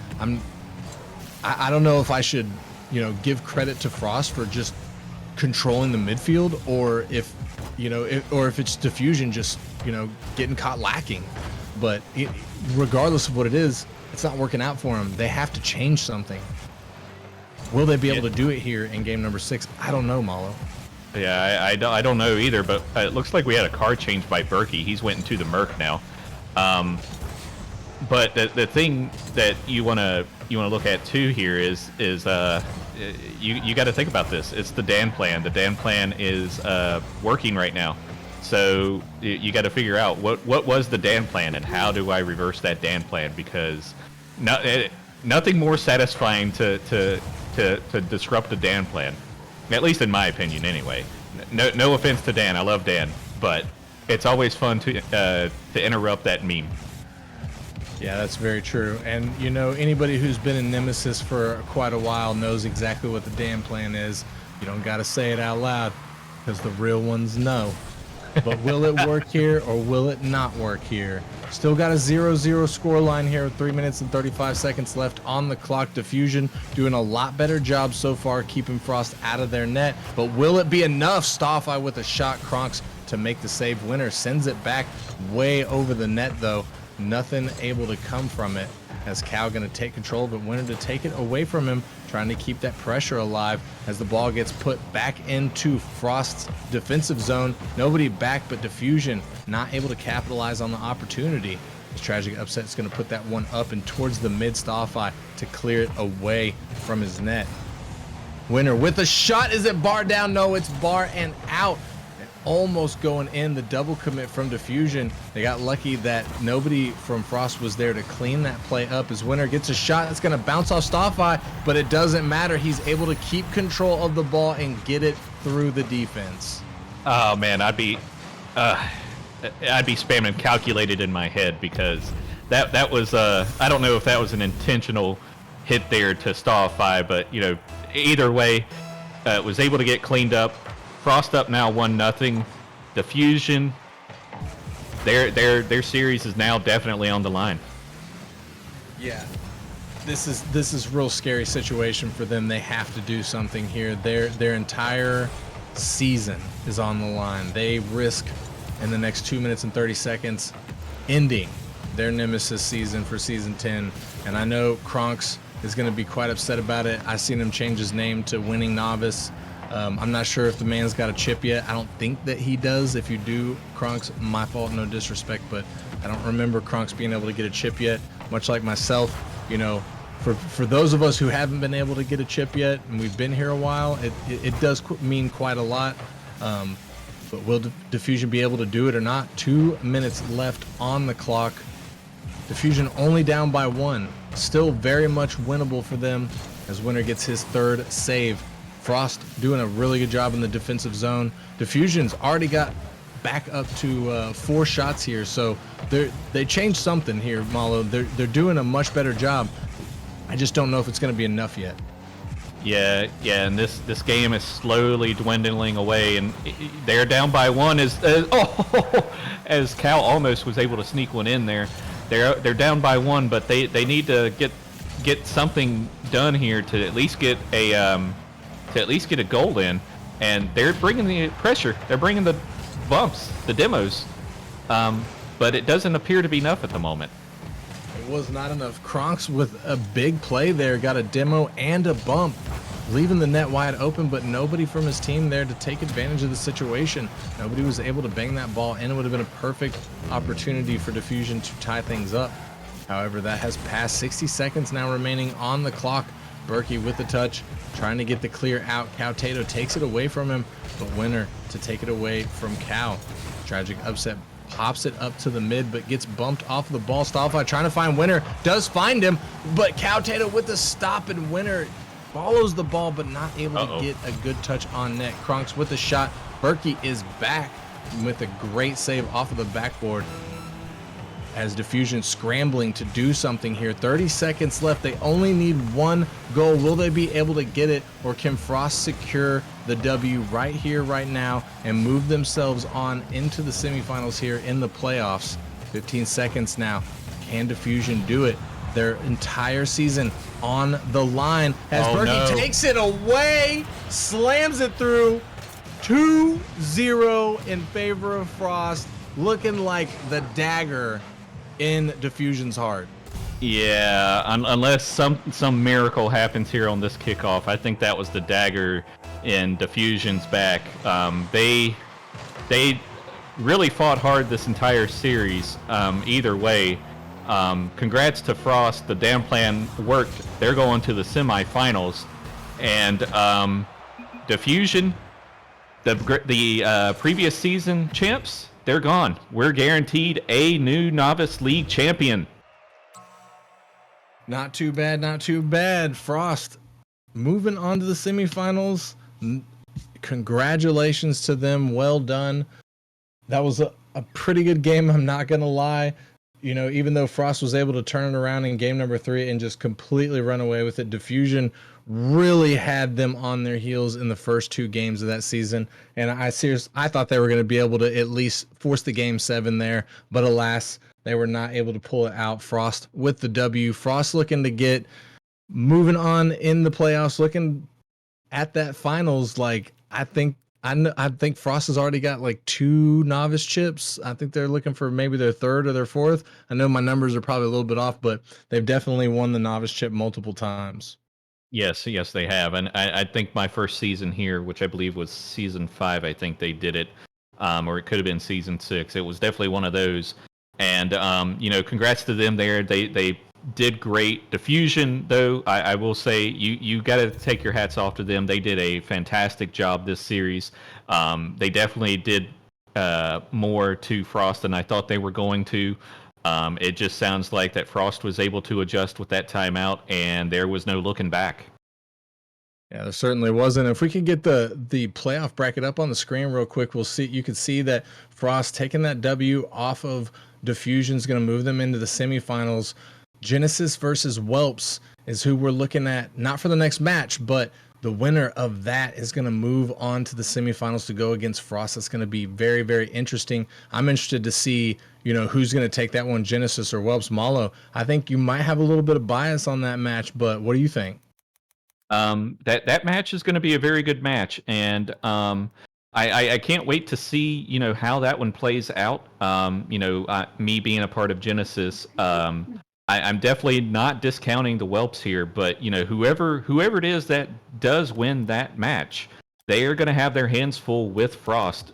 I don't know if I should, give credit to Frost for just controlling the midfield, or if it's Diffusion just getting caught lacking. But regardless of what it is, it's not working out for them. They have to change something. Will they be able to do it here in game number 6? I don't know, Malo. Yeah, I don't know either, but it looks like we had a card change by Berkey. He's went into the Merc now. But the thing that you wanna look at too here is you got to think about this. It's the Dan plan. The Dan plan is working right now. So you got to figure out what was the Dan plan and how do I reverse that Dan plan, because nothing more satisfying to disrupt the Dan plan, at least in my opinion anyway. No offense to Dan, I love Dan, but it's always fun to interrupt that meme. Yeah, that's very true. And anybody who's been in Nemesis for quite a while knows exactly what the Dan plan is. You don't got to say it out loud, because the real ones know. But will it work here, or will it not work here? Still got a 0-0 score line here with 3 minutes and 35 seconds left on the clock. Diffusion doing a lot better job so far keeping Frost out of their net. But will it be enough? Stoffy with a shot. Kronks to make the save. Winner sends it back way over the net, though. Nothing able to come from it, as Cal going to take control, but Winner to take it away from him, trying to keep that pressure alive as the ball gets put back into Frost's defensive zone. Nobody back but Diffusion, not able to capitalize on the opportunity. This tragic upset is going to put that one up and towards the mid. Stoffy to clear it away from his net. Winner with a shot. Is it bar down? No, it's bar and out. Almost going in. The double commit from Diffusion. They got lucky that nobody from Frost was there to clean that play up, as Winner gets a shot that's going to bounce off Stoffy, but it doesn't matter. He's able to keep control of the ball and get it through the defense. Oh man, I'd be spamming calculated in my head, because that was I don't know if that was an intentional hit there to Stoffy, but either way, was able to get cleaned up. Frost up now 1-0. Diffusion, their series is now definitely on the line. Yeah, this is real scary situation for them. They have to do something here. Their entire season is on the line. They risk in the next 2 minutes and 30 seconds ending their Nemesis season for season 10. And I know Kronks is going to be quite upset about it. I seen him change his name to Winning Novice. I'm not sure if the man's got a chip yet. I don't think that he does. If you do, Kronks, my fault, no disrespect, but I don't remember Kronks being able to get a chip yet. Much like myself, for those of us who haven't been able to get a chip yet, and we've been here a while, it does mean quite a lot. But will Diffusion be able to do it or not? 2 minutes left on the clock. Diffusion only down by 1. Still very much winnable for them, as Winner gets his 3rd save. Frost doing a really good job in the defensive zone. Diffusion's already got back up to 4 shots here, so they changed something here, Malo. They're doing a much better job. I just don't know if it's going to be enough yet. Yeah, and this game is slowly dwindling away, and they're down by 1 as Cal almost was able to sneak one in there. They're down by 1, but they need to get something done here to at least get a goal in, and they're bringing the pressure. They're bringing the bumps, the demos, but it doesn't appear to be enough at the moment. It was not enough. Kronks with a big play there, got a demo and a bump, leaving the net wide open, but nobody from his team there to take advantage of the situation. Nobody was able to bang that ball, and it would have been a perfect opportunity for Diffusion to tie things up. However, that has passed. 60 seconds now remaining on the clock. Berkey with the touch, trying to get the clear out. Cow Tato takes it away from him, but Winner to take it away from Cow. Tragic upset, pops it up to the mid, but gets bumped off the ball. Stoffy trying to find Winner, does find him, but Cow Tato with the stop, and Winner follows the ball, but not able to get a good touch on net. Kronks with the shot. Berkey is back with a great save off of the backboard, as Diffusion scrambling to do something here. 30 seconds left. They only need 1 goal. Will they be able to get it, or can Frost secure the W right here, right now, and move themselves on into the semifinals here in the playoffs? 15 seconds now. Can Diffusion do it? their entire season on the line as Oh, Berkey no. takes it away, slams it through. 2-0 in favor of Frost, looking like the dagger in Diffusion's heart. Yeah, unless some miracle happens here on this kickoff, I think that was the dagger in Diffusion's back. They really fought hard this entire series. Either way, congrats to Frost. The damn plan worked. They're going to the semifinals, and Diffusion, the previous season champs, they're gone. We're guaranteed a new Novice League champion. Not too bad, not too bad. Frost moving on to the semifinals. Congratulations to them. Well done. That was a pretty good game, I'm not going to lie. You know, even though Frost was able to turn it around in game number 3 and just completely run away with it, Diffusion really had them on their heels in the first 2 games of that season. And I thought they were going to be able to at least force the game 7 there. But alas, they were not able to pull it out. Frost with the W. Frost looking to get moving on in the playoffs, looking at that finals. Like, I think Frost has already got like 2 novice chips. I think they're looking for maybe their 3rd or their 4th. I know my numbers are probably a little bit off, but they've definitely won the novice chip multiple times. Yes, they have. And I think my first season here, which I believe was season 5, I think they did it, or it could have been season 6. It was definitely one of those. And, congrats to them there. They did great. Diffusion, though, I will say, you got to take your hats off to them. They did a fantastic job this series. They definitely did more to Frost than I thought they were going to. It just sounds like that Frost was able to adjust with that timeout, and there was no looking back. Yeah, there certainly wasn't. If we could get the playoff bracket up on the screen real quick, you can see that Frost taking that W off of Diffusion is going to move them into the semifinals. Genesis versus Whelps is who we're looking at, not for the next match, but the winner of that is going to move on to the semifinals to go against Frost. That's going to be very, very interesting. I'm interested to see, who's going to take that one, Genesis or Whelps. Malo, I think you might have a little bit of bias on that match, but what do you think? That match is going to be a very good match, and I can't wait to see how that one plays out. Me being a part of Genesis, I'm definitely not discounting the Whelps here, but whoever it is that does win that match, they are going to have their hands full with Frost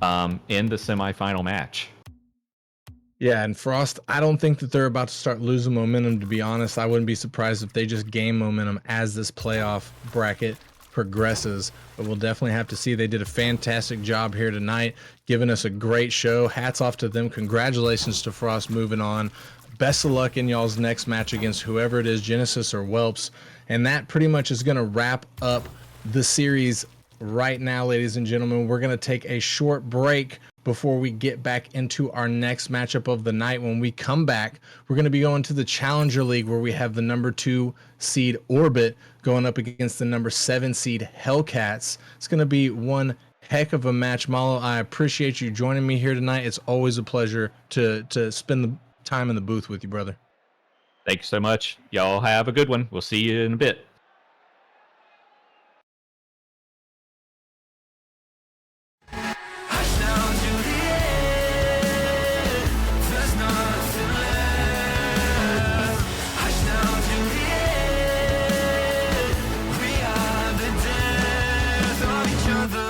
in the semifinal match. Yeah, and Frost, I don't think that they're about to start losing momentum, to be honest. I wouldn't be surprised if they just gain momentum as this playoff bracket progresses, but we'll definitely have to see. They did a fantastic job here tonight, giving us a great show. Hats off to them. Congratulations to Frost moving on. Best of luck in y'all's next match against whoever it is, Genesis or Whelps. And that pretty much is going to wrap up the series right now, ladies and gentlemen. We're going to take a short break before we get back into our next matchup of the night. When we come back, we're going to be going to the Challenger League, where we have the number 2 seed Orbit going up against the number 7 seed Hellcats. It's going to be one heck of a match. Malo, I appreciate you joining me here tonight. It's always a pleasure to spend the time in the booth with you, brother. Thank you so much. Y'all have a good one. We'll see you in a bit. Hush now, Juliet. There's nothing left. Hush now, Juliet. We are the death of each other.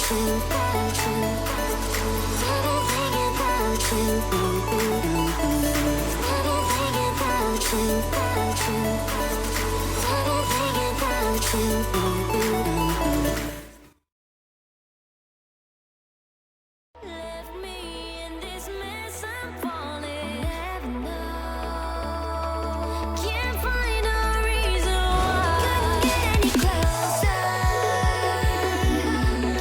Left me in this mess, I'm falling. Heaven knows. Can't find a reason why. Couldn't get any closer.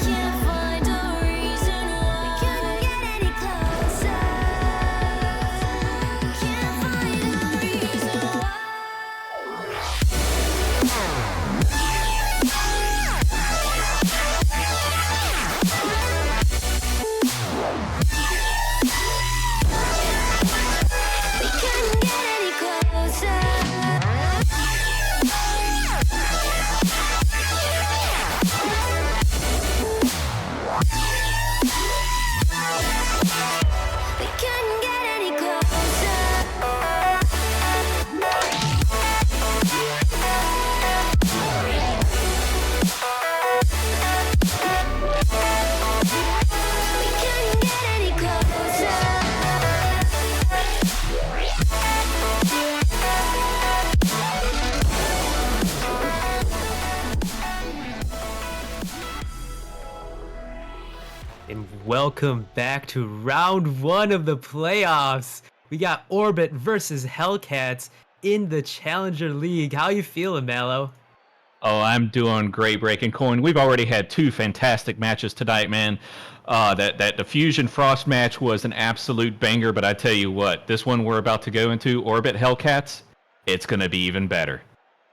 Can't find a reason why. Couldn't get any closer. Can't find a reason why. We couldn't get any closer. We couldn't get any And welcome back to round one of the playoffs. We got Orbit versus Hellcats in the Challenger League. How you feeling, Mallow? Oh, I'm doing great, Breaking Coin. We've already had two fantastic matches tonight, man. That Diffusion Frost match was an absolute banger, but I tell you what, this one we're about to go into, Orbit Hellcats, it's going to be even better.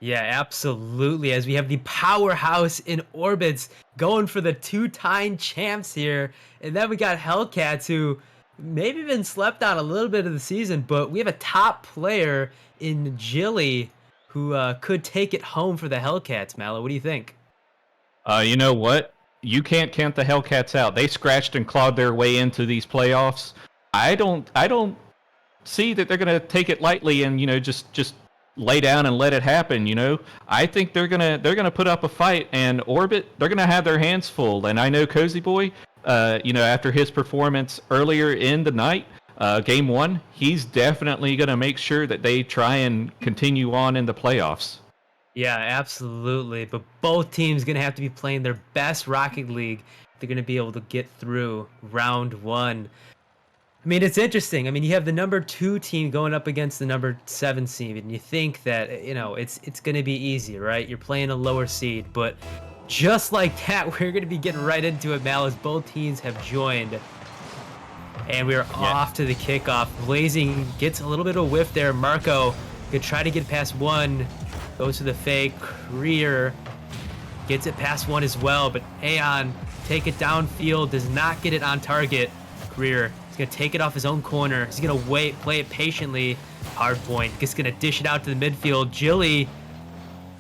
Yeah, absolutely. As we have the powerhouse in Orbits going for the two-time champs here. And then we got Hellcats, who maybe been slept on a little bit of the season, but we have a top player in Jilly who could take it home for the Hellcats. Mallow, what do you think? You know what? You can't count the Hellcats out. They scratched and clawed their way into these playoffs. I don't see that they're going to take it lightly and, just lay down and let it happen, I think they're gonna put up a fight, and Orbit, they're gonna have their hands full. And I know Cozy Boy, after his performance earlier in the night, game one, he's definitely gonna make sure that they try and continue on in the playoffs. Yeah, absolutely. But both teams going to have to be playing their best Rocket League. They're going to be able to get through round one. I mean, it's interesting. I mean, you have the number 2 team going up against the number 7 seed, and you think that, it's going to be easy, right? You're playing a lower seed, but just like that, we're going to be getting right into it, Mal, as both teams have joined. And we're off to the kickoff. Blazing gets a little bit of a whiff there. Marco could try to get past one, goes to the fake. Rear gets it past one as well, but Aeon take it downfield, does not get it on target. Career, he's gonna take it off his own corner. He's gonna wait, play it patiently. Hard point, just gonna dish it out to the midfield. Jilly,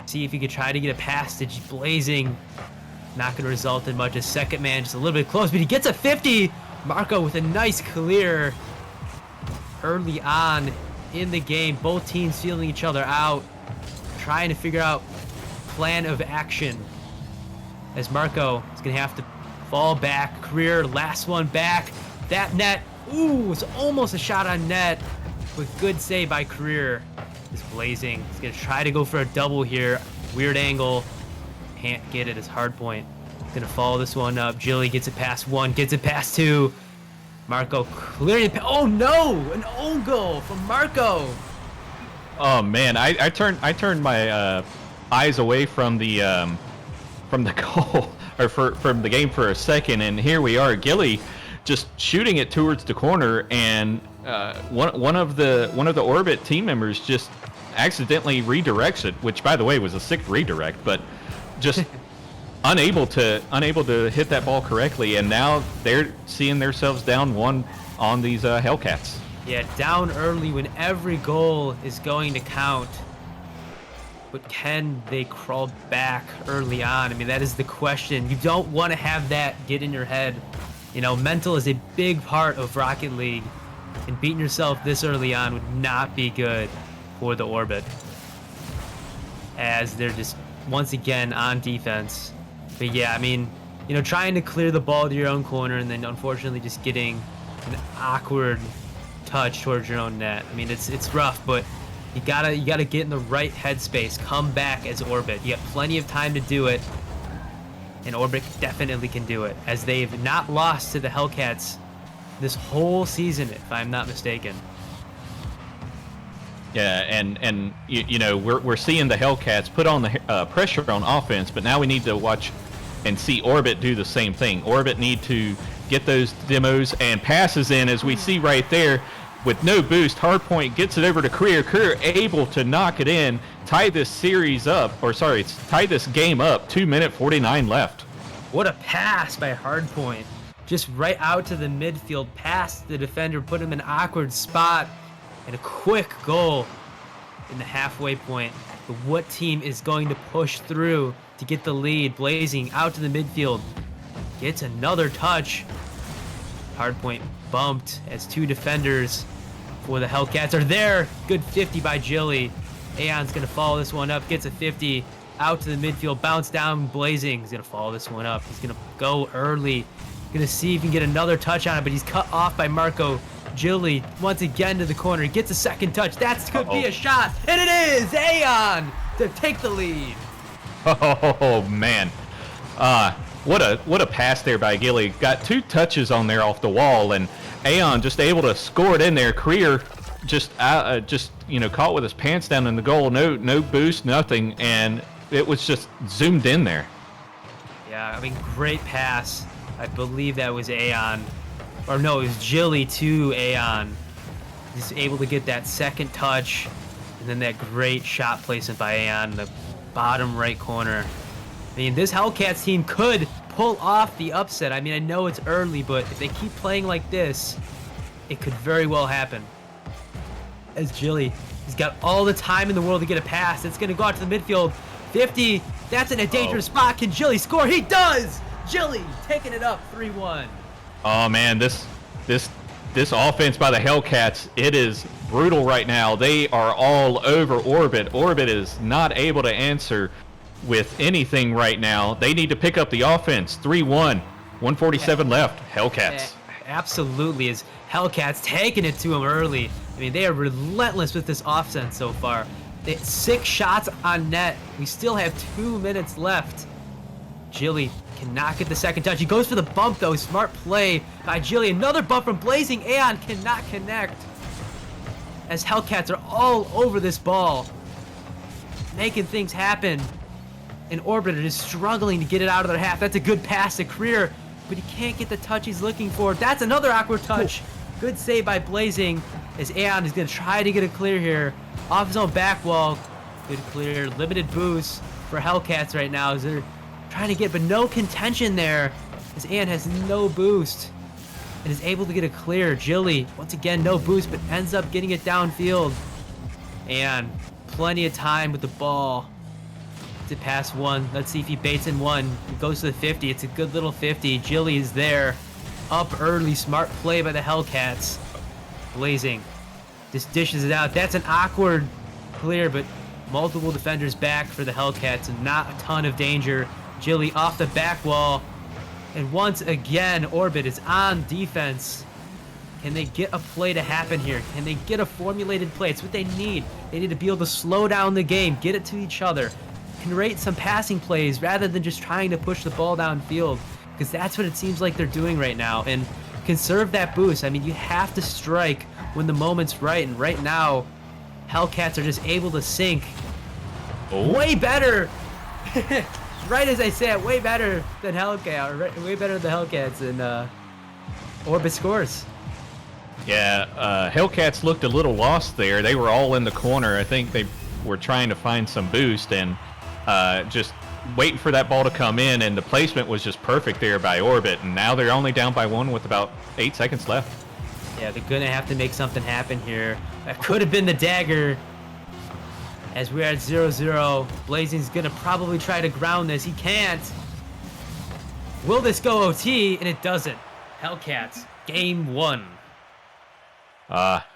see if he could try to get a passage. Blazing, not gonna result in much. His second man just a little bit close, but he gets a 50. Marco with a nice clear early on in the game. Both teams feeling each other out, trying to figure out plan of action. As Marco is gonna have to fall back. Career, last one back. That net, ooh, it's almost a shot on net, but good save by Career. Is Blazing. He's gonna try to go for a double here. Weird angle. Can't get it as hard point. Gonna follow this one up. Jilly gets it past one, gets it past two. Marco clearing it. Oh no! An own goal from Marco. Oh man, I turned my eyes away from the goal or from the game for a second, and here we are, Gilly just shooting it towards the corner, and one of the Orbit team members just accidentally redirects it, which by the way was a sick redirect, but just unable to hit that ball correctly, and now they're seeing themselves down one on these Hellcats. Yeah, down early when every goal is going to count. But can they crawl back early on? I mean, that is the question. You don't want to have that get in your head. Mental is a big part of Rocket League, and beating yourself this early on would not be good for the Orbit, as they're just once again on defense. But yeah, I mean, trying to clear the ball to your own corner and then unfortunately just getting an awkward touch towards your own net. I mean, it's rough, but you gotta get in the right headspace. Come back as Orbit. You have plenty of time to do it, and Orbit definitely can do it, as they've not lost to the Hellcats this whole season, if I'm not mistaken. Yeah, and we're seeing the Hellcats put on the pressure on offense, but now we need to watch and see Orbit do the same thing. Orbit need to get those demos and passes in, as we see right there. With no boost, Hardpoint gets it over to Career. Career able to knock it in, tie this series up, tie this game up. 2:49 left. What a pass by Hardpoint. Just right out to the midfield, past the defender, put him in an awkward spot, and a quick goal in the halfway point. But what team is going to push through to get the lead? Blazing out to the midfield, gets another touch. Hardpoint bumped as two defenders for the Hellcats are there. Good 50 by Jilly. Aeon's gonna follow this one up, gets a 50 out to the midfield, bounce down. Blazing is gonna follow this one up. He's gonna go early, gonna see if he can get another touch on it, but he's cut off by Marco. Jilly once again to the corner, gets a second touch. That could be a shot, and it is Aeon to take the lead. Oh man, what a pass there by Gilly. Got two touches on there off the wall, and Aeon just able to score it in there. Career just caught with his pants down in the goal. No boost, nothing, and it was just zoomed in there. Yeah, I mean, great pass. I believe that was Aeon. Or no, it was Jilly to Aeon. He's able to get that second touch, and then that great shot placement by Aeon in the bottom right corner. I mean, this Hellcats team could pull off the upset. I mean, I know it's early, but if they keep playing like this, it could very well happen. As Jilly, he's got all the time in the world to get a pass. It's going to go out to the midfield. 50, that's in a dangerous spot. Can Jilly score? He does! Jilly taking it up 3-1. Oh man, this offense by the Hellcats, it is brutal right now. They are all over Orbit. Orbit is not able to answer with anything right now. They need to pick up the offense. 3-1, 147 left. Hellcats. Absolutely, as Hellcats taking it to him early. I mean, they are relentless with this offense so far. They had 6 shots on net. We still have 2 minutes left. Jilly cannot get the second touch. He goes for the bump though. Smart play by Jilly. Another bump from Blazing. Aeon cannot connect, as Hellcats are all over this ball, making things happen. And Orbit is struggling to get it out of their half. That's a good pass to Career, but he can't get the touch he's looking for. That's another awkward touch. Good save by Blazing, as Aeon is going to try to get a clear here. Off his own back wall. Good clear. Limited boost for Hellcats right now, as they're trying to get, but no contention there, as Aeon has no boost and is able to get a clear. Jilly, once again, no boost, but ends up getting it downfield. And plenty of time with the ball to pass one. Let's see if he baits in one. He goes to the 50. It's a good little 50. Jilly is there. Up early. Smart play by the Hellcats. Blazing just dishes it out. That's an awkward clear, but multiple defenders back for the Hellcats and not a ton of danger. Jilly off the back wall. And once again, Orbit is on defense. Can they get a play to happen here? Can they get a formulated play? It's what they need. They need to be able to slow down the game, get it to each other, create some passing plays rather than just trying to push the ball downfield, because that's what it seems like they're doing right now. And conserve that boost. I mean, you have to strike when the moment's right, and right now, Hellcats are just able to sink. Way better! Right as I say it, way better than Hellcats, way better than the Hellcats, and Orbit scores. Yeah, Hellcats looked a little lost there. They were all in the corner. I think they were trying to find some boost and just waiting for that ball to come in, and the placement was just perfect there by Orbit, and now they're only down by 1 with about 8 seconds left. Yeah, they're going to have to make something happen here. That could have been the dagger. As we're at 0-0, Blazing's going to probably try to ground this. He can't. Will this go OT? And it doesn't. Hellcats, game 1.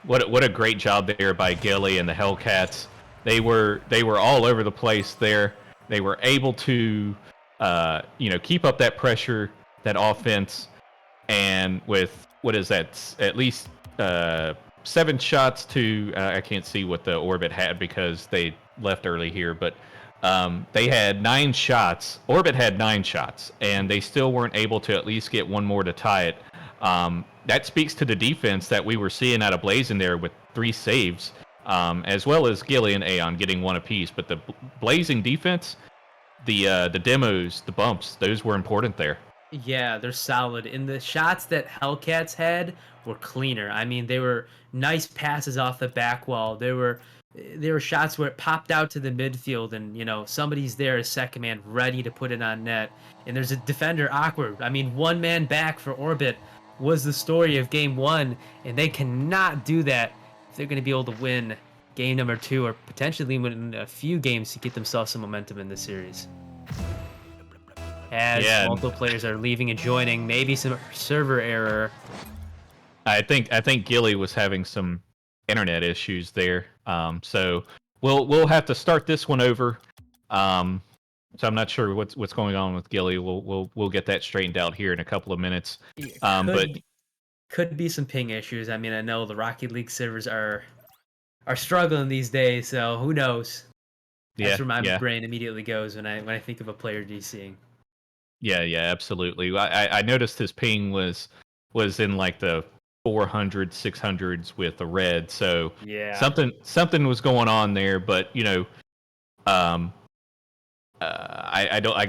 What a great job there by Gilly and the Hellcats. They were all over the place there. They were able to keep up that pressure, that offense, and with what is that? At least 7 shots to I can't see what the Orbit had because they left early here, but they had 9 shots. Orbit had 9 shots, and they still weren't able to at least get one more to tie it. That speaks to the defense that we were seeing out of Blazing there with 3 saves, as well as Gilly and Aeon getting 1 apiece. But the Blazing defense, the demos, the bumps, those were important there. Yeah, they're solid. And the shots that Hellcats had were cleaner. I mean, they were nice passes off the back wall. There were shots where it popped out to the midfield and, somebody's there as second man ready to put it on net. And there's a defender awkward. I mean, one man back for Orbit was the story of game 1, and they cannot do that if they're going to be able to win game number 2 or potentially win a few games to get themselves some momentum in this series. As multiple players are leaving and joining, maybe some server error. I think Gilly was having some internet issues there, so we'll have to start this one over. So I'm not sure what's going on with Gilly. We'll get that straightened out here in a couple of minutes. But could be some ping issues. I mean, I know the Rocket League servers are struggling these days, so who knows? That's where my brain immediately goes when I think of a player DCing. Yeah, absolutely. I noticed his ping was in like the 400, 600s with the red. So something was going on there, but I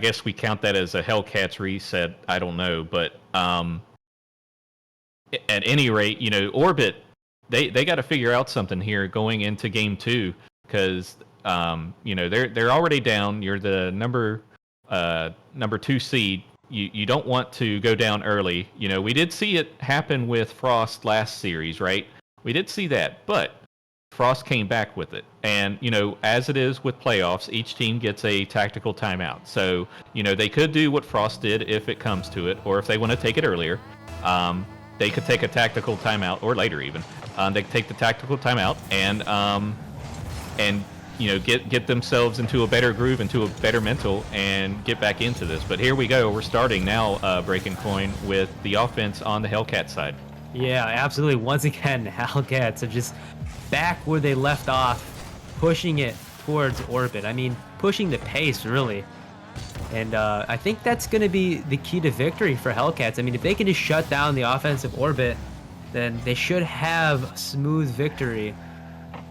guess we count that as a Hellcats reset. I don't know, but at any rate, Orbit they got to figure out something here going into game 2 because they're already down. You're the number 2 seed. You don't want to go down early. We did see it happen with Frost last series, right? We did see that, but Frost came back with it. And, as it is with playoffs, each team gets a tactical timeout. So, they could do what Frost did if it comes to it, or if they want to take it earlier, they could take a tactical timeout, or later even. They could take the tactical timeout and get themselves into a better groove, into a better mental, and get back into this. But here we go. We're starting now, Breaking Coin, with the offense on the Hellcat side. Yeah, absolutely. Once again, Hellcats are just back where they left off, pushing it towards Orbit. I mean, pushing the pace, really. And I think that's going to be the key to victory for Hellcats. I mean, if they can just shut down the offensive Orbit, then they should have a smooth victory.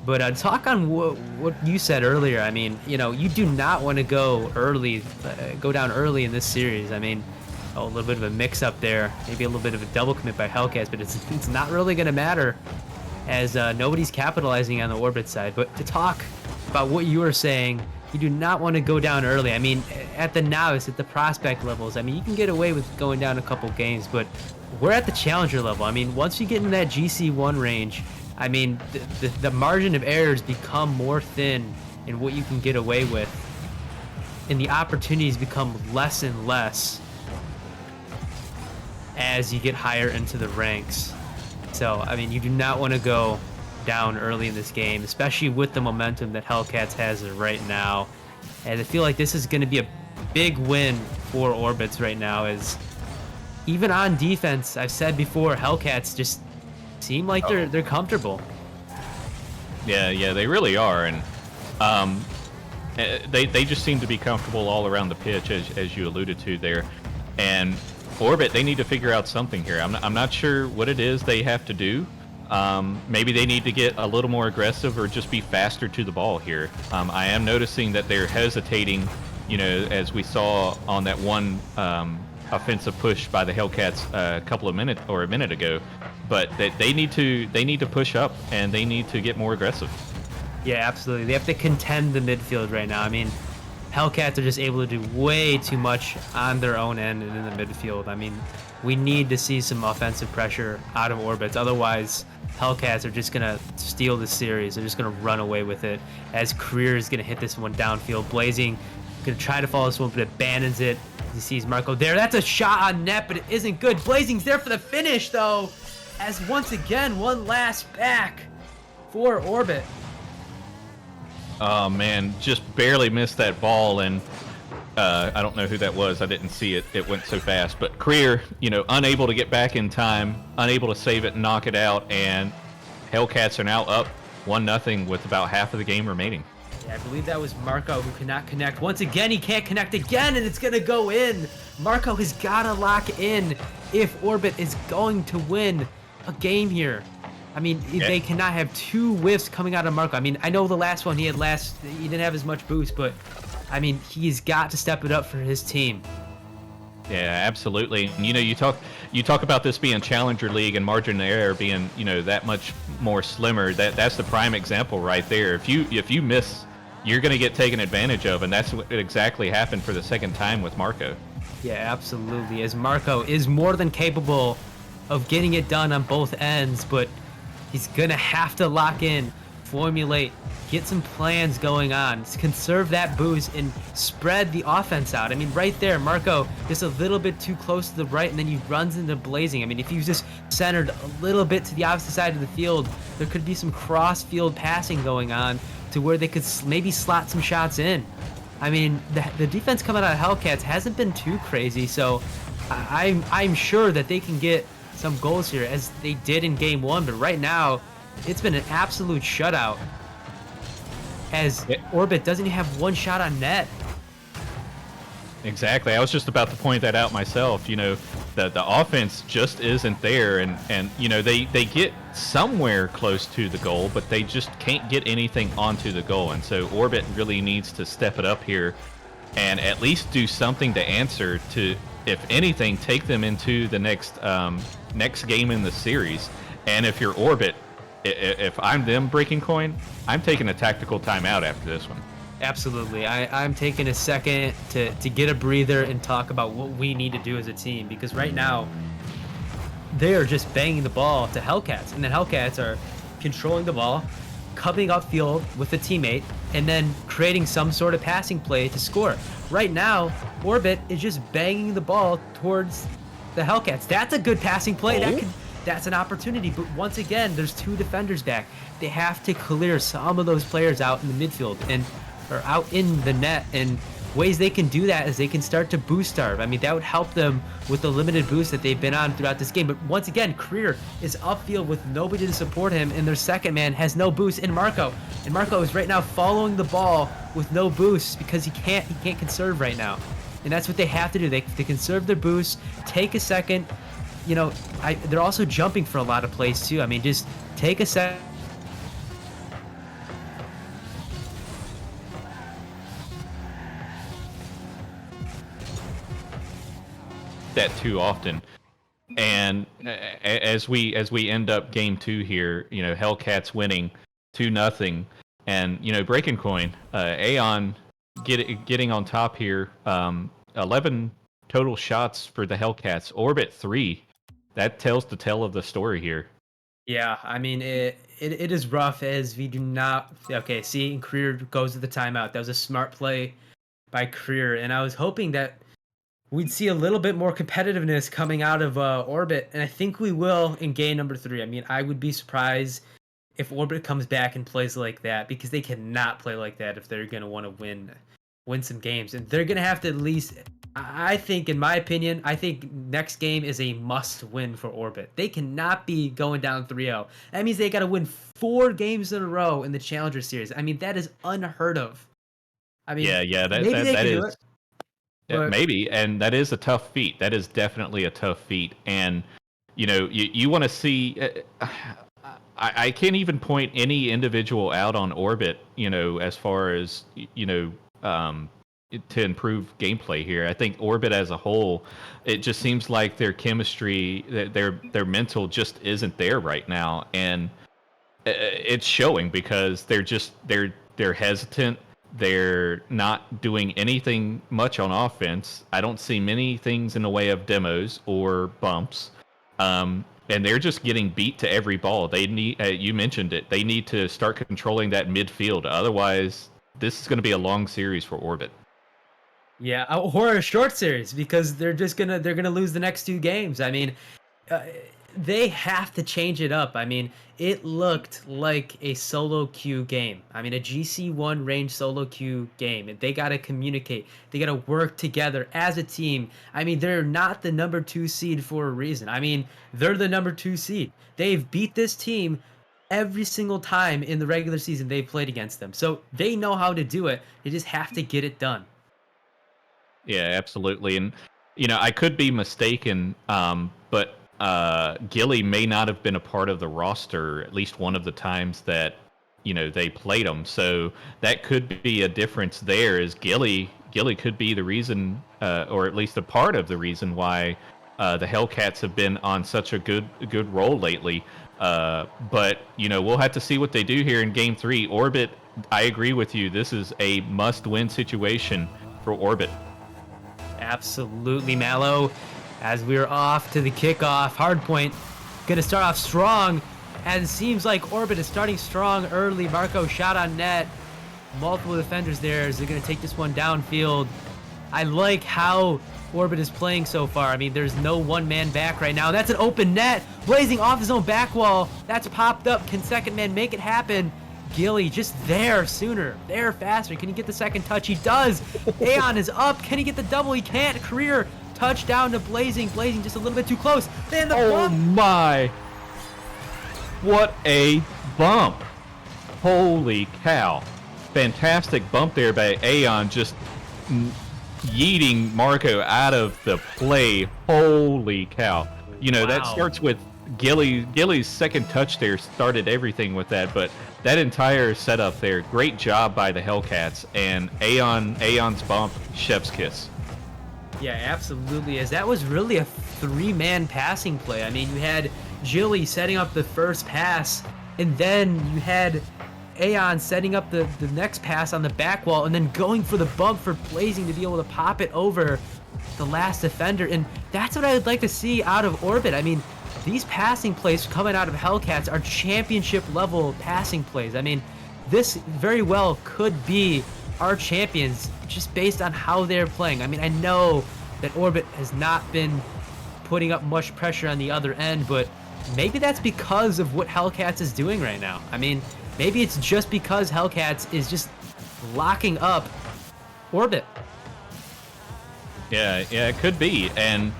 But talk on what you said earlier. I mean, you do not want to go down early in this series. I mean, a little bit of a mix-up there, maybe a little bit of a double commit by Hellcats, but it's not really going to matter as nobody's capitalizing on the Orbit side. But to talk about what you were saying, you do not want to go down early. I mean, at the novice, at the prospect levels, I mean, you can get away with going down a couple games, but we're at the challenger level. I mean, once you get in that GC1 range, I mean, the margin of errors become more thin in what you can get away with, and the opportunities become less and less as you get higher into the ranks. So, I mean, you do not want to go down early in this game, especially with the momentum that Hellcats has right now. And I feel like this is going to be a big win for Orbits right now, as even on defense, I've said before, Hellcats just seem like they're comfortable. Yeah, they really are, and they just seem to be comfortable all around the pitch, as you alluded to there. And Orbit, they need to figure out something here. I'm not sure what it is they have to do. Maybe they need to get a little more aggressive or just be faster to the ball here. I am noticing that they're hesitating, as we saw on that one offensive push by the Hellcats a minute ago. But they need to push up, and they need to get more aggressive. Yeah, absolutely. They have to contend the midfield right now. I mean, Hellcats are just able to do way too much on their own end and in the midfield. I mean, we need to see some offensive pressure out of Orbits. Otherwise, Hellcats are just going to steal the series. They're just going to run away with it, as Career is going to hit this one downfield. Blazing going to try to follow this one, but abandons it. He sees Marco there. That's a shot on net, but it isn't good. Blazing's there for the finish, though, as once again, one last back for Orbit. Oh man, just barely missed that ball, and I don't know who that was. I didn't see it. It went so fast. But Creer, unable to get back in time, unable to save it and knock it out, and Hellcats are now up 1-0 with about half of the game remaining. Yeah, I believe that was Marco who cannot connect. Once again, he can't connect again, and it's going to go in. Marco has got to lock in if Orbit is going to win a game here. I mean, they cannot have 2 whiffs coming out of Marco. I mean, I know the last one he didn't have as much boost, but I mean, he's got to step it up for his team. Yeah, absolutely. And, you talk about this being Challenger League and margin of error being, that much more slimmer. That's the prime example right there. If you miss, you're going to get taken advantage of, and that's what exactly happened for the second time with Marco. Yeah, absolutely. As Marco is more than capable of getting it done on both ends, but he's going to have to lock in, formulate, get some plans going on, conserve that boost, and spread the offense out. I mean, right there, Marco just a little bit too close to the right, and then he runs into Blazing. I mean, if he was just centered a little bit to the opposite side of the field, there could be some cross-field passing going on to where they could maybe slot some shots in. I mean, the defense coming out of Hellcats hasn't been too crazy, so I'm sure that they can get some goals here as they did in game 1, but right now it's been an absolute shutout as Orbit doesn't even have 1 shot on net. Exactly. I was just about to point that out myself. The offense just isn't there, and they get somewhere close to the goal, but they just can't get anything onto the goal. And so Orbit really needs to step it up here and at least do something to answer to, if anything, take them into the next game in the series. And if you're Orbit, if I'm them, Breaking Coin, I'm taking a tactical timeout after this one. Absolutely. I'm taking a second to get a breather and talk about what we need to do as a team, because right now they are just banging the ball to Hellcats, and the Hellcats are controlling the ball, coming upfield with a teammate, and then creating some sort of passing play to score. Right now, Orbit is just banging the ball towards the Hellcats. That's a good passing play. That's an opportunity, but once again, there's 2 defenders back. They have to clear some of those players out in the midfield or out in the net, and ways they can do that is they can start to boost starve. I mean, that would help them with the limited boost that they've been on throughout this game. But once again, Creer is upfield with nobody to support him, and their second man has no boost in Marco. And Marco is right now following the ball with no boost because he can't conserve right now. And that's what they have to do. They conserve their boost, take a second. They're also jumping for a lot of plays too. I mean, just take a second. That too often, and as we end up game 2 here, Hellcats winning 2-0, and Breaking Coin, Aeon getting on top here, 11 total shots for the Hellcats, Orbit 3. That tells the tale of the story here. Yeah, I mean, it is rough as we do not. Okay, see, Creer goes to the timeout. That was a smart play by Creer, and I was hoping that we'd see a little bit more competitiveness coming out of Orbit, and I think we will in game number 3. I mean, I would be surprised if Orbit comes back and plays like that, because they cannot play like that if they're going to want to win some games. And they're going to have to at least, I think, in my opinion, I think next game is a must-win for Orbit. They cannot be going down 3-0. That means they got to win 4 games in a row in the Challenger Series. I mean, that is unheard of. I mean, yeah, that is. Yeah, maybe, and that is a tough feat. That is definitely a tough feat, and you want to see. I can't even point any individual out on Orbit, as far as to improve gameplay here. I think Orbit as a whole, it just seems like their chemistry, their mental just isn't there right now, and it's showing because they're hesitant. They're not doing anything much on offense. I don't see many things in the way of demos or bumps. And they're just getting beat to every ball. They need, you mentioned it, they need to start controlling that midfield. Otherwise, this is going to be a long series for Orbit. Yeah, or a short series, because they're gonna lose the next 2 games. I mean, they have to change it up. I mean, it looked like a solo queue game. I mean, a GC1 range solo queue game. And they got to communicate. They got to work together as a team. I mean, they're not the number 2 seed for a reason. I mean, they're the number 2 seed. They've beat this team every single time in the regular season they've played against them. So they know how to do it. They just have to get it done. Yeah, absolutely. And I could be mistaken, but Gilly may not have been a part of the roster at least one of the times that they played him. So that could be a difference there. Is Gilly could be the reason, or at least a part of the reason why the Hellcats have been on such a good roll lately. But we'll have to see what they do here in Game 3. Orbit, I agree with you. This is a must-win situation for Orbit. Absolutely, Mallow. As we're off to the kickoff, Hardpoint going to start off strong, as it seems like Orbit is starting strong early. Marco shot on net. Multiple defenders there as they're going to take this one downfield. I like how Orbit is playing so far. I mean, there's no one-man back right now. That's an open net. Blazing off his own back wall. That's popped up. Can second man make it happen? Gilly just there sooner, there faster. Can he get the second touch? He does. Aeon is up. Can he get the double? He can't. Career touchdown to Blazing. Blazing just a little bit too close. Then the bump. My. What a bump. Holy cow. Fantastic bump there by Aeon, just yeeting Marco out of the play. Holy cow. That starts with Gilly's second touch there started everything with that, but that entire setup there, great job by the Hellcats, and Aeon's bump, chef's kiss. Yeah, absolutely. As that was really a 3-man passing play. I mean, you had Gilly setting up the first pass, and then you had Aeon setting up the next pass on the back wall, and then going for the bump for Blazing to be able to pop it over the last defender. And that's what I would like to see out of Orbit. I mean, these passing plays coming out of Hellcats are championship level passing plays. I mean, this very well could be our champions just based on how they're playing. I mean, I know that Orbit has not been putting up much pressure on the other end, but maybe that's because of what Hellcats is doing right now. I mean, maybe it's just because Hellcats is just locking up Orbit. Yeah, it could be. And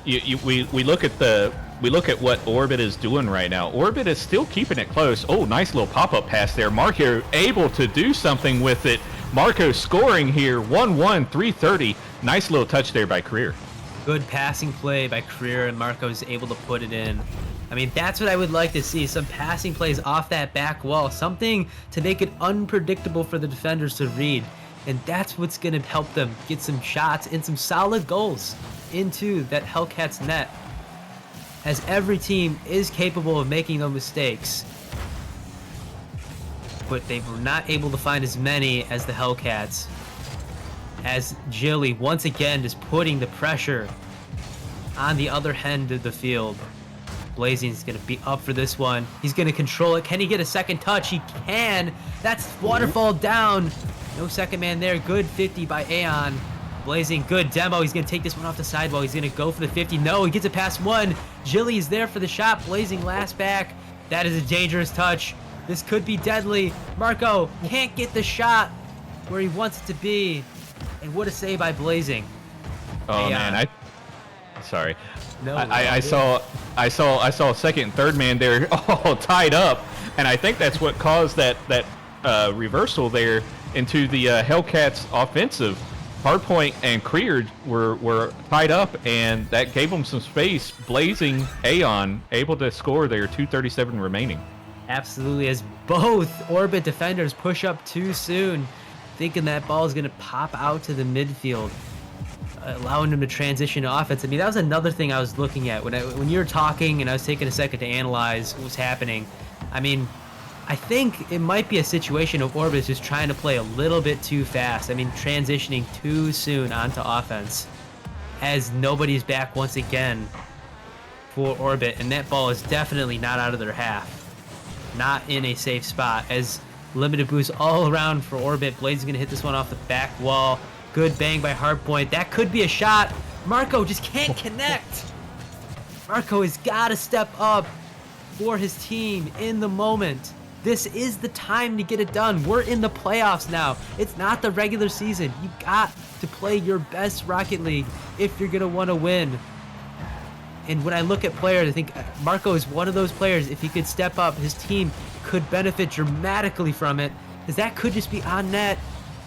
we look at what Orbit is doing right now. Orbit is still keeping it close. Oh, nice little pop-up pass there. Marco able to do something with it. Marco scoring here, 1-1, 330. Nice little touch there by Career. Good passing play by Career, and Marco's able to put it in. I mean, that's what I would like to see. Some passing plays off that back wall. Something to make it unpredictable for the defenders to read. And that's what's going to help them get some shots and some solid goals into that Hellcats net. As every team is capable of making those mistakes. But they were not able to find as many as the Hellcats. As Gilly once again is putting the pressure on the other end of the field. Blazing's going to be up for this one. He's going to control it. Can he get a second touch? He can. That's waterfall down. No second man there. Good 50 by Aeon. Blazing, good demo. He's going to take this one off the sidewall. He's going to go for the 50. No, he gets it past one. Gilly is there for the shot. Blazing last back. That is a dangerous touch. This could be deadly. Marco can't get the shot where he wants it to be. And what a save by Blazing. Oh, man. Sorry. No, I saw second and third man there all tied up. And I think that's what caused that reversal there into the Hellcats offensive. Hardpoint and Creer were tied up, and that gave them some space. Blazing, Aeon able to score there, 2:37 remaining. Absolutely, as both Orbit defenders push up too soon, thinking that ball is going to pop out to the midfield, allowing them to transition to offense. I mean, that was another thing I was looking at when you were talking, and I was taking a second to analyze what was happening. I mean, I think it might be a situation of Orbit just trying to play a little bit too fast. I mean, transitioning too soon onto offense, as nobody's back once again for Orbit, and that ball is definitely not out of their half. Not in a safe spot, as limited boost all around for Orbit. Blaze is going to hit this one off the back wall. Good bang by Hardpoint. That could be a shot. Marco just can't connect. Marco has got to step up for his team in the moment. This is the time to get it done. We're in the playoffs now. It's not the regular season. You got to play your best Rocket League if you're gonna want to win. And when I look at players, I think Marco is one of those players. If he could step up, his team could benefit dramatically from it, because that could just be on net.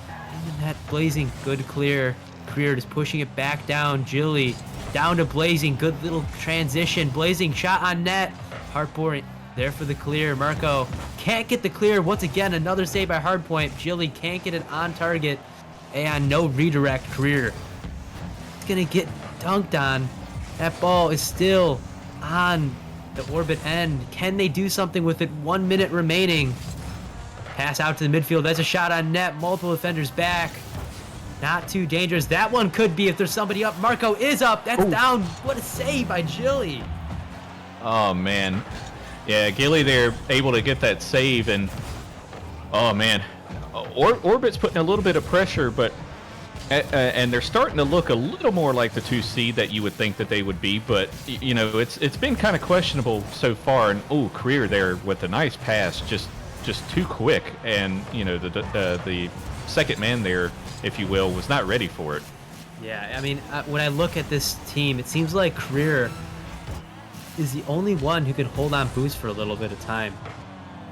And that Blazing, good clear. Career just pushing it back down. Jilly down to Blazing, good little transition. Blazing shot on net. Hardpoint there for the clear. Marco can't get the clear. Once again, another save by Hardpoint. Jilly can't get it on target. And no redirect. Career. It's gonna get dunked on. That ball is still on the orbit end. Can they do something with it? 1 minute remaining. Pass out to the midfield. That's a shot on net. Multiple defenders back. Not too dangerous. That one could be if there's somebody up. Marco is up. That's down. What a save by Jilly. Oh, man. Yeah, Gilly there able to get that save, and oh, man. Orbit's putting a little bit of pressure, but and they're starting to look a little more like the 2 seed that you would think that they would be, but you know, it's been kind of questionable so far. And Career there with a nice pass, just too quick, and you know, the second man there, if you will, was not ready for it. Yeah, I mean, when I look at this team, it seems like Career is the only one who can hold on boost for a little bit of time.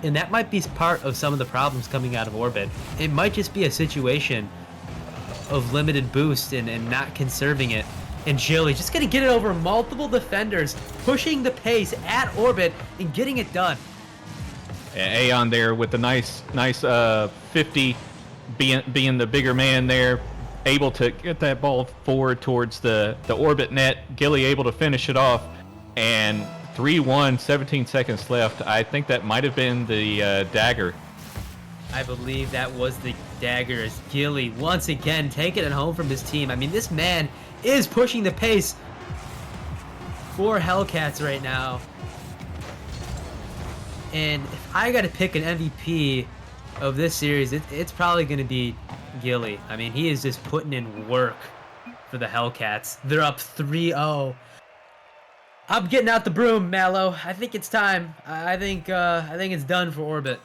And that might be part of some of the problems coming out of Orbit. It might just be a situation of limited boost and not conserving it. And Jilly just gonna get it over multiple defenders, pushing the pace at Orbit and getting it done. Aeon there with the nice 50, being the bigger man there, able to get that ball forward towards the Orbit net. Gilly able to finish it off, and 3-1, 17 seconds left. I think that might have been the dagger. I believe that was the dagger, as Gilly once again taking it home from his team. I mean, this man is pushing the pace for Hellcats right now. And if I got to pick an MVP of this series, it's probably going to be Gilly. I mean, he is just putting in work for the Hellcats. They're up 3-0. I'm getting out the broom, Mallow. I think it's time. I think it's done for Orbit.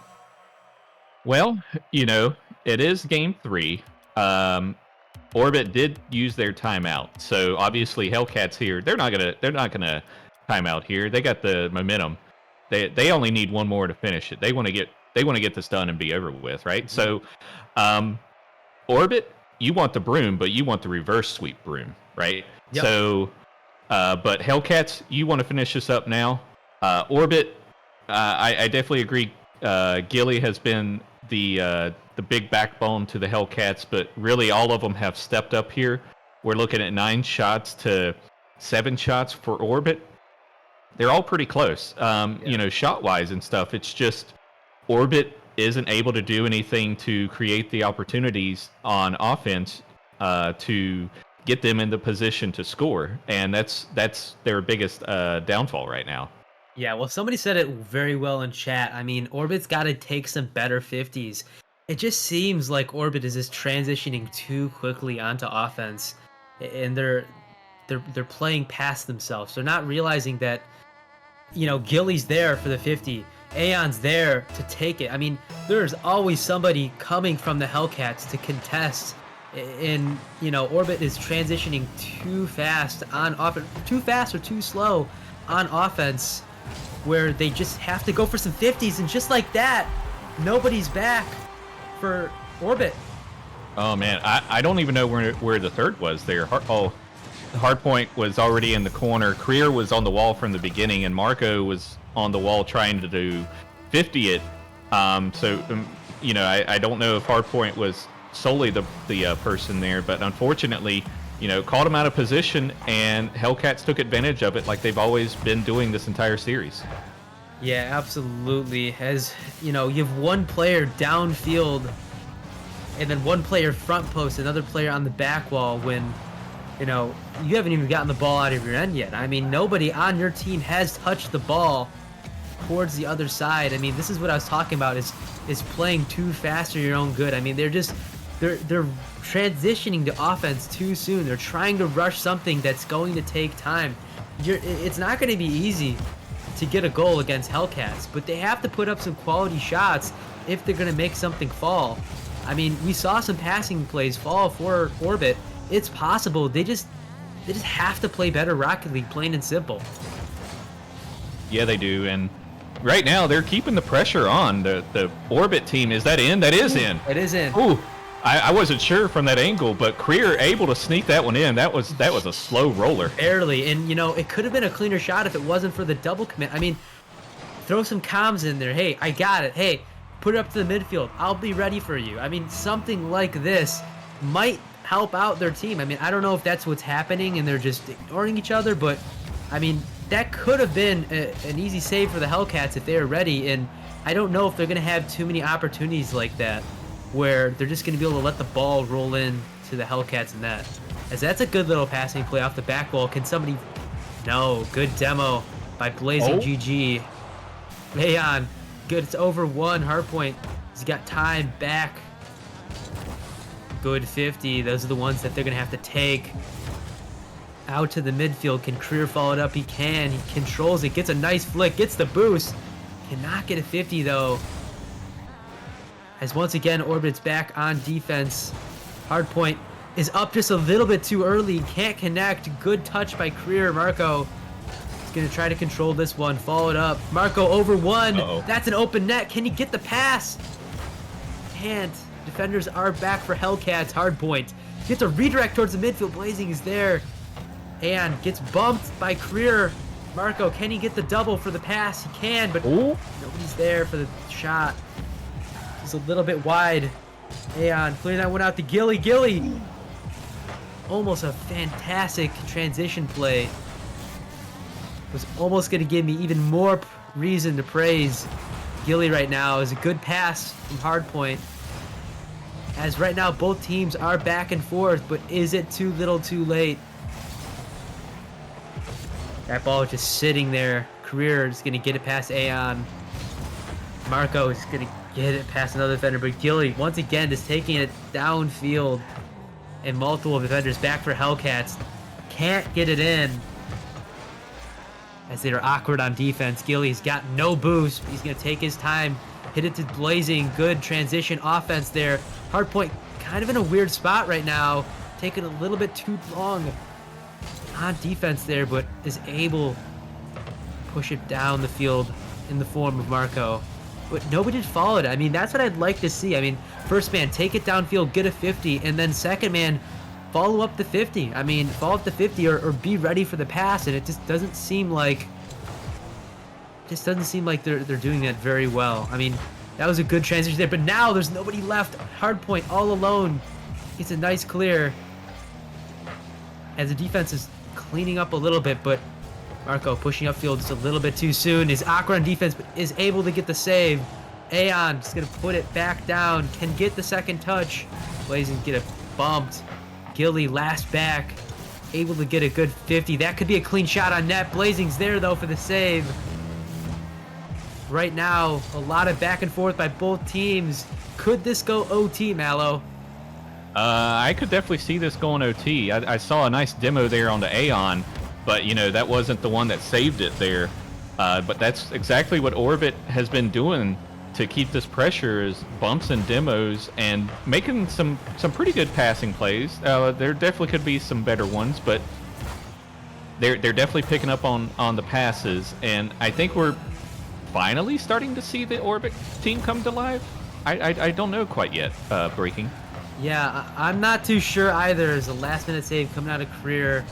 Well, you know, it is game 3. Orbit did use their timeout, so obviously Hellcats here. They're not gonna time out here. They got the momentum. They only need one more to finish it. They want to get this done and be over with, right? Mm-hmm. So, Orbit, you want the broom, but you want the reverse sweep broom, right? Yep. So, but Hellcats, you want to finish this up now. Orbit, I definitely agree. Gilly has been the big backbone to the Hellcats, but really all of them have stepped up here. We're looking at 9 shots to 7 shots for Orbit. They're all pretty close, you know, shot-wise and stuff. It's just Orbit isn't able to do anything to create the opportunities on offense to get them in the position to score, and that's their biggest downfall right now. Yeah, well, somebody said it very well in chat. I mean, Orbit's got to take some better 50s. It just seems like Orbit is just transitioning too quickly onto offense, and they're playing past themselves. They're not realizing that, you know, Gilly's there for the 50. Aeon's there to take it. I mean, there's always somebody coming from the Hellcats to contest, and you know, Orbit is transitioning too fast on offense, too fast or too slow on offense, where they just have to go for some 50s, and just like that, nobody's back for Orbit. Oh man, I don't even know where the third was there. Hardpoint was already in the corner. Career was on the wall from the beginning, and Marco was on the wall trying to do 50 it. You know, I don't know if Hardpoint was solely the person there, but unfortunately, you know, caught him out of position, and Hellcats took advantage of it like they've always been doing this entire series. Yeah, absolutely. As you know, you have one player downfield, and then one player front post, another player on the back wall, when, you know, you haven't even gotten the ball out of your end yet. I mean, nobody on your team has touched the ball towards the other side. I mean, this is what I was talking about, is playing too fast for your own good. I mean, they're transitioning to offense too soon. They're trying to rush something that's going to take time. it's not going to be easy to get a goal against Hellcats, but they have to put up some quality shots if they're going to make something fall. I mean, we saw some passing plays fall for Orbit. It's possible. They just have to play better Rocket League, plain and simple. Yeah, they do, and right now they're keeping the pressure on. The Orbit team, is that in? That is in. It is in. Ooh, I wasn't sure from that angle, but Creer able to sneak that one in. That was a slow roller. Barely, and you know, it could have been a cleaner shot if it wasn't for the double commit. I mean, throw some comms in there. Hey, I got it. Hey, put it up to the midfield. I'll be ready for you. I mean, something like this might help out their team. I mean, I don't know if that's what's happening and they're just ignoring each other, but I mean, that could have been an easy save for the Hellcats if they were ready, and I don't know if they're going to have too many opportunities like that where they're just going to be able to let the ball roll in to the Hellcats net. As that's a good little passing play off the back wall. Can somebody... No, good demo by Blazing GG. Rayon, good, it's over 1, hardpoint. He's got time back. Good 50, those are the ones that they're going to have to take. Out to the midfield, can Creer follow it up? He can, he controls it, gets a nice flick, gets the boost. Cannot get a 50 though. As once again, Orbit's back on defense. Hardpoint is up just a little bit too early, can't connect. Good touch by Creer. Marco is going to try to control this one, follow it up. Marco over 1, that's an open net. Can he get the pass? Can't. Defenders are back for Hellcats. Hardpoint gets a redirect towards the midfield. Blazing is there and gets bumped by Creer. Marco, can he get the double for the pass? He can, but nobody's there for the shot. He's a little bit wide. Aeon clearing that one out to Gilly. Gilly, almost a fantastic transition play. Was almost going to give me even more reason to praise Gilly right now. Is a good pass from Hardpoint. As right now both teams are back and forth, but is it too little too late? That ball is just sitting there. Creer is going to get it past Aeon. Marco is going to get it past another defender, but Gilly once again is taking it downfield. And multiple defenders back for Hellcats. Can't get it in. As they are awkward on defense. Gilly's got no boost. He's going to take his time. Hit it to Blazing. Good transition offense there. Hardpoint kind of in a weird spot right now. Taking a little bit too long on defense there, but is able to push it down the field in the form of Marco. But nobody did follow it. I mean, that's what I'd like to see. I mean, first man, take it downfield, get a 50, and then second man, follow up the 50. I mean, follow up the 50 or be ready for the pass, and it just doesn't seem like they're doing that very well. I mean, that was a good transition there, but now there's nobody left. Hardpoint all alone. It's a nice clear. As the defense is cleaning up a little bit, but Marco pushing upfield just a little bit too soon. Is awkward on defense, but is able to get the save. Aeon just gonna put it back down. Can get the second touch. Blazing get it bumped. Gilly last back. Able to get a good 50. That could be a clean shot on net. Blazing's there though for the save. Right now, a lot of back and forth by both teams. Could this go OT, Mallow? I could definitely see this going OT. I saw a nice demo there on the Aeon, but you know, that wasn't the one that saved it there. But that's exactly what Orbit has been doing to keep this pressure, is bumps and demos and making some pretty good passing plays. There definitely could be some better ones, but they're definitely picking up on the passes, and I think we're finally starting to see the Orbit team come to life. I don't know quite yet. Breaking. Yeah, I'm not too sure either. As a last-minute save coming out of Creer,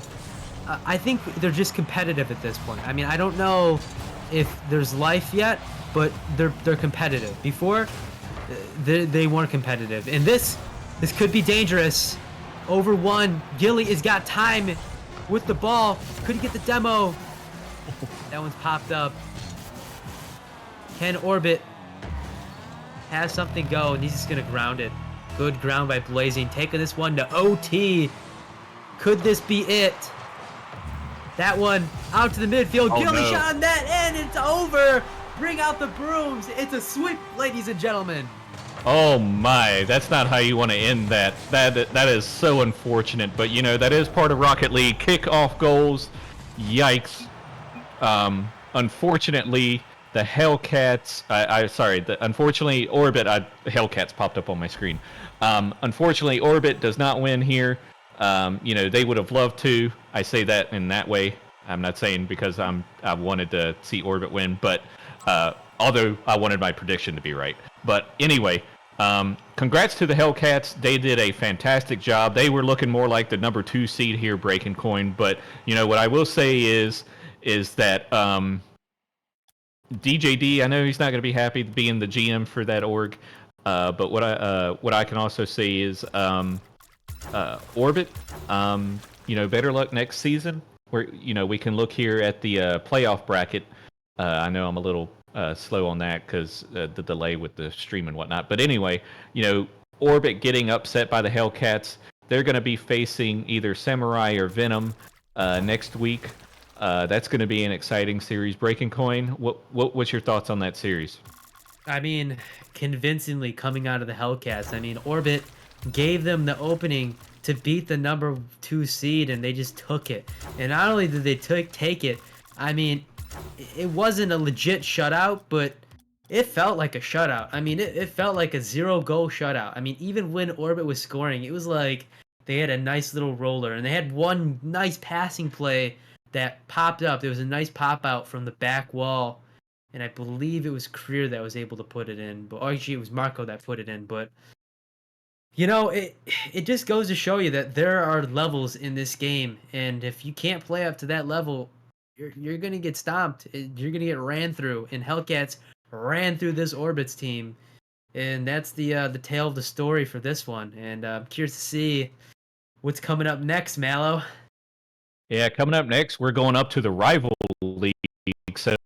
I think they're just competitive at this point. I mean, I don't know if there's life yet, but they're competitive. Before, they weren't competitive, and this could be dangerous. Over 1, Gilly has got time with the ball. Could he get the demo? That one's popped up. Can Orbit have something go, and he's just gonna ground it. Good ground by Blazing, taking this one to OT. Could this be it? That one out to the midfield. Gilly shot on that, and it's over. Bring out the brooms. It's a sweep, ladies and gentlemen. Oh my, that's not how you want to end that. That is so unfortunate, but you know, that is part of Rocket League. Kickoff goals Yikes. Unfortunately, the Hellcats. Unfortunately, Orbit. Hellcats popped up on my screen. Unfortunately, Orbit does not win here. They would have loved to. I say that in that way. I'm not saying because I wanted to see Orbit win, but although I wanted my prediction to be right. But anyway, congrats to the Hellcats. They did a fantastic job. They were looking more like the number 2 seed here, breaking coin. But what I will say is that DJD, I know he's not going to be happy being the GM for that org. But what I can also say is Orbit. Better luck next season. Where we can look here at the playoff bracket. I know I'm a little slow on that because the delay with the stream and whatnot. But anyway, Orbit getting upset by the Hellcats. They're going to be facing either Samurai or Venom next week. That's going to be an exciting series. Breaking Coin, what's your thoughts on that series? I mean, convincingly coming out of the Hellcats. I mean, Orbit gave them the opening to beat the number 2 seed, and they just took it. And not only did they take it, I mean, it wasn't a legit shutout, but it felt like a shutout. I mean, it felt like a 0-goal shutout. I mean, even when Orbit was scoring, it was like they had a nice little roller, and they had one nice passing play that popped up. There was a nice pop out from the back wall, and I believe it was Creer that was able to put it in. But actually, it was Marco that put it in. But it just goes to show you that there are levels in this game, and if you can't play up to that level, you're gonna get stomped. You're gonna get ran through, and Hellcats ran through this Orbits team, and that's the tale of the story for this one. And I'm curious to see what's coming up next, Mallow. Yeah, coming up next, we're going up to the rival league. So,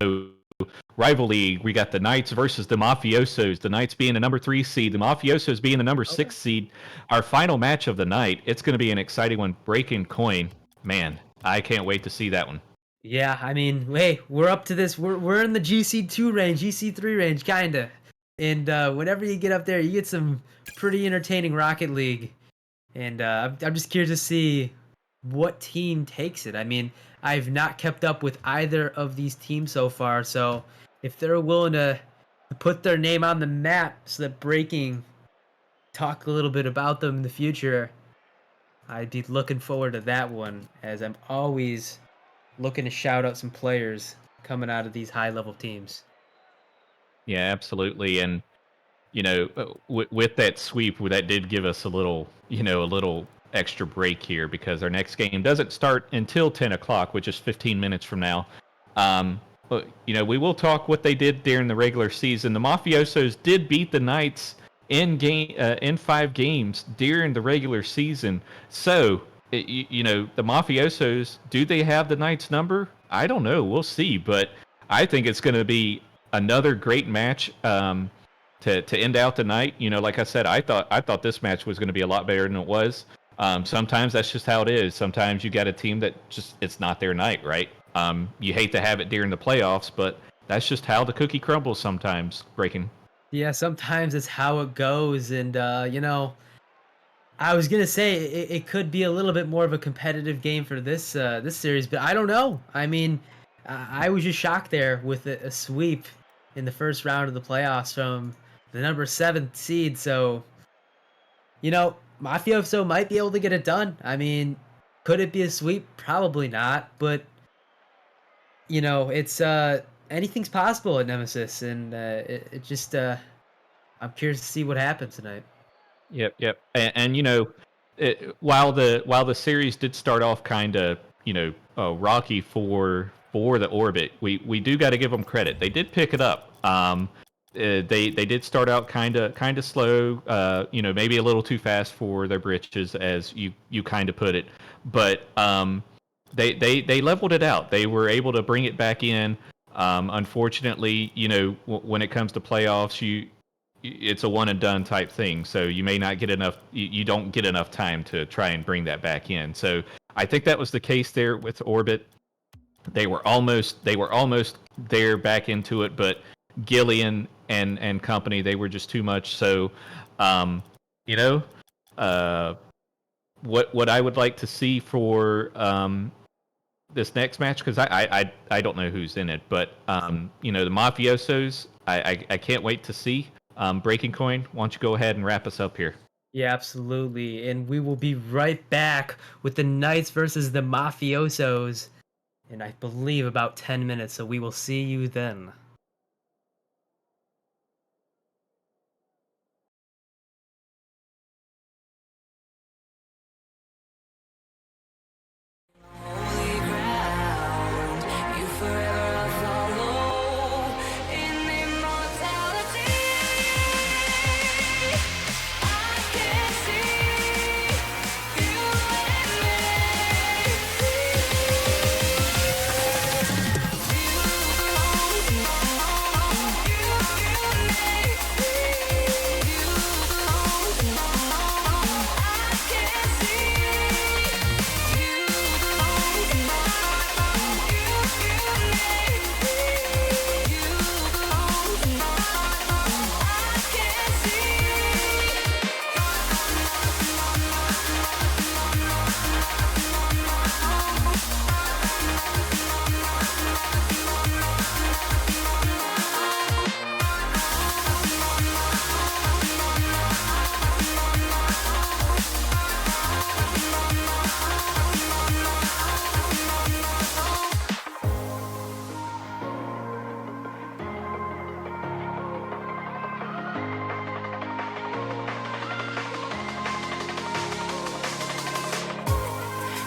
rival league, we got the Knights versus the Mafiosos. The Knights being the number 3 seed, the Mafiosos being the number 6 seed. Our final match of the night. It's going to be an exciting one. Breaking coin, man, I can't wait to see that one. Yeah, I mean, hey, we're up to this. We're in the GC2 range, GC3 range, kinda. And whenever you get up there, you get some pretty entertaining Rocket League. And I'm just curious to see what team takes it. I mean, I've not kept up with either of these teams so far, so if they're willing to put their name on the map so that Breaking talk a little bit about them in the future, I'd be looking forward to that one, as I'm always looking to shout out some players coming out of these high-level teams. Yeah, absolutely. And with that sweep, that did give us a little extra break here because our next game doesn't start until 10 o'clock, which is 15 minutes from now. But we will talk what they did during the regular season. The Mafiosos did beat the Knights in 5 games during the regular season. So, the Mafiosos, do they have the Knights number? I don't know. We'll see. But I think it's going to be another great match. To end out the night, like I said, I thought this match was going to be a lot better than it was. Sometimes that's just how it is. Sometimes you got a team that just it's not their night, right? You hate to have it during the playoffs, but that's just how the cookie crumbles sometimes. Breaking. Yeah, sometimes it's how it goes, and I was gonna say it could be a little bit more of a competitive game for this this series, but I don't know. I mean, I was just shocked there with a sweep in the first round of the playoffs from the number 7 seed. So, Mafioso might be able to get it done. I mean, could it be a sweep? Probably not. But it's anything's possible at Nemesis, and it just I'm curious to see what happens tonight. Yep. And while the series did start off kind of rocky for the Orbit, we do got to give them credit. They did pick it up. They did start out kind of slow, maybe a little too fast for their britches, as you kind of put it. But they leveled it out. They were able to bring it back in. Unfortunately, when it comes to playoffs, it's a one and done type thing. So you may not get enough. You don't get enough time to try and bring that back in. So I think that was the case there with Orbit. They were almost there back into it, but Gillian and company, they were just too much. So, what I would like to see for this next match because I don't know who's in it, but you know, the mafiosos. I can't wait to see. Breaking Coin, why don't you go ahead and wrap us up here? Yeah, absolutely. And we will be right back with the Knights versus the Mafiosos in, I believe, about 10 minutes. So we will see you then. Holy ground, you forever follow in immortality. I can see you and me.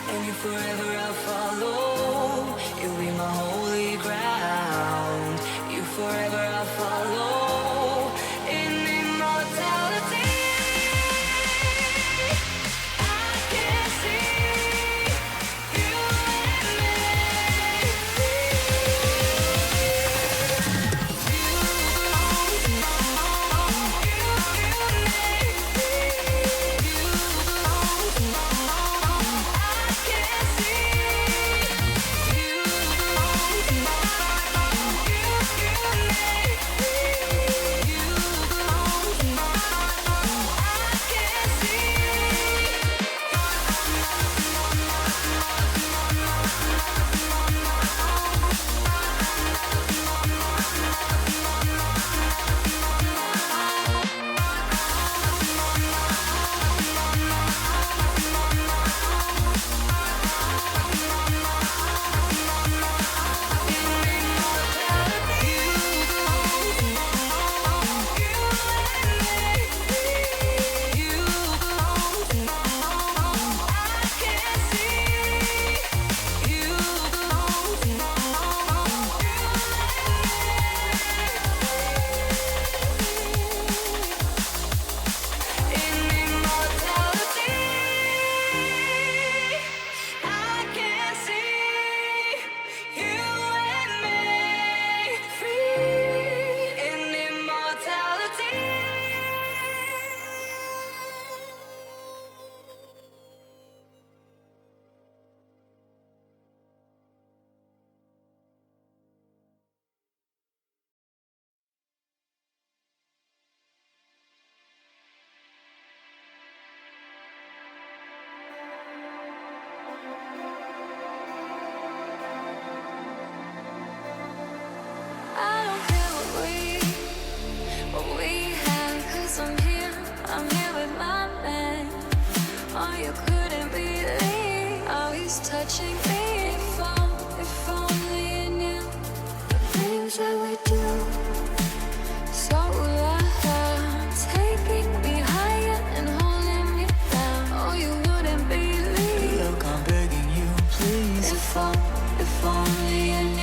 And you forever I'll follow. You'll be my holy ground. You forever I'll follow in immortality. I can see you and me. I don't care what we have, 'cause I'm here with my man. Oh, you couldn't believe how he's touching me. If only you knew the things that we do. So loud, taking me higher and holding me down. Oh, you wouldn't believe. Look, I'm begging you, please. If only you knew.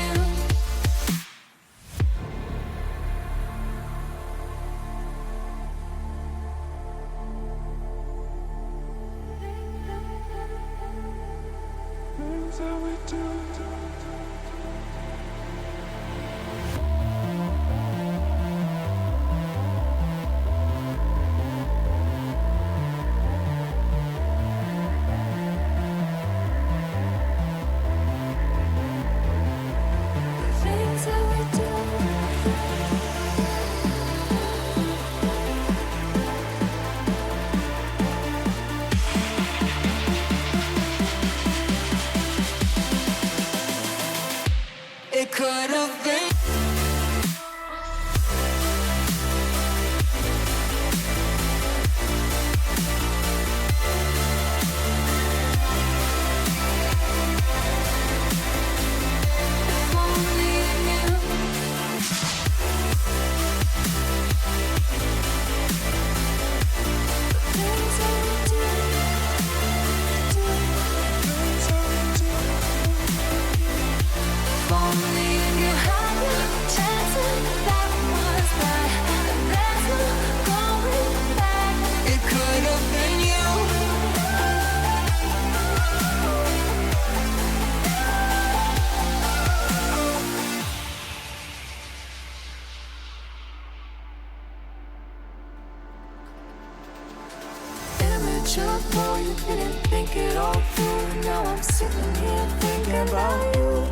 future, boy, you didn't think it all through. Now I'm sitting here thinking about you.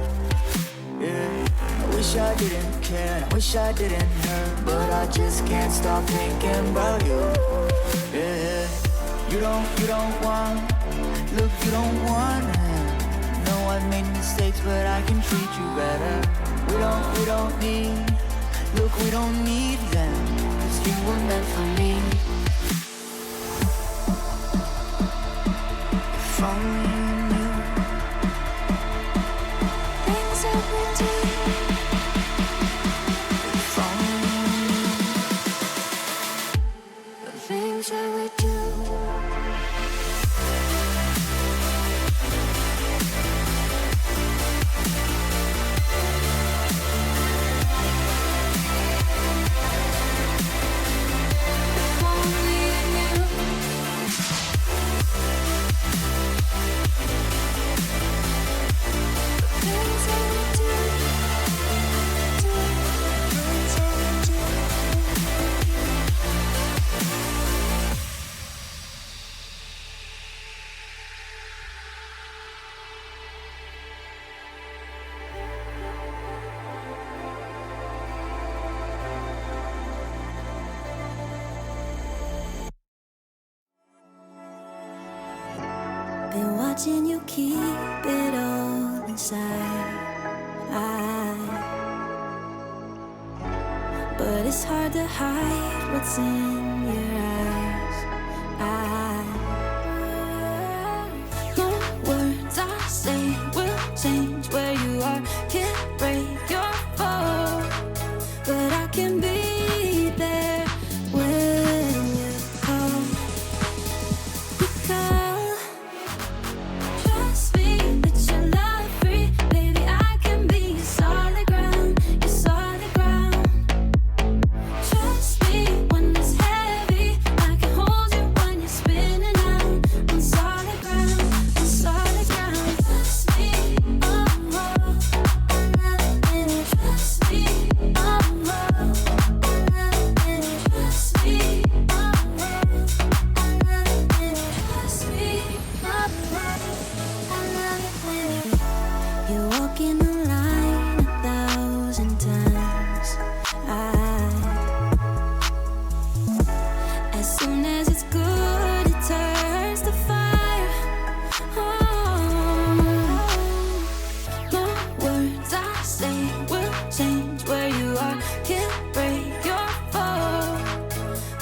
Yeah, I wish I didn't care, and I wish I didn't hurt, but I just can't stop thinking about you. Yeah, you don't want, look, you don't want it. No, I've made mistakes, but I can treat you better. We don't need, look, we don't need them, 'cause you were meant for me. If only you knew things I would do. If only you knew the things I would do. Been watching you keep it all inside. But it's hard to hide what's in your eyes. No words I say will change where you are. Can't break your fall, but I can be there when you call. Trust me that you're love free, baby. I can be your solid ground, your solid ground. Trust me when it's heavy, I can hold you when you're spinning out. On solid ground, on solid ground. Trust me, oh, trust me, oh, trust me, trust me, you walk in the line 1,000 times. As soon as it's good, it turns to fire. No words I say will change where you are. Can't break your fall,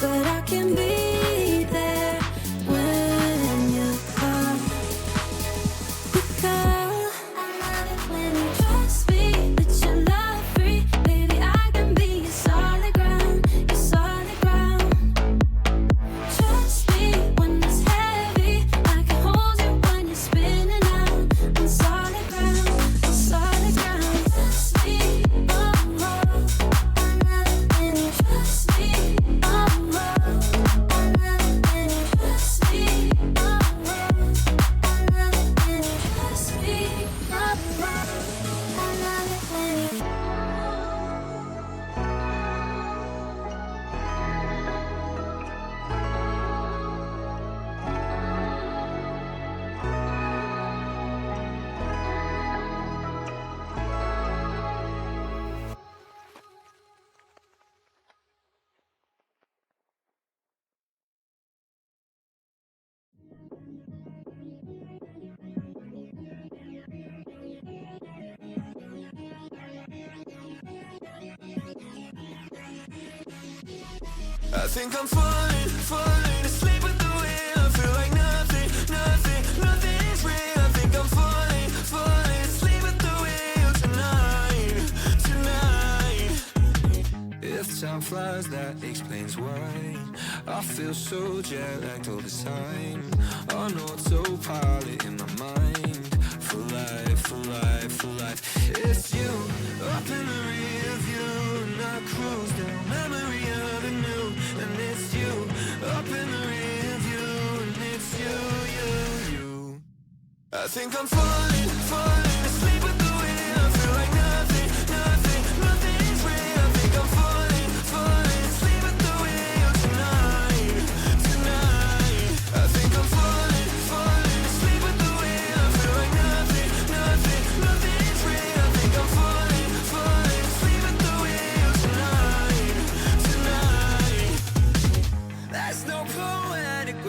but I can be there when you call. Trust me that you're love free, baby. I can be your solid ground, your solid ground. Trust me when it's heavy, I can hold you when you're spinning out. On solid ground, on solid ground. Trust me, oh, trust me, oh, trust me, trust me, I think I'm falling asleep with the wind. I feel like nothing's real. I think I'm falling asleep with the wheel tonight. If time flies, that explains why I feel so jet-lagged all the time. On autopilot in my mind. For life. It's you up in the rear view, and I cruise down memory avenue. And it's you up in the rear view, and it's you. I think I'm falling asleep with the wind. I feel like nothing's real. I think I'm falling asleep with the wheel tonight. I think I'm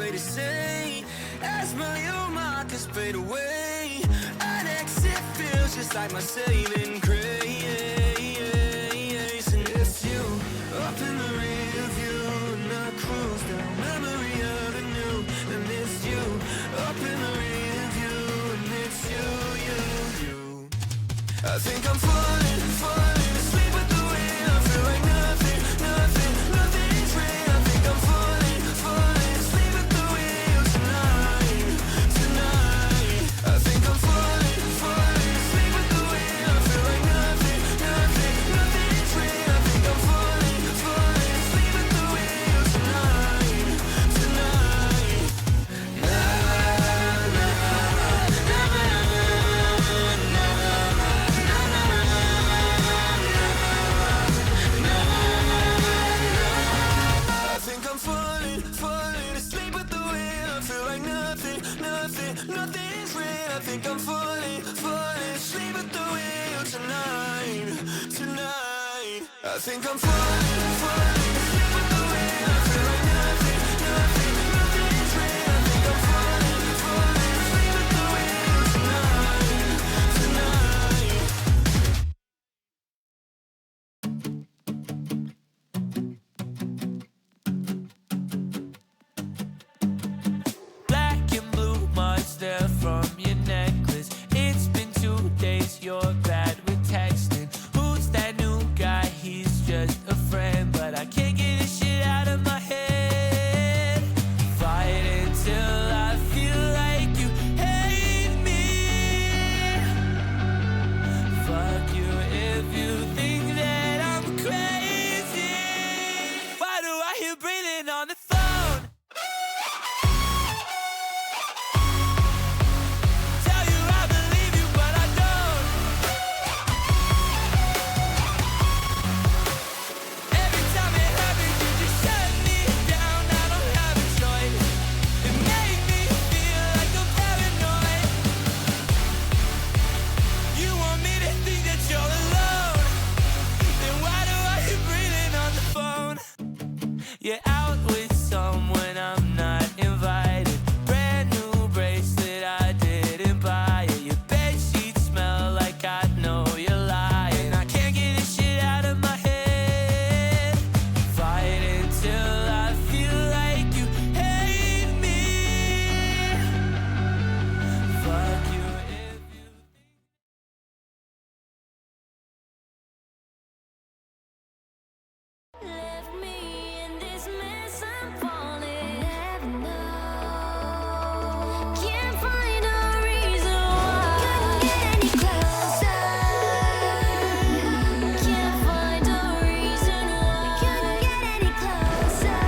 way to say. As my own markers fade away, an exit feels just like my saving grace. And it's you up in the rear view, and I cruise down memory avenue. And it's you up in the rear view, and it's you. I think I'm falling asleep at the wheel. I feel like nothing's real. I think I'm falling asleep at the wheel tonight. I think I'm falling asleep at the wheel. I feel like nothing's real. I think I'm falling asleep at the wheel tonight. I think I'm falling asleep at the wheel. I feel like nothing's real. I think I'm falling asleep at the wheel tonight. I think I'm falling asleep at the wheel. I feel like nothing's real. I think I'm falling asleep at the wheel tonight. Black and blue monster from your necklace. It's been 2 days, you're bad with texting. Who's that new guy? He's just a friend, but I can't get his shit out of my head. Fight until I feel like you hate me. Fuck you if you think that I'm crazy. Why do I hear breathing on the phone? Tell you I believe you, but I don't. Every time it happens, you just shut me down. I don't have a choice. It made me feel like I'm paranoid. You want me to think that you're alone. Then why do I hear breathing on the phone? You're out with someone I'm not invited. Brand new bracelet, I didn't buy it. Your bedsheets smell like I know you're lying. I can't get this shit out of my head. Fight until I feel like you hate me. Fuck you if you Left me in this mess, I'm falling. Never know. Can't find a reason why. Couldn't get any closer. Can't find a reason why. Couldn't get any closer.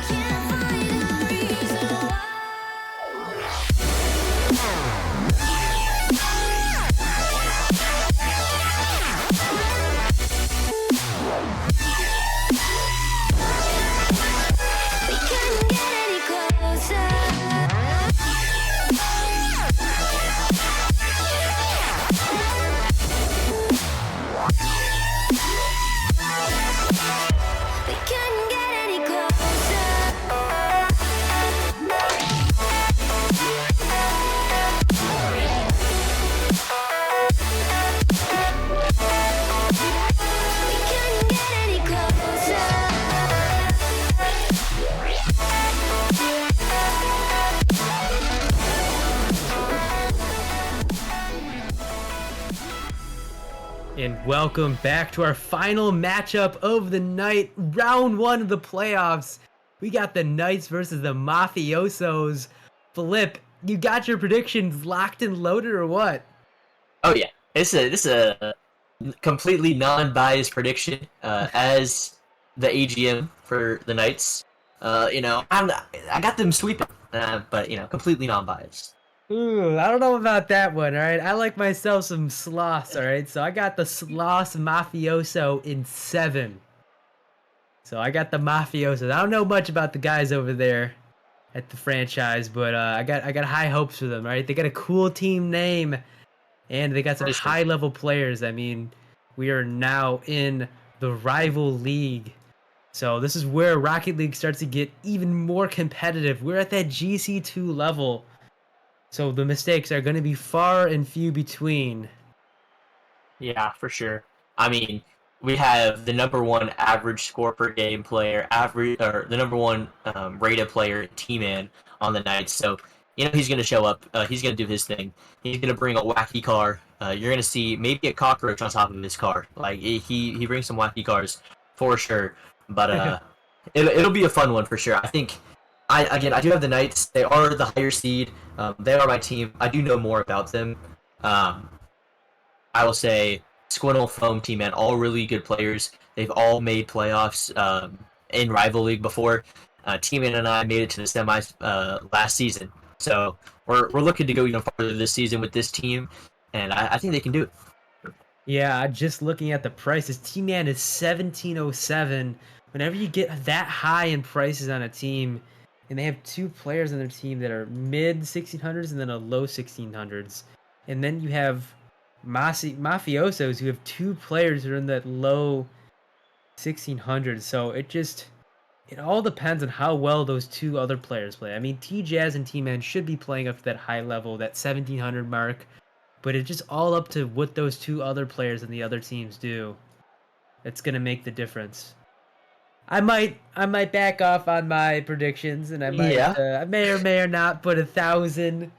Can't find a reason why. We couldn't get any closer. We couldn't get any closer. We couldn't get any closer. And welcome back to our final matchup of the night, round one of the playoffs. We got the Knights versus the Mafiosos. Flip, you got your predictions locked and loaded or what? Oh yeah, this is a completely non-biased prediction. As the AGM for the Knights, I got them sweeping, but completely non-biased. Ooh, I don't know about that one, alright? I like myself some Sloths, alright? So I got the Sloths Mafioso in 7. So I got the Mafiosos. I don't know much about the guys over there at the franchise, but I got high hopes for them, right? They got a cool team name, and they got some high-level players. I mean, we are now in the rival league. So this is where Rocket League starts to get even more competitive. We're at that GC2 level. So the mistakes are going to be far and few between. Yeah, for sure. I mean, we have the number one average score per game player, average or the number one rated player, T-Man, on the night. So he's going to show up. He's going to do his thing. He's going to bring a wacky car. You're going to see maybe a cockroach on top of his car. Like he brings some wacky cars for sure. But it'll be a fun one for sure. I think. I do have the Knights. They are the higher seed. They are my team. I do know more about them. I will say Squintle, Foam, T-Man, all really good players. They've all made playoffs in Rival League before. T-Man and I made it to the semis last season. So we're looking to go even farther this season with this team, and I think they can do it. Yeah, just looking at the prices, T-Man is 1707. Whenever you get that high in prices on a team, and they have two players on their team that are mid 1600s and then a low 1600s, and then you have mafiosos who have two players who are in that low 1600s. So it all depends on how well those two other players play. I mean, T-Jazz and T-Man should be playing up to that high level, that 1700 mark. But it's just all up to what those two other players and the other teams do. It's gonna make the difference. I might back off on my predictions, and I may or may or not put 1,000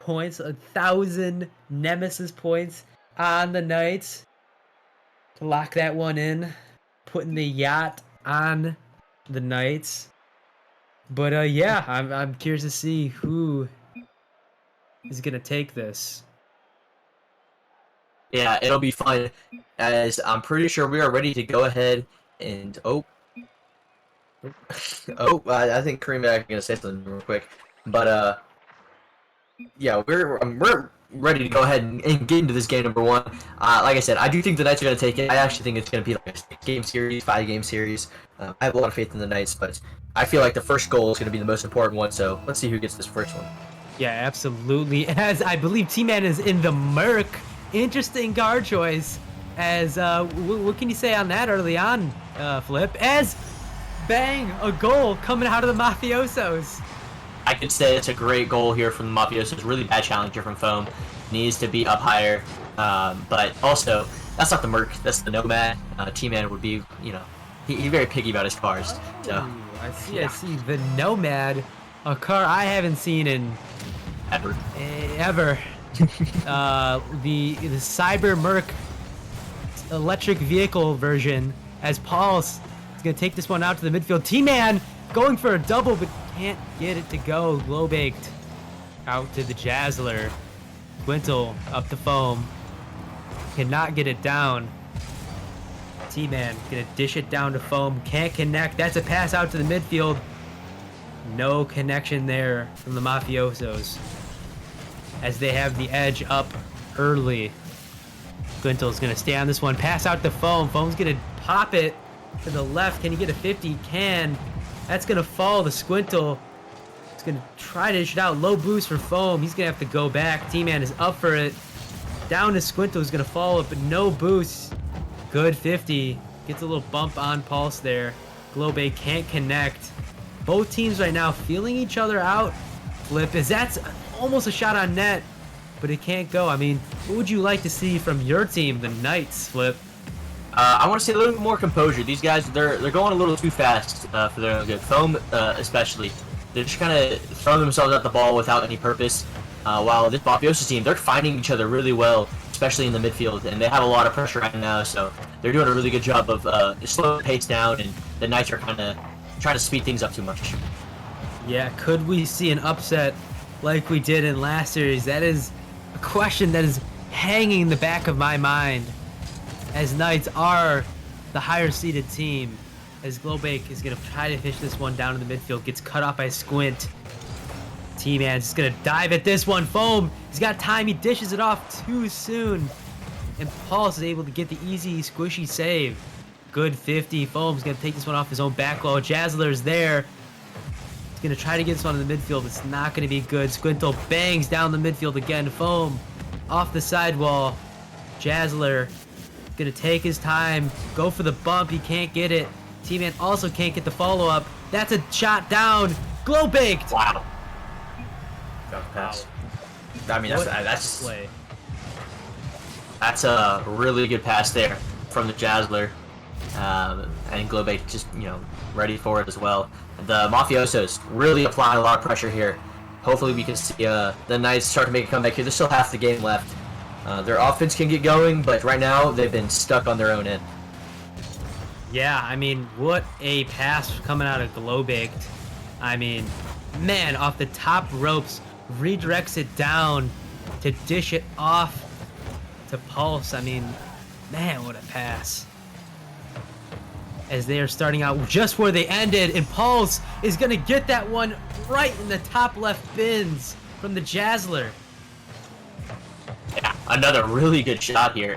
points, 1,000 Nemesis points on the Knights to lock that one in, putting the yacht on the Knights. But yeah, I'm curious to see who is gonna take this. Yeah, it'll be fun, as I'm pretty sure we are ready to go ahead and I think Kareem is gonna say something real quick, but yeah, we're ready to go ahead and get into this game number one. Like I said, I do think the Knights are gonna take it. I actually think it's gonna be like a 6-game series, 5-game series. I have a lot of faith in the Knights, but I feel like the first goal is gonna be the most important one. So let's see who gets this first one. Yeah, absolutely. As I believe T-Man is in the Merc. Interesting guard choice. As what can you say on that early on, Flip? As bang, a goal coming out of the Mafiosos. I could say it's a great goal here from the Mafiosos. Really bad challenger from Foam. Needs to be up higher. But also, that's not the Merc. That's the Nomad. T-Man would be, he's very picky about his cars. So Ooh, I see. The Nomad, a car I haven't seen in ever. The Cyber Merc electric vehicle version, as Paul's gonna take this one out to the midfield. T-Man going for a double, but can't get it to go. Glow baked out to the Jazzler. Gwintle up the Foam, cannot get it down. T-Man gonna dish it down to Foam, can't connect. That's a pass out to the midfield. No connection there from the Mafiosos, as they have the edge up early. Gwintle's gonna stay on this one. Pass out to Foam. Foam's gonna pop it to the left. Can he get a 50? Can. That's gonna fall to Squintle. He's gonna try to dish it out. Low boost for Foam. He's gonna have to go back. T-Man is up for it. Down to Squintle, who's gonna follow, but no boost. Good 50. Gets a little bump on Pulse there. Globay can't connect. Both teams right now feeling each other out. Flip, as that's almost a shot on net, but it can't go. I mean, what would you like to see from your team, the Knights, Flip? I want to see a little bit more composure. These guys, they're going a little too fast for their own good. Foam, especially, they're just kind of throwing themselves at the ball without any purpose. While this Mafioso team, they're finding each other really well, especially in the midfield, and they have a lot of pressure right now. So they're doing a really good job of slowing the pace down, and the Knights are kind of trying to speed things up too much. Yeah, could we see an upset like we did in last series? That is a question that is hanging in the back of my mind, as Knights are the higher seeded team, as Glowbake is going to try to fish this one down in the midfield, gets cut off by Squint. T-Man's just going to dive at this one. Foam, he's got time, he dishes it off too soon, and Pulse is able to get the easy squishy save. Good 50. Foam's going to take this one off his own back row. Jazzler's there. He's going to try to get this one in the midfield. It's not going to be good. Squintle bangs down the midfield again. Foam off the sidewall. Jazzler going to take his time, go for the bump. He can't get it. T-Man also can't get the follow-up. That's a shot down. Glow baked. Wow. Got the pass. I mean, What that's play. That's a really good pass there from the Jazzler. And Globate just, ready for it as well. The Mafiosos really applying a lot of pressure here. Hopefully we can see the Knights start to make a comeback here. There's still half the game left. Their offense can get going, but right now they've been stuck on their own end. Yeah, I mean, what a pass coming out of Glowbaked. I mean, man, off the top ropes, redirects it down to dish it off to Pulse. I mean, man, what a pass. As they are starting out just where they ended, and Pulse is going to get that one right in the top left bins from the Jazzler. Yeah, another really good shot here.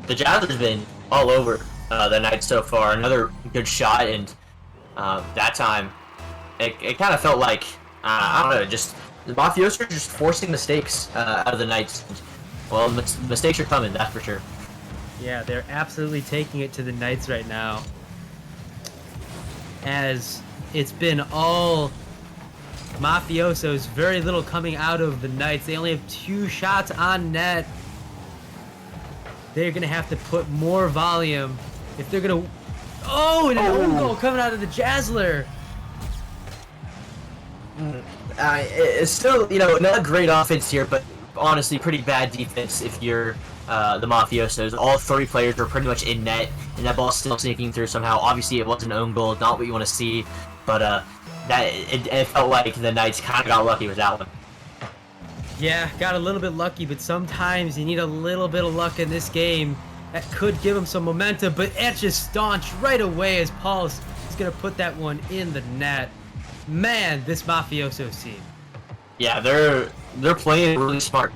The Jazzler's been all over the Knights so far. Another good shot, and that time it kind of felt like, I don't know, just the Mafiosos are just forcing mistakes out of the Knights. Well, mistakes are coming, that's for sure. Yeah, they're absolutely taking it to the Knights right now. As it's been all Mafiosos, very little coming out of the Knights. They only have 2 shots on net. They're going to have to put more volume if they're going to... Oh, and an own goal coming out of the Jazzler. It's still, not a great offense here, but honestly, pretty bad defense if you're the Mafiosos. All 3 players are pretty much in net, and that ball's still sneaking through somehow. Obviously, it was an own goal, not what you want to see, but it felt like the Knights kind of got lucky with that one. Yeah, got a little bit lucky, but sometimes you need a little bit of luck in this game. That could give them some momentum, but it's just staunched right away as Pulse is going to put that one in the net. Man, this Mafiosos team. Yeah, they're playing really smart.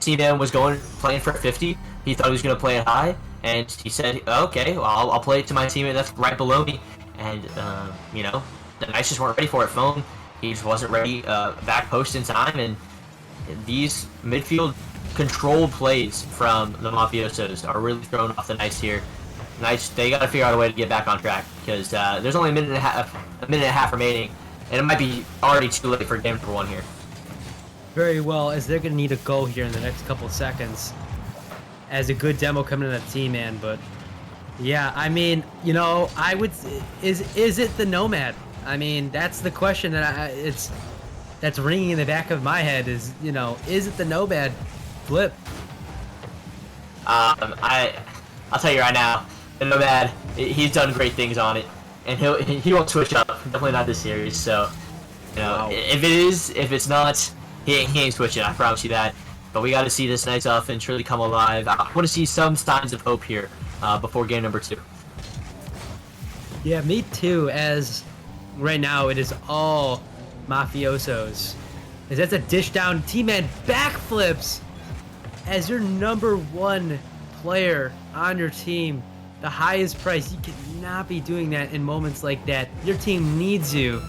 T-Man was playing for 50. He thought he was going to play it high, and he said, okay, well, I'll play it to my teammate that's right below me. And, the Knights just weren't ready for it. Phone, he just wasn't ready back post in time, and these midfield controlled plays from the Mafiosos are really throwing off the Knights here. Knights, they got to figure out a way to get back on track, because there's only a minute and a half remaining, and it might be already too late for game number 1 here. Very well, as they're going to need a goal here in the next couple of seconds. As a good demo coming in that T-Man, but yeah, I mean, I would... Is it the Nomad? I mean, that's the question that's ringing in the back of my head is it the Nomad flip? I'll tell you right now, the Nomad, he's done great things on it, and he won't switch up. Definitely not this series. So, Wow. if it's not, he ain't switching. I promise you that. But we got to see this Knights offense really come alive. I want to see some signs of hope here before game number 2. Yeah, me too. As right now it is all Mafiosos. As that's a dish down, T-Man backflips as your number 1 player on your team. The highest price. You cannot be doing that in moments like that. Your team needs you.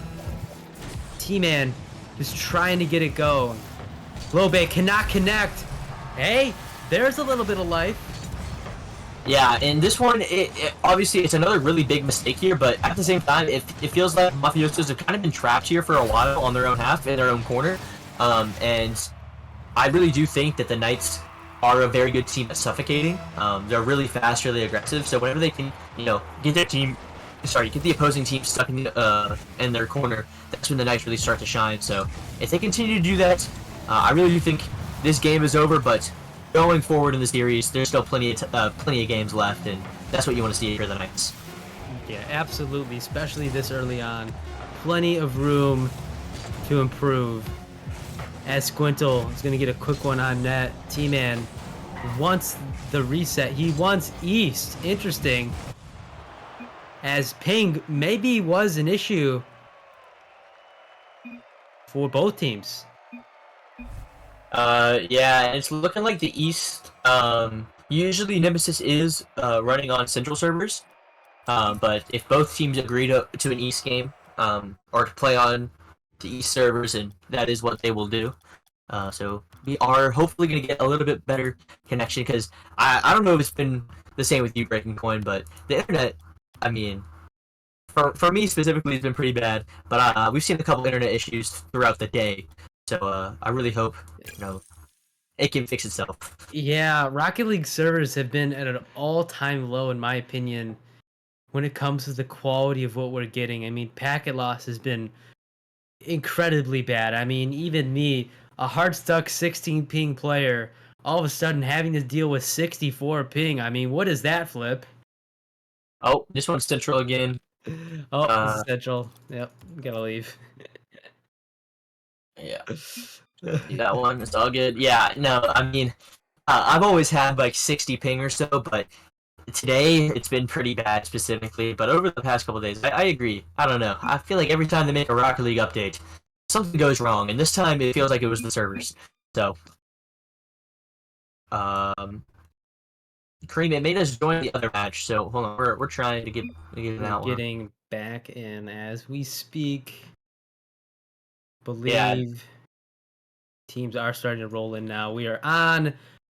T-Man just trying to get it going. Globate cannot connect. Hey, there's a little bit of life. Yeah, and this one, obviously it's another really big mistake here, but at the same time, it feels like Mafiosos have kind of been trapped here for a while on their own half, in their own corner. And I really do think that the Knights are a very good team at suffocating. They're really fast, really aggressive, so whenever they can, get the opposing team stuck in their corner, that's when the Knights really start to shine. So if they continue to do that, I really do think this game is over, but going forward in the series, there's still plenty of games left, and that's what you want to see for the Knights. Yeah, absolutely, especially this early on. Plenty of room to improve. As Squintle is going to get a quick one on net. T-Man wants the reset. He wants East. Interesting. As ping maybe was an issue for both teams. Yeah, it's looking like the East, usually Nemesis is running on Central servers, but if both teams agree to an East game, or to play on the East servers, and that is what they will do. So we are hopefully going to get a little bit better connection, because I don't know if it's been the same with you, Breaking Coin, but the internet, I mean, for me specifically, it's been pretty bad. But we've seen a couple internet issues throughout the day, so I really hope it can fix itself. Yeah, Rocket League servers have been at an all-time low, in my opinion, when it comes to the quality of what we're getting. I mean, packet loss has been incredibly bad. I mean, even me, a hard stuck 16 ping player, all of a sudden having to deal with 64 ping. I mean, what is that, Flip? Oh, this one's central again. Oh, this is Uh, Central. Yep, gotta leave. yeah, that one. It's all good. Yeah, no, I mean, I've always had like 60 ping or so, but today it's been pretty bad specifically. But over the past couple of days, I agree. I don't know. I feel like every time they make a Rocket League update, something goes wrong, and this time it feels like it was the servers. So, Kareem, it made us join the other match. So hold on, we're trying to get We're that one. getting back in as we speak. Yeah, Believe teams are starting to roll in now. We are on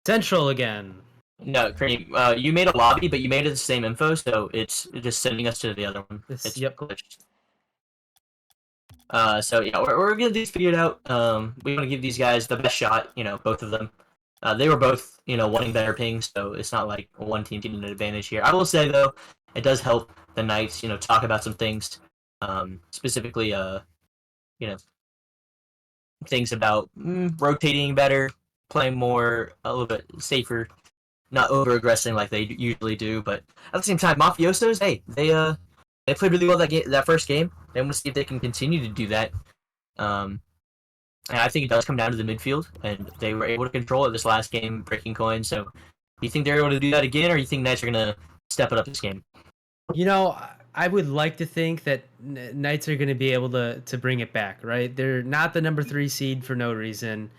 Central again. no, Kareem, you made a lobby, but you made it the same info, so it's just sending us to the other one. It's Yep. glitched. So yeah, we're gonna just figure it out. We want to give these guys the best shot. Both of them. They were both, wanting better pings, so it's not like one team getting an advantage here. I will say though, it does help the Knights, talk about some things, specifically, things about rotating better, playing more, a little bit safer, not over aggressing like they usually do. But at the same time, Mafiosos, hey, they played really well that first game. They want to see if they can continue to do that. And I think it does come down to the midfield, and they were able to control it this last game, breaking coins. So, do you think they're able to do that again, or do you think Knights are gonna step it up this game? I would like to think that Knights are going to be able to bring it back, right? They're not the number 3 seed for no reason.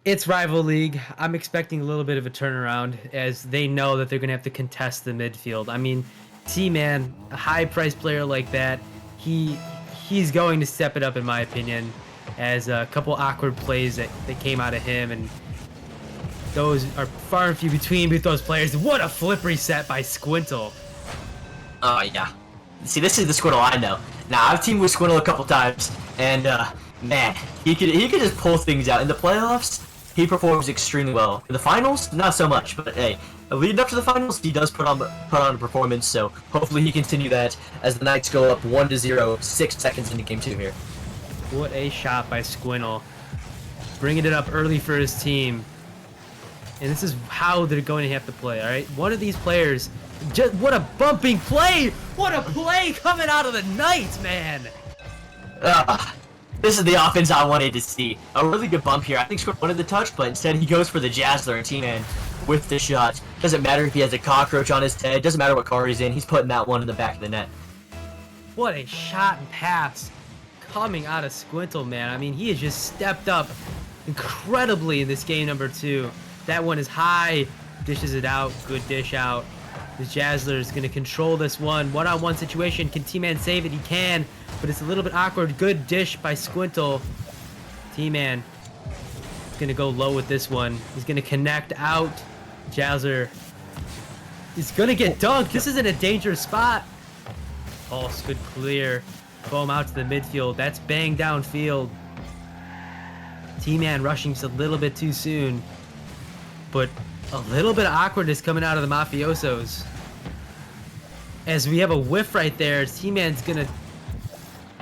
It's rival league. I'm expecting a little bit of a turnaround as they know that they're going to have to contest the midfield. I mean, T-Man, a high-priced player like that, he's going to step it up in my opinion, as a couple awkward plays that came out of him, and those are far and few between with those players. What a flip reset by Squintle. Oh yeah. See, this is the Squirtle I know. Now I've teamed with Squirtle a couple times, and man, he could just pull things out in the playoffs. He performs extremely well. In the finals, not so much, but hey, leading up to the finals, he does put on a performance. So hopefully he continue that as the Knights go up 1-0, 6 seconds into game 2 here. What a shot by Squintle, bringing it up early for his team. And this is how they're going to have to play. All right, one of these players. Just what a bumping play! What a play coming out of the Knights, man! This is the offense I wanted to see. A really good bump here. I think Squirtle wanted the touch, but instead he goes for the Jazzler and T-Man with the shot. Doesn't matter if he has a cockroach on his head. Doesn't matter what car he's in. He's putting that one in the back of the net. What a shot and pass coming out of Squintle, man. I mean, he has just stepped up incredibly in this game number 2. That one is high. Dishes it out. Good dish out. The Jazzler is going to control this one-on-one situation. Can T-Man save it? He can, but it's a little bit awkward. Good dish by Squintle. T-Man is going to go low with this one. He's going to connect out. Jazzler is going to get dunked. This is in a dangerous spot. Pulse, good clear. Foam out to the midfield. That's bang downfield. T-Man rushing just a little bit too soon, but a little bit of awkwardness coming out of the Mafiosos. As we have a whiff right there, T-Man's gonna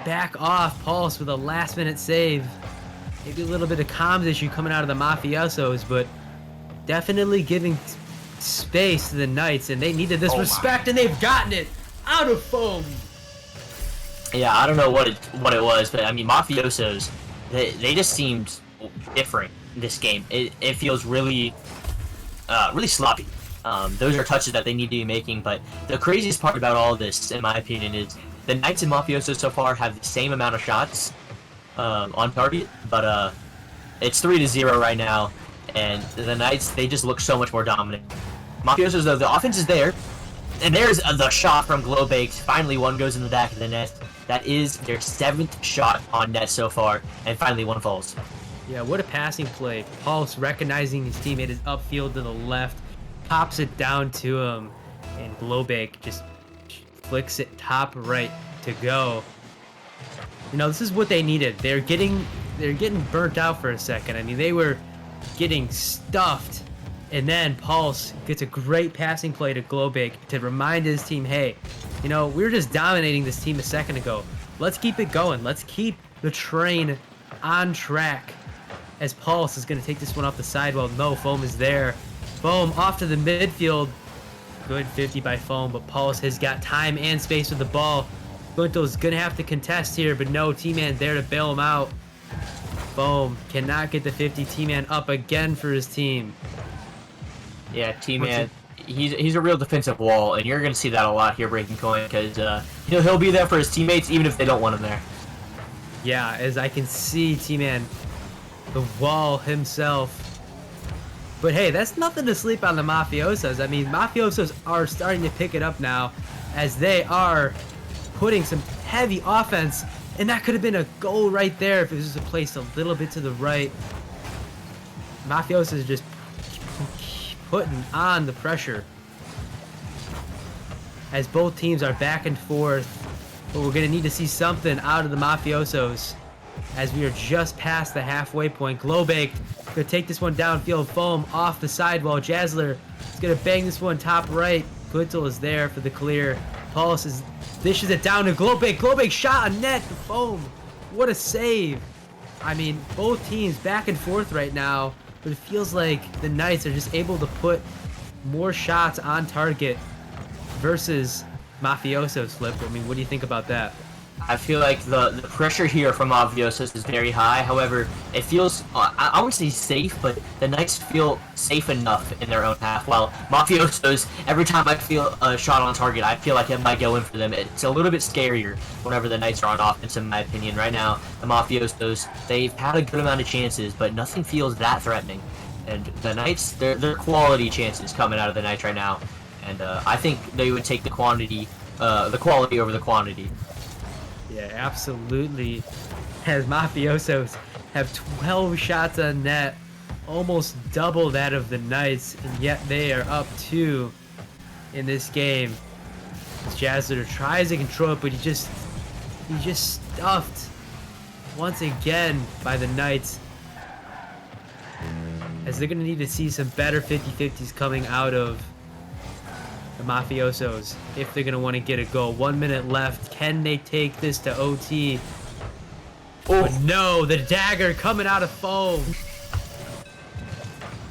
back off Pulse with a last-minute save. Maybe a little bit of comms issue coming out of the Mafiosos, but definitely giving space to the Knights, and they needed this respect, and they've gotten it out of Foam. Yeah, I don't know what it was, but I mean, Mafiosos, they just seemed different in this game. It feels really sloppy. Those are touches that they need to be making, but the craziest part about all this, in my opinion, is the Knights and Mafiosos so far have the same amount of shots on target, but it's 3-0 right now, and the Knights, they just look so much more dominant. Mafiosos, though, the offense is there, and there's the shot from Glowbaked. Finally, one goes in the back of the net. That is their 7th shot on net so far, and finally one falls. Yeah, what a passing play. Pulse recognizing his teammate is upfield to the left, pops it down to him, and Glowbake just flicks it top right to go. You know, this is what they needed. They're getting burnt out for a second. I mean, they were getting stuffed. And then Pulse gets a great passing play to Glowbake to remind his team, hey, you know, we were just dominating this team a second ago. Let's keep it going. Let's keep the train on track. As Pulse is going to take this one off the sidewall. No, Foam is there. Foam off to the midfield. Good 50 by Foam, but Pulse has got time and space with the ball. Guntel's going to have to contest here, but no, T-Man there to bail him out. Foam cannot get the 50. T-Man up again for his team. Yeah, T-Man, he's a real defensive wall, and you're going to see that a lot here, Breaking Coin, because he'll be there for his teammates even if they don't want him there. Yeah, as I can see T-Man, the wall himself. But hey, that's nothing to sleep on the Mafiosos. I mean, Mafiosos are starting to pick it up now as they are putting some heavy offense, and that could have been a goal right there if it was just placed a little bit to the right. Mafiosos just putting on the pressure as both teams are back and forth, but we're going to need to see something out of the Mafiosos as we are just past the halfway point. Glowbake going to take this one downfield. Foam off the sidewall. Jazzler is going to bang this one top right. Guntel is there for the clear. Pulse dishes it down to Glowbake. Glowbake shot on net to Foam. What a save. I mean, both teams back and forth right now, but it feels like the Knights are just able to put more shots on target versus Mafiosos. Flip. I mean, what do you think about that? I feel like the pressure here from Mafiosos is very high. However, it feels, I wouldn't say safe, but the Knights feel safe enough in their own half. While Mafiosos, every time I feel a shot on target, I feel like it might go in for them. It's a little bit scarier whenever the Knights are on offense, in my opinion. Right now, the Mafiosos, they've had a good amount of chances, but nothing feels that threatening. And the Knights, they're quality chances coming out of the Knights right now. And I think they would take the quality over the quantity. Yeah, absolutely. As Mafiosos have 12 shots on net, almost double that of the Knights, and yet they are up 2 in this game. As Jazzler tries to control it, but he just stuffed once again by the Knights. As they're going to need to see some better 50-50s coming out of the Mafiosos if they're going to want to get a goal. 1 minute left. Can they take this to OT? But no, the dagger coming out of Foam.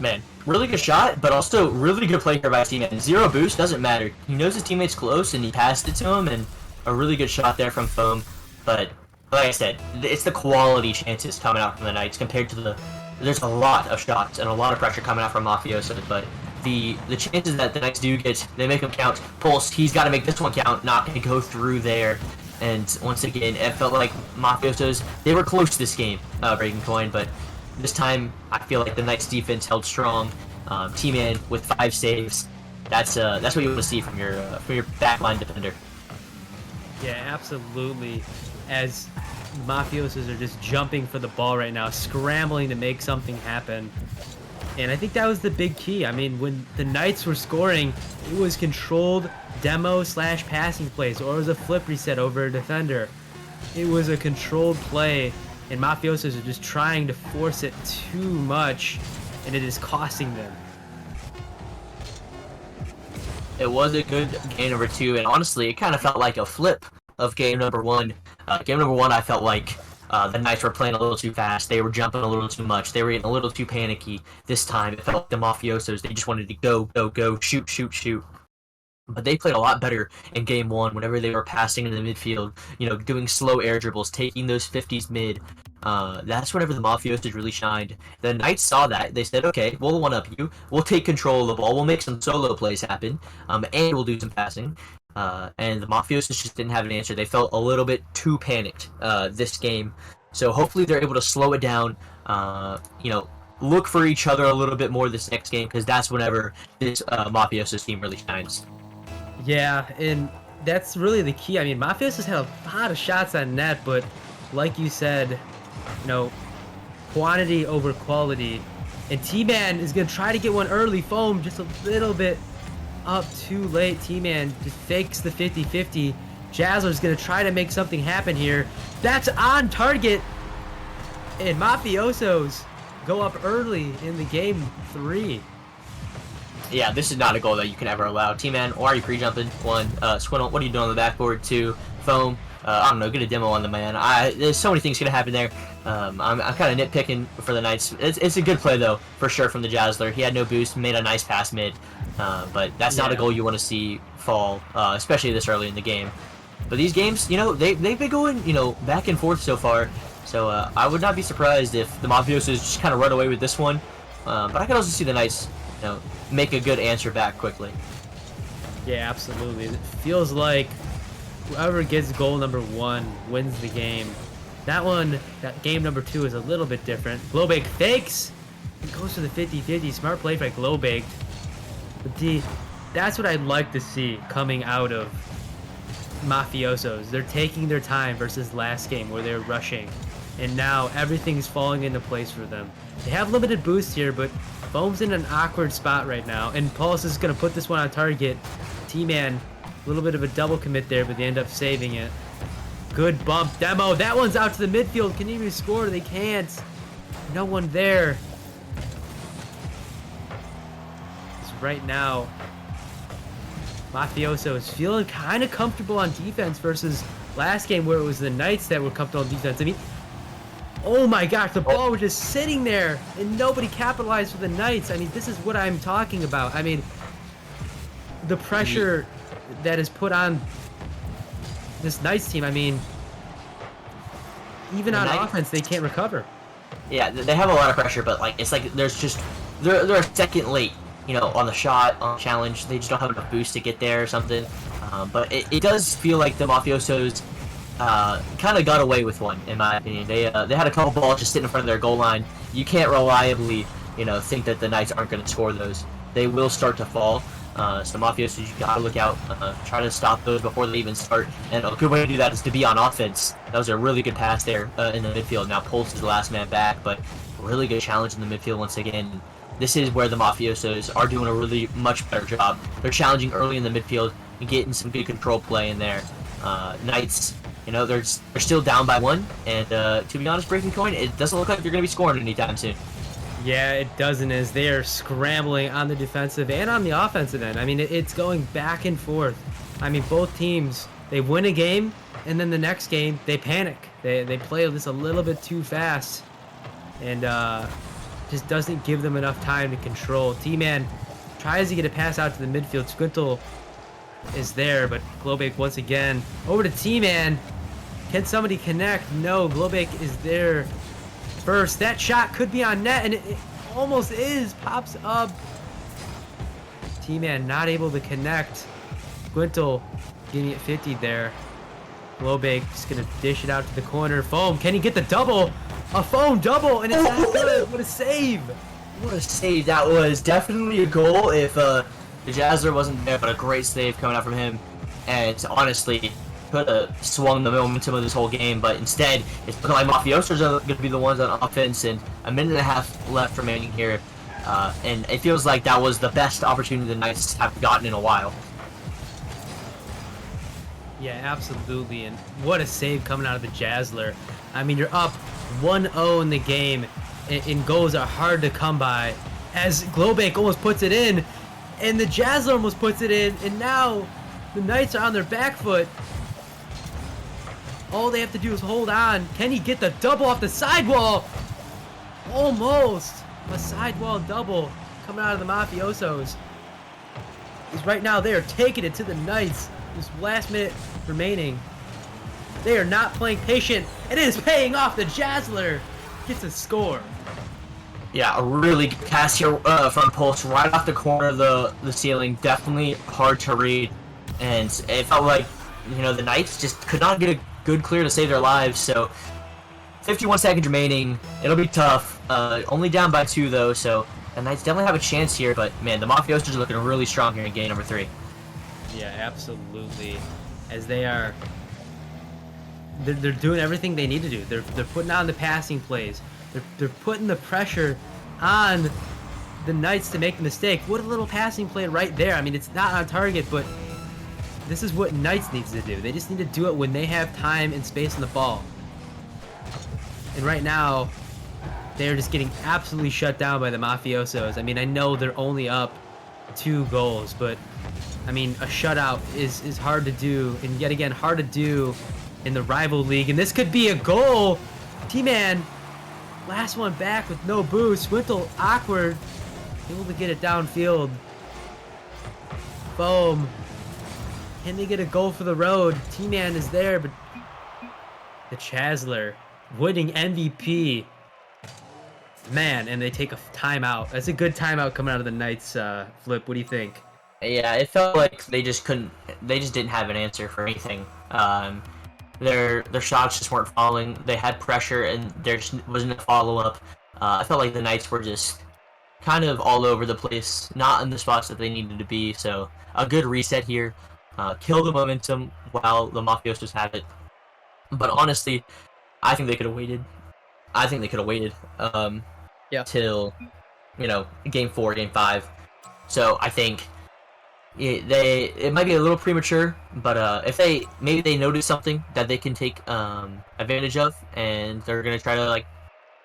Man, really good shot, but also really good play here by his teammate. Zero boost, doesn't matter. He knows his teammate's close and he passed it to him, and a really good shot there from Foam. But like I said, it's the quality chances coming out from the Knights compared to the... There's a lot of shots and a lot of pressure coming out from Mafiosos, but the chances that the Knights do get, they make them count. Pulse, he's got to make this one count, not going to go through there. And once again, it felt like Mafiosos, they were close this game, Breaking Coin, but this time I feel like the Knights defense held strong. T-Man with 5 saves. That's what you want to see from your backline defender. Yeah, absolutely. As Mafiosos are just jumping for the ball right now, scrambling to make something happen. And I think that was the big key. I mean, when the Knights were scoring, it was controlled demo/passing plays, or it was a flip reset over a defender. It was a controlled play, and Mafiosos are just trying to force it too much, and it is costing them. It was a good game number 2, and honestly, it kind of felt like a flip of game number 1. Game number 1, I felt like the Knights were playing a little too fast. They were jumping a little too much. They were getting a little too panicky. This time, it felt like the Mafiosos, they just wanted to go, go, go, shoot, shoot, shoot. But they played a lot better in game 1 whenever they were passing in the midfield, you know, doing slow air dribbles, taking those 50s mid. That's whenever the Mafiosos really shined. The Knights saw that. They said, okay, we'll one-up you. We'll take control of the ball. We'll make some solo plays happen, and we'll do some passing. And the Mafiosos just didn't have an answer. They felt a little bit too panicked this game. So hopefully they're able to slow it down, you know, look for each other a little bit more this next game, because that's whenever this Mafiosos team really shines. Yeah, and that's really the key. I mean, Mafiosos had a lot of shots on net, but like you said, you know, quantity over quality. And T-Man is going to try to get one early. Foam just a little bit up too late. T-Man just fakes the 50-50. Jazzler's gonna try to make something happen here. That's on target. And Mafiosos go up early in the game 3. Yeah, this is not a goal that you can ever allow. T-Man, why are you pre-jumping? 1, Swindle, what are you doing on the backboard? 2, Foam, I don't know, get a demo on the man. There's so many things gonna happen there. I'm kind of nitpicking for the Knights. It's a good play though, for sure, from the Jazzler. He had no boost, made a nice pass mid, but that's not a goal you want to see fall, especially this early in the game. But these games, you know, they've been going, you know, back and forth so far. So I would not be surprised if the Mafiosos just kind of run away with this one. But I could also see the Knights, you know, make a good answer back quickly. Yeah, absolutely. It feels like whoever gets goal number 1 wins the game. That game number 2 is a little bit different. Glowbake fakes and goes for the 50-50. Smart play by Glowbake. But that's what I'd like to see coming out of Mafiosos. They're taking their time versus last game where they're rushing. And now everything's falling into place for them. They have limited boost here, but Foam's in an awkward spot right now. And Pulse is going to put this one on target. T-Man, a little bit of a double commit there, but they end up saving it. Good bump. Demo. That one's out to the midfield. Can you score? They can't. No one there. Because right now, Mafioso is feeling kind of comfortable on defense versus last game where it was the Knights that were comfortable on defense. I mean, oh my gosh, the ball was just sitting there and nobody capitalized for the Knights. I mean, this is what I'm talking about. I mean, the pressure that is put on this Knights team, I mean, even on offense, they can't recover. Yeah, they have a lot of pressure, but like it's like there's just they're a second late, you know, on the shot, on the challenge. They just don't have enough boost to get there or something. But it does feel like the Mafiosos kind of got away with one, in my opinion. They had a couple balls just sitting in front of their goal line. You can't reliably, you know, think that the Knights aren't going to score those. They will start to fall. So Mafiosos, you gotta look out, try to stop those before they even start. And a good way to do that is to be on offense. That was a really good pass there in the midfield. Now Pulse is the last man back, but really good challenge in the midfield once again. This is where the Mafiosos are doing a really much better job. They're challenging early in the midfield and getting some good control play in there. Knights, you know, they're still down by 1, and to be honest, Breaking Coin, it doesn't look like they're going to be scoring anytime soon. Yeah, it doesn't, as they are scrambling on the defensive and on the offensive end. I mean, it's going back and forth. I mean, both teams, they win a game, and then the next game, they panic. They play this a little bit too fast, and just doesn't give them enough time to control. T-Man tries to get a pass out to the midfield. Squintle is there, but Glowbake once again over to T-Man. Can somebody connect? No, Glowbake is there first. That shot could be on net, and it almost is. Pops up. T-Man not able to connect. Squintle getting it 50 there. Glowbake just gonna dish it out to the corner. Foam, can he get the double? A Foam double, and it's not good. What a save! What a save. That was definitely a goal if the Jazzler wasn't there, but a great save coming out from him. And honestly, could have swung the momentum of this whole game, but instead, it's looking like Mafiosos are going to be the ones on offense, and a minute and a half left remaining here. And it feels like that was the best opportunity the Knights have gotten in a while. Yeah, absolutely, and what a save coming out of the Jazzler. I mean, you're up 1-0 in the game, and goals are hard to come by, as Glowbake almost puts it in, and the Jazzler almost puts it in, and now the Knights are on their back foot. All they have to do is hold on. Can he get the double off the sidewall? Almost. A sidewall double coming out of the Mafiosos. Because right now they are taking it to the Knights. This last minute remaining. They are not playing patient. And it is paying off. The Jazzler gets a score. Yeah, a really good pass here from Pulse right off the corner of the ceiling. Definitely hard to read. And it felt like, you know, the Knights just could not get a good clear to save their lives. So 51 seconds remaining. It'll be tough. Only down by 2 though, so the Knights definitely have a chance here. But man, the Mafiosos are looking really strong here in game number 3. Yeah, absolutely. As they're doing everything they need to do. They're putting on the passing plays. They're putting the pressure on the Knights to make the mistake. What a little passing play right there. I mean, it's not on target, but this is what Knights needs to do. They just need to do it when they have time and space on the ball. And right now, they're just getting absolutely shut down by the Mafiosos. I mean, I know they're only up 2 goals, but I mean, a shutout is hard to do, and yet again, hard to do in the rival league. And this could be a goal. T-Man, last one back with no boost. Swintle, awkward, able to get it downfield. Foam, can they get a goal for the road? T-Man is there, but the Chasler, winning MVP. Man, and they take a timeout. That's a good timeout coming out of the Knights, Flip. What do you think? Yeah, it felt like they just didn't have an answer for anything. Their shots just weren't falling. They had pressure, and there just wasn't a follow-up. I felt like the Knights were just kind of all over the place, not in the spots that they needed to be. So a good reset here. Kill the momentum while the Mafiosos have it. But honestly, I think they could have waited. Till, game 4, game 5. So I think it might be a little premature, but if maybe they notice something that they can take advantage of, and they're gonna try to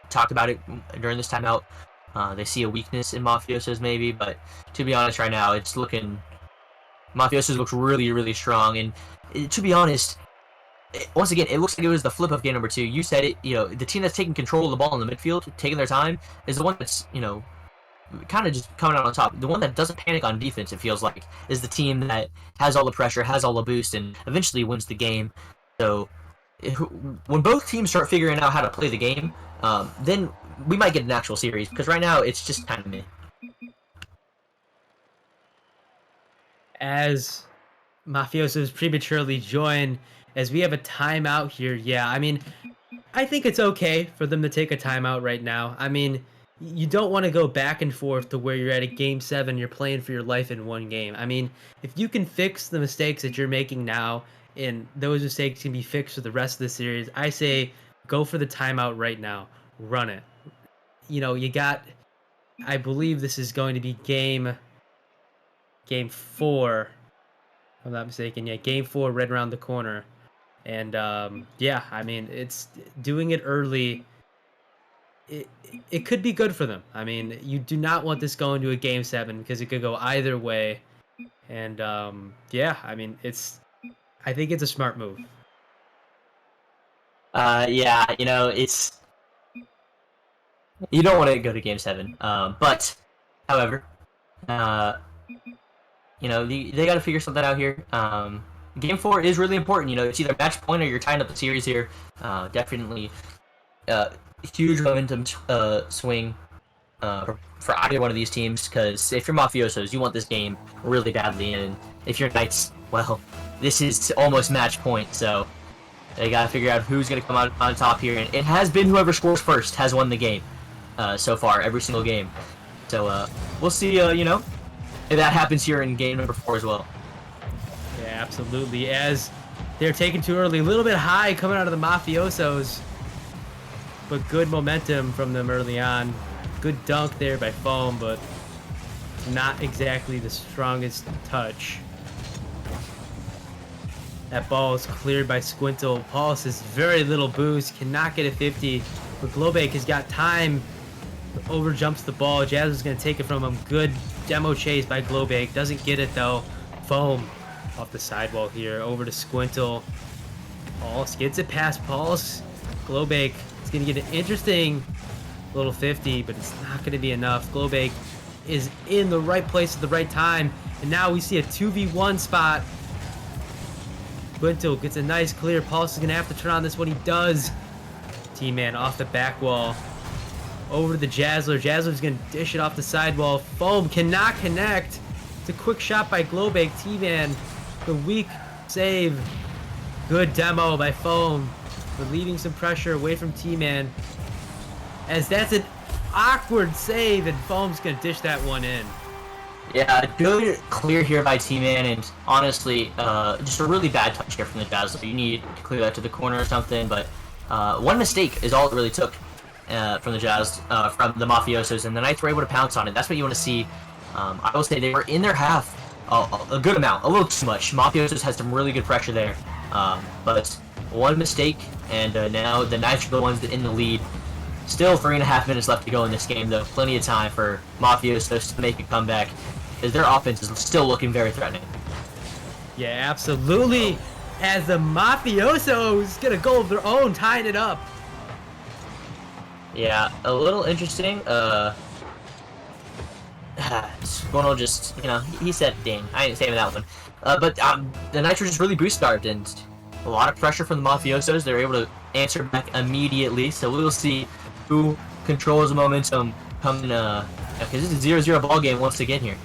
talk about it during this timeout. They see a weakness in Mafiosos maybe, but to be honest, right now it's looking Mafiosos looks really, really strong, and to be honest. Once again, it looks like it was the flip of game number 2. You said it, the team that's taking control of the ball in the midfield, taking their time, is the one that's, kind of just coming out on top. The one that doesn't panic on defense, it feels like, is the team that has all the pressure, has all the boost, and eventually wins the game. So, when both teams start figuring out how to play the game, then we might get an actual series, because right now, it's just kind of meh. As Mafiosos prematurely join, as we have a timeout here, yeah, I mean, I think it's okay for them to take a timeout right now. I mean, you don't want to go back and forth to where you're at a game 7, you're playing for your life in one game. I mean, if you can fix the mistakes that you're making now, and those mistakes can be fixed for the rest of the series, I say go for the timeout right now. Run it. You got, I believe this is going to be game 4, if I'm not mistaken. Yeah, game 4 right around the corner. And yeah, I mean, it's doing it early. It could be good for them. I mean, you do not want this going to a game 7 because it could go either way. And yeah, I mean, I think it's a smart move. Yeah, it's you don't want to go to game 7. But however, they got to figure something out here. Game 4 is really important. It's either match point or you're tying up the series here. Definitely huge momentum swing for either one of these teams, because if you're Mafiosos, you want this game really badly, and if you're Knights, well, this is almost match point, so they got to figure out who's going to come out on top here, and it has been whoever scores first has won the game so far, every single game. So we'll see, if that happens here in game number 4 as well. Yeah, absolutely. As they're taken too early, a little bit high coming out of the Mafiosos, but good momentum from them early on. Good dunk there by Foam, but not exactly the strongest touch. That ball is cleared by Squintle. Paul says very little boost, cannot get a 50, but Globake has got time. Over jumps the ball. Jazz is going to take it from him. Good demo chase by Globake. Doesn't get it though. Foam off the sidewall here. Over to Squintle. Pauls gets it past Pauls. Globake is going to get an interesting little 50, but it's not going to be enough. Globake is in the right place at the right time. And now we see a 2v1 spot. Squintle gets a nice clear. Pauls is going to have to turn on this one. He does. T-Man off the back wall. Over to the Jazzler. Jazzler's going to dish it off the sidewall. Foam cannot connect. It's a quick shot by Globake. T-Man, the weak save. Good demo by Foam. Relieving some pressure away from T-Man. As that's an awkward save, and Foam's going to dish that one in. Yeah, good clear here by T-Man, and honestly, just a really bad touch here from the Jazzler. You need to clear that to the corner or something, but one mistake is all it really took. from the Jazz, from the Mafiosos, and the Knights were able to pounce on it. That's what you want to see. I will say they were in their half a good amount, a little too much. Mafiosos had some really good pressure there, but one mistake, and now the Knights are the ones in the lead. Still 3.5 minutes left to go in this game, though. Plenty of time for Mafiosos to make a comeback, as their offense is still looking very threatening. Yeah, absolutely. As the Mafiosos get a goal of their own, tying it up. Yeah, a little interesting. Squintle just, he said, dang, I ain't saving that one. But the Knights were just really boost-starved, and a lot of pressure from the Mafiosos. They're able to answer back immediately, so we'll see who controls the momentum coming, because this is a 0-0 ball game once again here.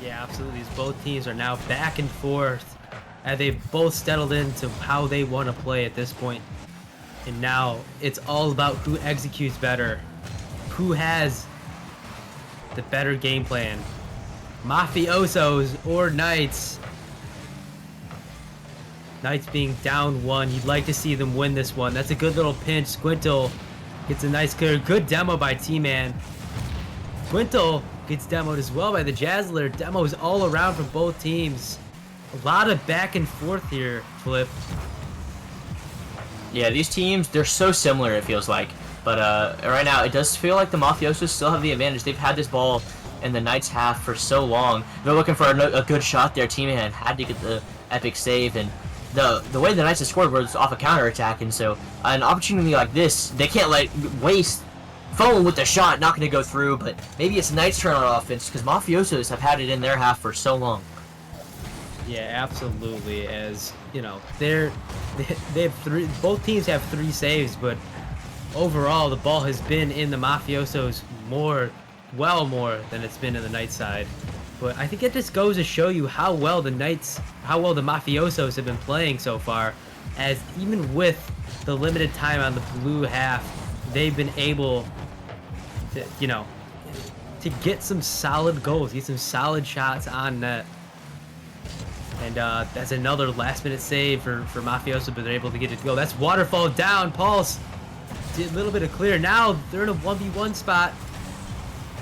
Yeah, absolutely. Both teams are now back and forth, and they've both settled into how they want to play at this point. And now it's all about who executes better, who has the better game plan. Mafiosos or Knights. Knights being down 1. You'd like to see them win this one. That's a good little pinch. Squintle gets a nice clear. Good demo by T-Man. Squintle gets demoed as well by the Jazzler. Demos all around from both teams. A lot of back and forth here, Flip. Yeah, these teams, they're so similar, it feels like. But right now, it does feel like the Mafiosos still have the advantage. They've had this ball in the Knights' half for so long. They're looking for a good shot there. T-Man had to get the epic save, and the way the Knights have scored was off a counterattack, and so an opportunity like this, they can't waste. Foam with the shot, not going to go through, but maybe it's Knights' turn on offense, because Mafiosos have had it in their half for so long. Yeah, absolutely. As they have 3. Both teams have 3 saves, but overall, the ball has been in the Mafiosos well more than it's been in the Knights side. But I think it just goes to show you how well the Mafiosos have been playing so far, as even with the limited time on the blue half, they've been able to, to get some solid goals, get some solid shots on net. And that's another last-minute save for Mafioso, but they're able to get it to go. That's waterfall down. Pulse did a little bit of clear. Now they're in a 1v1 spot.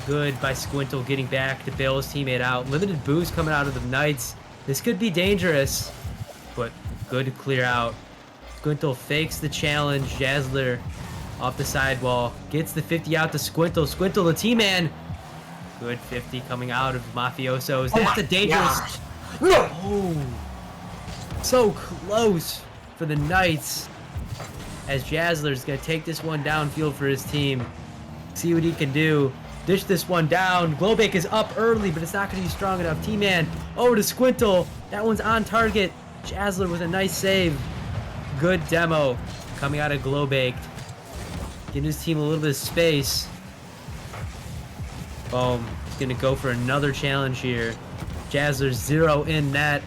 Good by Squintle getting back to bail his teammate out. Limited boost coming out of the Knights. This could be dangerous, but good to clear out. Squintle fakes the challenge. Jazzler off the sidewall. Gets the 50 out to Squintle. Squintle, the T-Man. Good 50 coming out of Mafiosos. That's a dangerous... Gosh. No! Oh, so close for the Knights, as Jazzler's going to take this one downfield for his team. See what he can do. Dish this one down. Globake is up early, but it's not going to be strong enough. T-Man over to Squintle. That one's on target. Jazzler with a nice save. Good demo coming out of Globake. Giving his team a little bit of space. Boom. He's going to go for another challenge here. Jazzler 0 in net.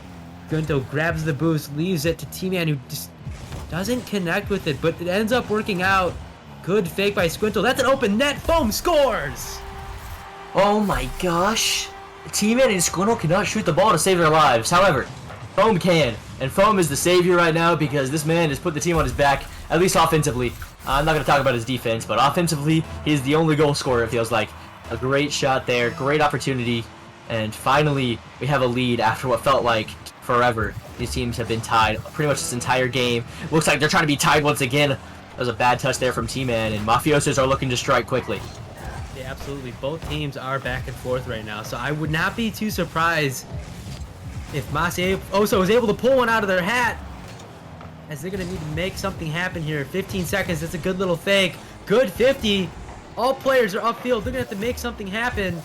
Gunto grabs the boost, leaves it to T-Man, who just doesn't connect with it, but it ends up working out. Good fake by Squintle. That's an open net. Foam scores! Oh my gosh. T-Man and Squintle cannot shoot the ball to save their lives. However, Foam can. And Foam is the savior right now because this man has put the team on his back, at least offensively. I'm not going to talk about his defense, but offensively, he's the only goal scorer, it feels like. A great shot there. Great opportunity. And finally, we have a lead after what felt like forever. These teams have been tied pretty much this entire game. Looks like they're trying to be tied once again. That was a bad touch there from T-Man, and Mafiosos are looking to strike quickly. Yeah, absolutely. Both teams are back and forth right now, so I would not be too surprised if Mafioso was able to pull one out of their hat, as they're going to need to make something happen here. 15 seconds. That's a good little fake. Good 50. All players are upfield. They're going to have to make something happen.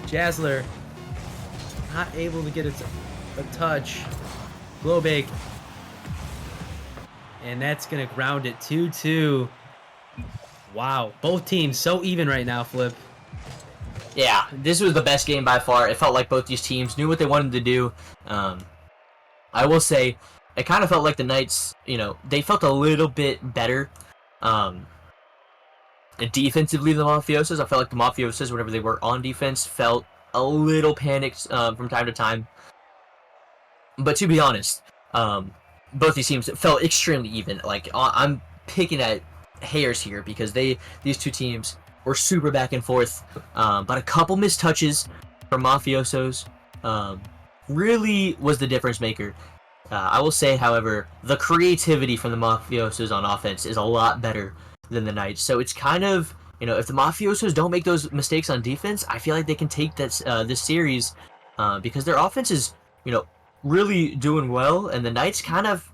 Jazzler not able to get a touch. Globake. And that's going to ground it 2-2. Wow. Both teams so even right now, Flip. Yeah, this was the best game by far. It felt like both these teams knew what they wanted to do. I will say, it kind of felt like the Knights, they felt a little bit better. Defensively, the Mafiosos, I felt like the Mafiosos, whenever they were on defense, felt a little panicked from time to time. But to be honest, both these teams felt extremely even. Like, I'm picking at hairs here because these two teams were super back and forth. But a couple missed touches from Mafiosos really was the difference maker. I will say, however, the creativity from the Mafiosos on offense is a lot better than the Knights. So it's kind of, if the Mafiosos don't make those mistakes on defense, I feel like they can take this series because their offense is, really doing well, and the Knights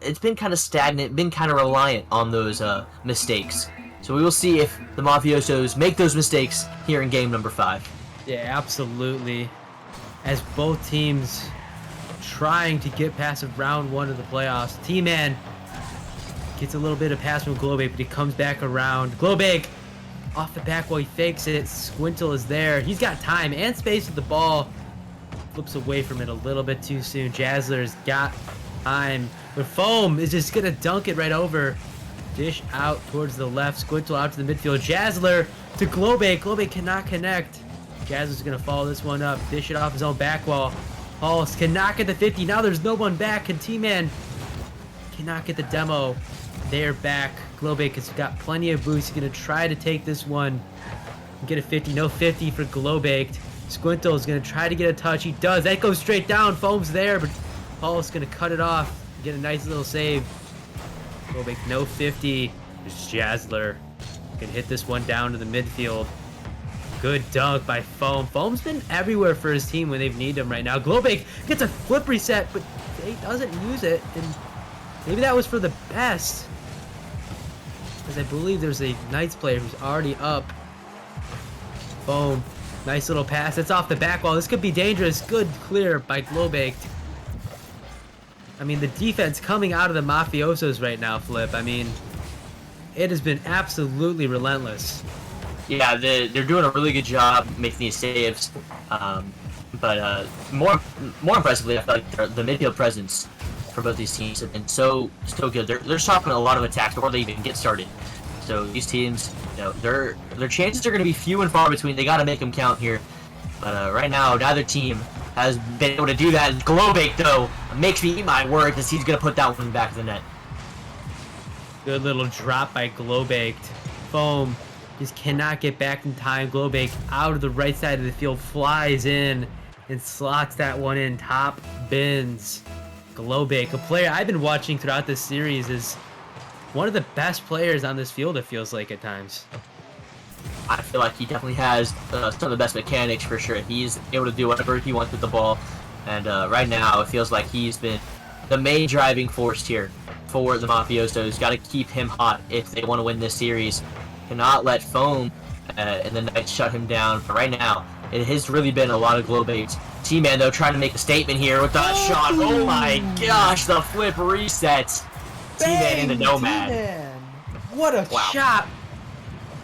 it's been kind of stagnant, been kind of reliant on those mistakes. So we will see if the Mafiosos make those mistakes here in game number 5. Yeah, absolutely. As both teams trying to get past round 1 of the playoffs. T-Man gets a little bit of pass from Globake, but he comes back around. Globake off the back while he fakes it. Squintle is there. He's got time and space with the ball. Flips away from it a little bit too soon. Jazzler's got time, but Foam is just gonna dunk it right over. Dish out towards the left. Squintle out to the midfield. Jazzler to Globake. Globake cannot connect. Jazzler's gonna follow this one up. Dish it off his own back wall. Pulse cannot get the 50. Now there's no one back, and T-Man cannot get the demo. They're back. Globake has got plenty of boost. He's gonna try to take this one and get a 50. No 50 for Globake. Squintle is going to try to get a touch. He does. That goes straight down. Foam's there, but Paul's going to cut it off. Get a nice little save. Globake, no 50. There's Jazzler. Can hit this one down to the midfield. Good dunk by Foam. Foam's been everywhere for his team when they've needed him right now. Globake gets a flip reset, but he doesn't use it. And maybe that was for the best, because I believe there's a Knights player who's already up. Foam. Nice little pass. It's off the back wall. This could be dangerous. Good clear by Globake. I mean, the defense coming out of the Mafiosos right now, Flip. I mean, it has been absolutely relentless. Yeah, they're doing a really good job making these saves. But more impressively, I feel like the midfield presence for both these teams have been so good. They're stopping a lot of attacks before they even get started. So these teams, their chances are going to be few and far between. They got to make them count here. But right now, neither team has been able to do that. Globake, though, makes me eat my word because he's going to put that one back of the net. Good little drop by Globake. Foam just cannot get back in time. Globake out of the right side of the field, flies in and slots that one in. Top bins. Globake, a player I've been watching throughout this series, is one of the best players on this field, it feels like at times. I feel like he definitely has some of the best mechanics for sure. He's able to do whatever he wants with the ball. And right now, it feels like he's been the main driving force here for the Mafiosos. Got to keep him hot if they want to win this series. Cannot let Foam and the Knights shut him down. But right now, it has really been a lot of Globake. T-Man, though, trying to make a statement here with that shot. Oh my gosh, the flip reset. T-Man in the Nomad. T-Man. What a shot.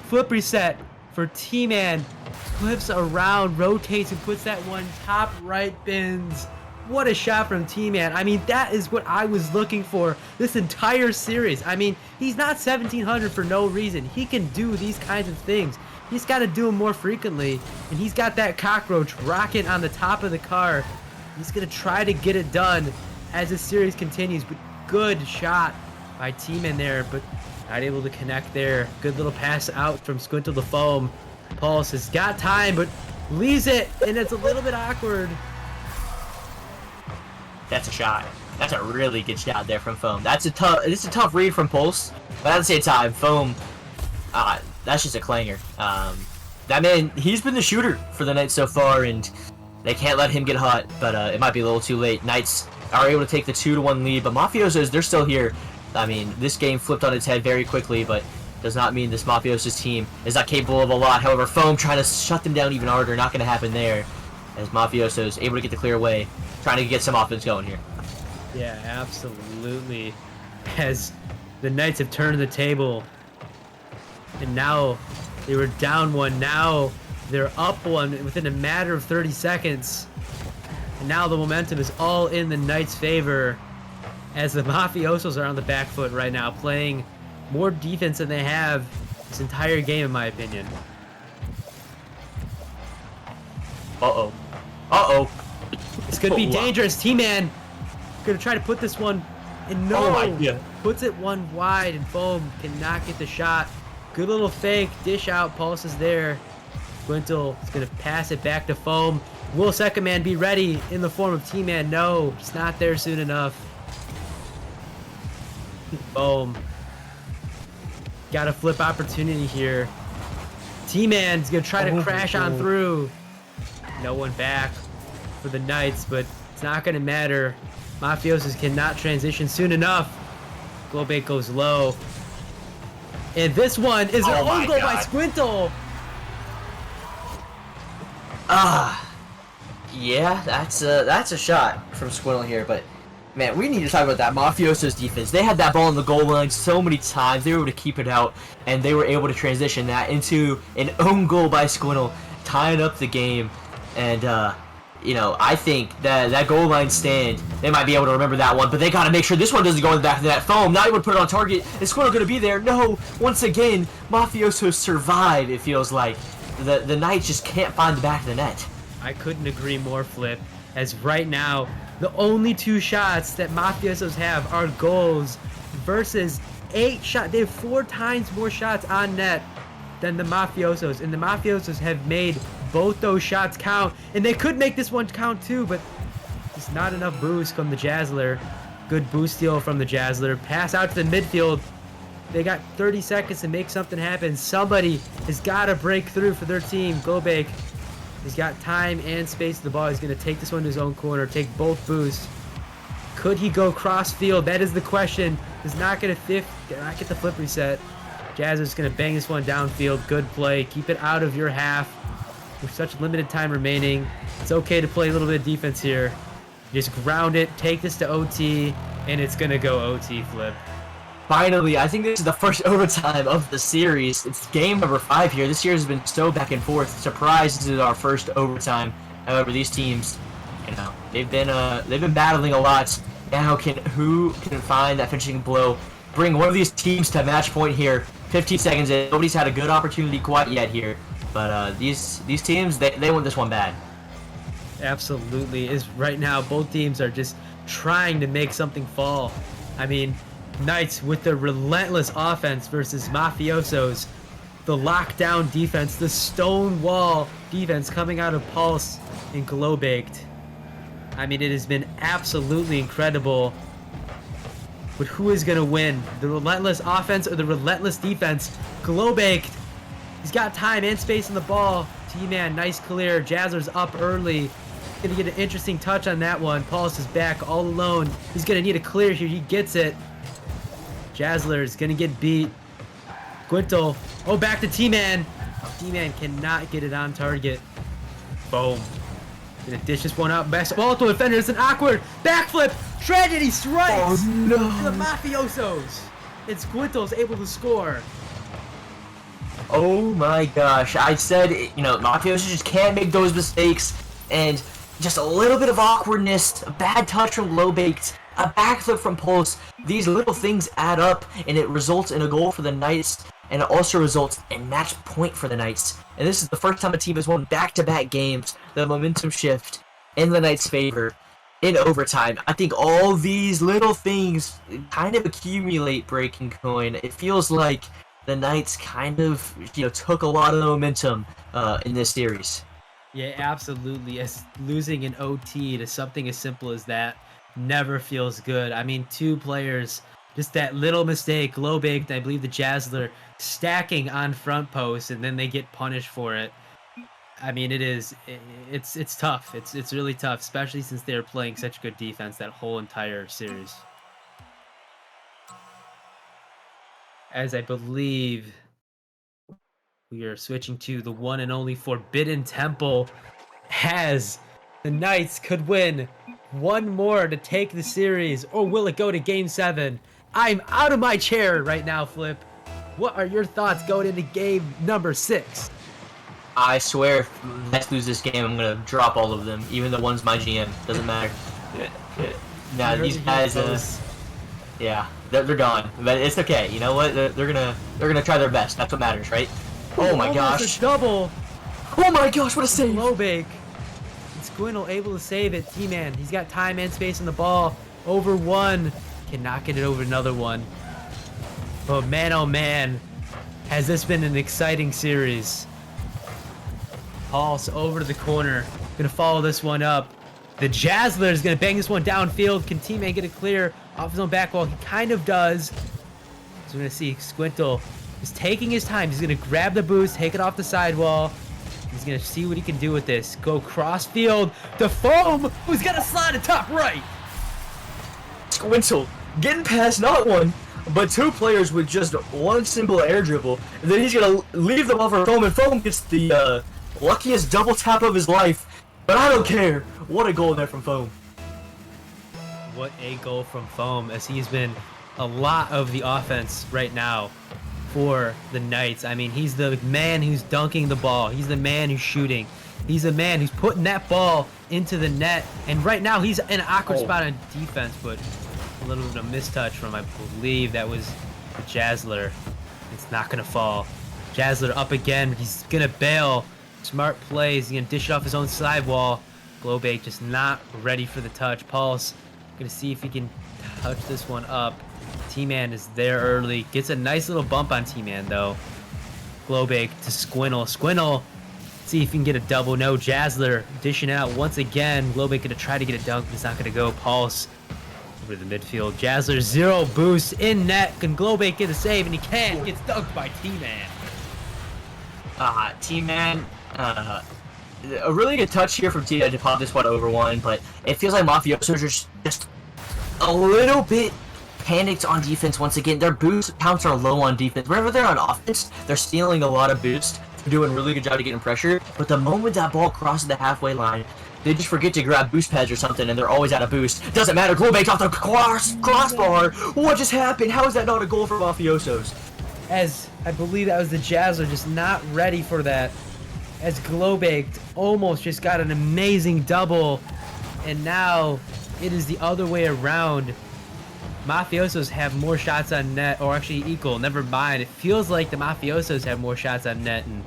Flip reset for T-Man. Flips around, rotates, and puts that one top right bins. What a shot from T-Man. I mean, that is what I was looking for this entire series. I mean, he's not 1700 for no reason. He can do these kinds of things. He's got to do them more frequently. And he's got that cockroach rocket on the top of the car. He's going to try to get it done as the series continues. But good shot by T-Man there, but not able to connect there. Good little pass out from Squintle to Foam. Pulse has got time, but leaves it, and it's a little bit awkward. That's a shot. That's a really good shot there from Foam. It's a tough read from Pulse, but at the same time, Foam, that's just a clanger. That man, he's been the shooter for the Knights so far, and they can't let him get hot, but it might be a little too late. Knights are able to take the 2-1 lead, but Mafiosos, they're still here. I mean, this game flipped on its head very quickly, but does not mean this Mafiosos team is not capable of a lot. However, Foam trying to shut them down even harder, not going to happen there, as Mafiosos able to get the clear away, trying to get some offense going here. Yeah, absolutely. As the Knights have turned the table, and now they were down one, now they're up one within a matter of 30 seconds. And now the momentum is all in the Knights' favor, as the Mafiosos are on the back foot right now, playing more defense than they have this entire game, in my opinion. Uh-oh. Uh-oh. This could be dangerous. T-Man gonna try to put this one in. No. Oh my God. Puts it one wide, and Foam cannot get the shot. Good little fake. Dish out. Pulse is there. Squintle is going to pass it back to Foam. Will second man be ready in the form of T-Man? No, it's not there soon enough. Foam. Got a flip opportunity here. T-Man's going to try to crash on through. No one back for the Knights, but it's not going to matter. Mafiosos cannot transition soon enough. Glowbait goes low. And this one is an own goal by Squintle. Yeah, that's a shot from Squintle here, but man, we need to talk about that Mafioso's defense. They had that ball in the goal line so many times. They were able to keep it out, and they were able to transition that into an own goal by Squintle, tying up the game. And you know, I think that goal line stand, they might be able to remember that one, but they got to make sure this one doesn't go in the back of that Foam. Now you would put it on target. Is Squintle going to be there? No. Once again, Mafiosos survive, it feels like. The Knights just can't find the back of the net. I couldn't agree more, Flip. As right now, the only 2 shots that Mafiosos have are goals versus 8 shots. They have 4 times more shots on net than the Mafiosos, and the Mafiosos have made both those shots count, and they could make this one count too, but it's not enough boost from the Jazzler. Good boost steal from the Jazzler. Pass out to the midfield. They got 30 seconds to make something happen. Somebody has got to break through for their team. Glowbait. He's got time and space to the ball. He's going to take this one to his own corner, take both boosts. Could he go cross field? That is the question. He's not going to get the flip reset. Jazzer's going to bang this one downfield. Good play. Keep it out of your half. With such limited time remaining, it's okay to play a little bit of defense here. Just ground it, take this to OT, and it's going to go OT, Flip. Finally, I think this is the first overtime of the series. It's game number 5 here. This year has been so back and forth. Surprise, this is our first overtime. However, these teams, you know, they've been battling a lot. Now, who can find that finishing blow? Bring one of these teams to match point here. 15 seconds in. Nobody's had a good opportunity quite yet here. But these teams, they want this one bad. Absolutely. Is right now both teams are just trying to make something fall. I mean, Knights with their relentless offense versus Mafiosos, the lockdown defense, the stone wall defense coming out of Pulse and Glowbaked. I mean, it has been absolutely incredible. But who is going to win? The relentless offense or the relentless defense? Glowbaked. He's got time and space on the ball. T-Man, nice clear. Jazzler's up early. Gonna get an interesting touch on that one. Pulse is back all alone. He's gonna need a clear here. He gets it. Jazzler is gonna get beat. Squintle. Oh, back to T-Man. T-Man cannot get it on target. Boom. Gonna dish this one out. Best ball to defender. It's an awkward backflip. Tragedy strikes. Oh, no. To the Mafiosos. And Squintle's able to score. Oh my gosh. I said, you know, Mafiosos just can't make those mistakes. And just a little bit of awkwardness, a bad touch from Glowbaked, a backflip from Pulse. These little things add up, and it results in a goal for the Knights, and it also results in match point for the Knights. And this is the first time a team has won back-to-back games. The momentum shift in the Knights' favor in overtime. I think all these little things kind of accumulate, Breaking Coin. It feels like the Knights kind of, you know, took a lot of the momentum in this series. Yeah, absolutely. As losing an OT to something as simple as that never feels good. I mean, 2 players, just that little mistake, Glowbaked, I believe the Jazzler, stacking on front post, and then they get punished for it. I mean, it's tough. It's really tough, especially since they're playing such good defense that whole entire series. As I believe we are switching to the one and only Forbidden Temple, as the Knights could win one more to take the series, or will it go to Game 7? I'm out of my chair right now, Flip. What are your thoughts going into game number 6? I swear, if the Knights lose this game, I'm gonna drop all of them, even the ones my GM. Doesn't matter. Nah, these guys, yeah, they're gone. But it's okay. You know what? They're gonna try their best. That's what matters, right? Oh my gosh! A double. Oh my gosh! What a save! Glowbake. Squintle able to save it. T-Man, he's got time and space on the ball. Over one. Cannot get it over another one. But man, oh man. has this been an exciting series. Pulse over to the corner. Gonna follow this one up. The Jazzler is gonna bang this one downfield. Can T-Man get it clear off his own back wall? He kind of does. So we're gonna see Squintle is taking his time. He's gonna grab the boost, take it off the sidewall. He's gonna see what he can do with this. Go cross field to Foam, who's gonna slide to top right. Squintle getting past not one, but two players with just one simple air dribble. And then he's gonna leave the ball for Foam, and Foam gets the luckiest double tap of his life. But I don't care. What a goal there from Foam. What a goal from Foam, as he's been a lot of the offense right now for the Knights. I mean, he's the man who's dunking the ball. He's the man who's shooting. He's the man who's putting that ball into the net. And right now, he's in an awkward spot on defense, but a little bit of mistouch from, I believe, that was the Jazzler. It's not going to fall. Jazzler up again. He's going to bail. Smart plays. He's going to dish it off his own sidewall. Glowbake just not ready for the touch. Pulse going to see if he can touch this one up. T-Man is there early. Gets a nice little bump on T-Man, though. Glowbake to Squintle. Squintle, see if he can get a double. No, Jazzler dishing out once again. Glowbake going to try to get a dunk, but it's not going to go. Pulse over the midfield. Jazzler, 0 boost in net. Can Glowbake get a save? And he can't. Gets dunked by T-Man. T-Man, a really good touch here from T-Man to pop this one over one, but it feels like Mafiosos are just a little bit panicked on defense once again. Their boost counts are low on defense. Whenever they're on offense, they're stealing a lot of boost. They're doing a really good job of getting pressure, but the moment that ball crosses the halfway line, they just forget to grab boost pads or something, and they're always out of boost. Doesn't matter. Glowbake's off the crossbar. What just happened? How is that not a goal for Mafiosos? As I believe that was the Jazzler just not ready for that. As Glowbake almost just got an amazing double, and now it is the other way around. Mafiosos have more shots on net, or actually equal. Never mind. It feels like the Mafiosos have more shots on net, and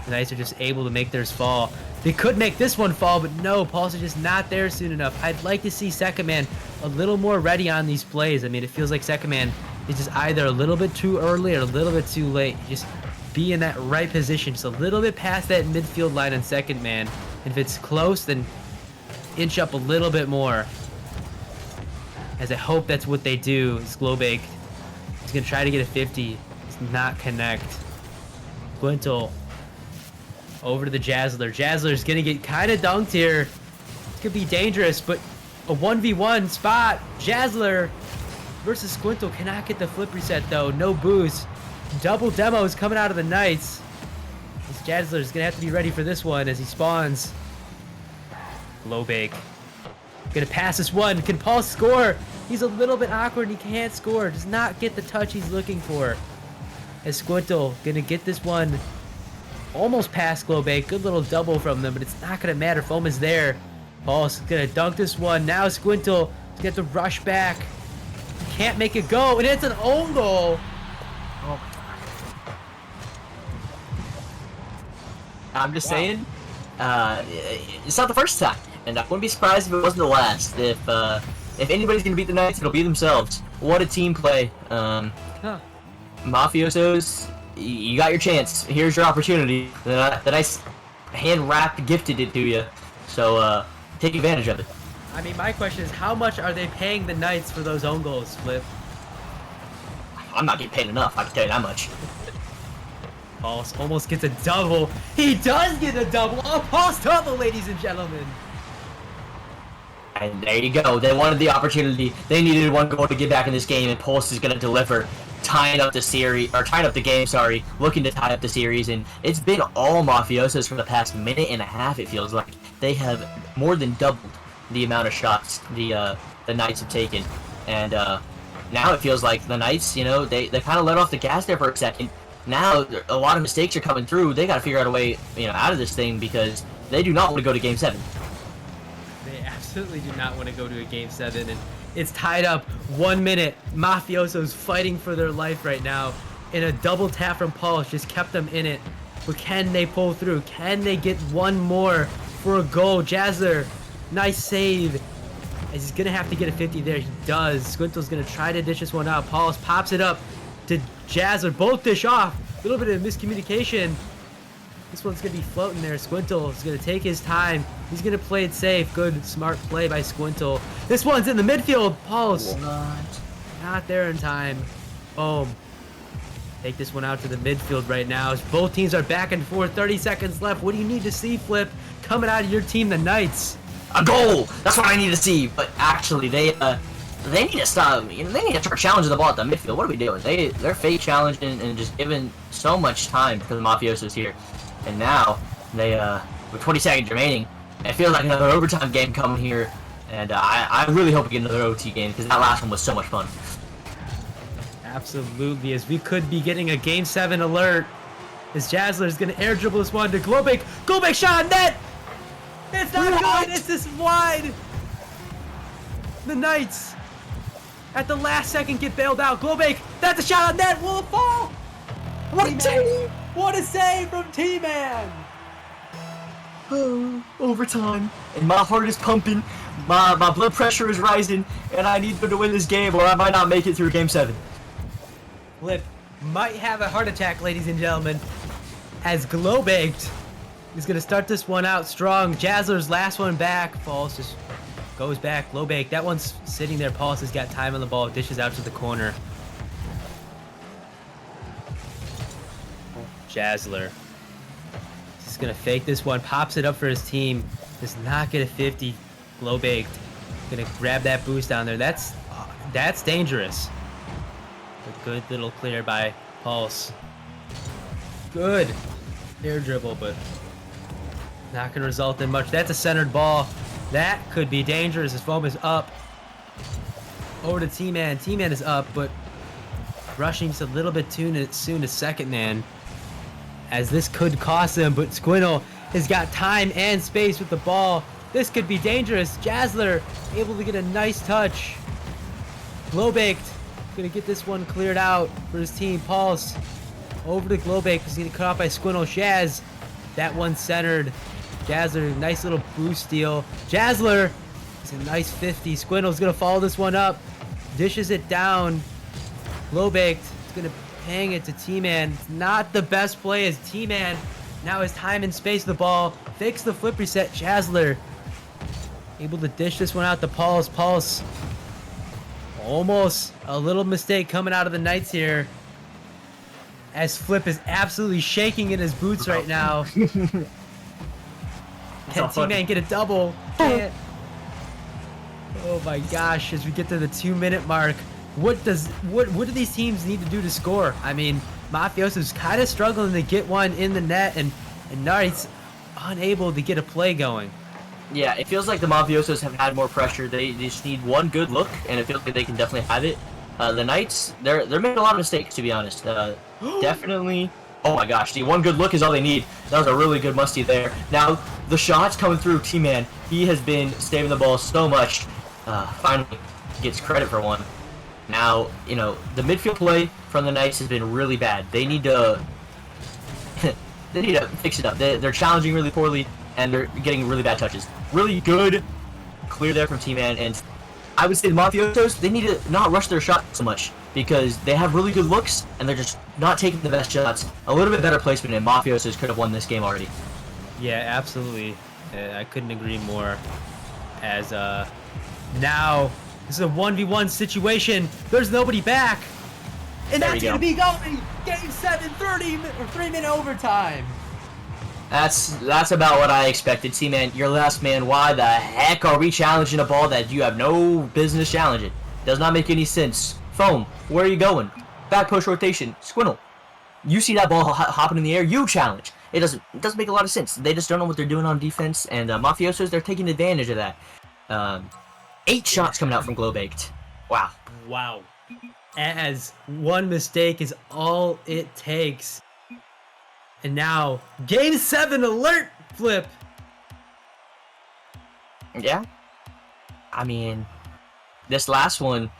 the Knights are just able to make theirs fall. They could make this one fall, but no, Pulse is just not there soon enough. I'd like to see Second Man a little more ready on these plays. I mean, it feels like Second Man is just either a little bit too early or a little bit too late. Just be in that right position, just a little bit past that midfield line on Second Man. And if it's close, then inch up a little bit more. As I hope that's what they do. It's Glowbake. He's going to try to get a 50. Does not connect. Quintal over to the Jazzler. Jazzler's going to get kind of dunked here. It could be dangerous, but a 1v1 spot. Jazzler versus Squintle cannot get the flip reset, though. No boost. Double demos coming out of the Knights. This Jazzler's going to have to be ready for this one as he spawns. Glowbake gonna pass this one. Can Paul score? He's a little bit awkward and he can't score. Does not get the touch he's looking for. As Squintle gonna get this one almost past Glowbake. Good little double from them, but it's not gonna matter. Foam is there. Paul's gonna dunk this one. Now Squintle to get the rush back. He can't make it go, and it's an own goal. Oh my god. I'm just saying, it's not the first time. And I wouldn't be surprised if it wasn't the last. If anybody's gonna beat the Knights, it'll be themselves. What a team play. Mafiosos, you got your chance. Here's your opportunity. The Knights hand-wrapped gifted it to you. So take advantage of it. I mean, my question is, how much are they paying the Knights for those own goals, Flip? I'm not getting paid enough, I can tell you that much. Pulse almost gets a double. He does get a double. A Pulse double, ladies and gentlemen. And there you go. They wanted the opportunity. They needed one goal to get back in this game, and Pulse is going to deliver, tying up the game. Sorry, looking to tie up the series. And it's been all Mafiosos for the past minute and a half. It feels like they have more than doubled the amount of shots the Knights have taken. And now it feels like the Knights, you know, they kind of let off the gas there for a second. Now a lot of mistakes are coming through. They got to figure out a way, you know, out of this thing, because they do not want to go to Game 7. They absolutely do not want to go to a Game 7, and it's tied up 1 minute. Mafiosos fighting for their life right now, and a double tap from Pulse just kept them in it. But can they pull through? Can they get one more for a goal? Jazzler, nice save. As he's going to have to get a 50 there. He does. Squintle's going to try to dish this one out. Pulse pops it up to Jazzler. Both dish off. A little bit of miscommunication. This one's going to be floating there. Squintle is going to take his time. He's going to play it safe. Good, smart play by Squintle. This one's in the midfield. Pulse. Not there in time. Boom. Take this one out to the midfield right now. As both teams are back and forth. 30 seconds left. What do you need to see, Flip, coming out of your team, the Knights? A goal! That's what I need to see. But actually, they need to stop. They need to start challenging the ball at the midfield. What are we doing? They're fake challenging and just giving so much time for the Mafiosos here. And now they with 20 seconds remaining, it feels like another overtime game coming here. And I really hope we get another OT game because that last one was so much fun. Absolutely, as we could be getting a Game 7 alert. As Jazzler is going to air dribble this one to Globek. Globek shot on net! It's not good! It's just wide! The Knights, at the last second, get bailed out. Globek, that's a shot on net! Will it fall? What a save! What a save from T-Man! Overtime, and my heart is pumping, my blood pressure is rising, and I need them to win this game or I might not make it through Game 7. Flip might have a heart attack, ladies and gentlemen, as Globaked is going to start this one out strong. Jazzler's last one back. Pulse just goes back. Globaked, that one's sitting there. Pulse has got time on the ball, dishes out to the corner. Jazzler just gonna fake this one, pops it up for his team, does not get a 50. Globaked gonna grab that boost down there. That's dangerous. A good little clear by Pulse. Good air dribble, but not gonna result in much. That's a centered ball. That could be dangerous as Foam is up. Over to T-Man. T-Man is up, but rushing just a little bit too soon to second man, as this could cost him, but Squintle has got time and space with the ball. This could be dangerous. Jazzler able to get a nice touch. Globaked gonna get this one cleared out for his team. Pulse over to Globaked. He's gonna cut off by Squintle. Shaz, that one centered. Jazzler, nice little boost steal. Jazzler, it's a nice 50. Squintle's gonna follow this one up. Dishes it down. Globaked is gonna hang it to T-Man. It's not the best play as T-Man now has time and space with the ball. Fakes the flip reset. Jazzler able to dish this one out to Pulse. Pulse, almost a little mistake coming out of the Knights here, as Flip is absolutely shaking in his boots right now. Can T-Man get a double? Can't. Oh my gosh, as we get to the 2-minute mark, what do these teams need to do to score? I mean, Mafioso's kind of struggling to get one in the net, and Knights unable to get a play going. Yeah, it feels like the Mafiosos have had more pressure. They just need one good look, and it feels like they can definitely have it. The Knights, they're making a lot of mistakes, to be honest. Definitely. Oh my gosh, the one good look is all they need. That was a really good musty there. Now, the shots coming through T-Man. He has been saving the ball so much. Finally gets credit for one. Now, the midfield play from the Knights has been really bad. They need to fix it up. They're challenging really poorly, and they're getting really bad touches. Really good clear there from T-Man, and I would say the Mafiosos, they need to not rush their shot so much, because they have really good looks, and they're just not taking the best shots. A little bit better placement, and Mafiosos could have won this game already. Yeah, absolutely. I couldn't agree more. As now, this is a 1v1 situation. There's nobody back. And that's going to be going. Game 7, 3-minute overtime. That's about what I expected. T-Man, your last man. Why the heck are we challenging a ball that you have no business challenging? Does not make any sense. Foam, where are you going? Back push rotation. Squintle, you see that ball hopping in the air, you challenge. It doesn't make a lot of sense. They just don't know what they're doing on defense, and Mafiosos, they're taking advantage of that. 8 shots coming out from Globaked. Wow. Wow. As one mistake is all it takes. And now, Game 7 alert, Flip. Yeah. I mean, this last one,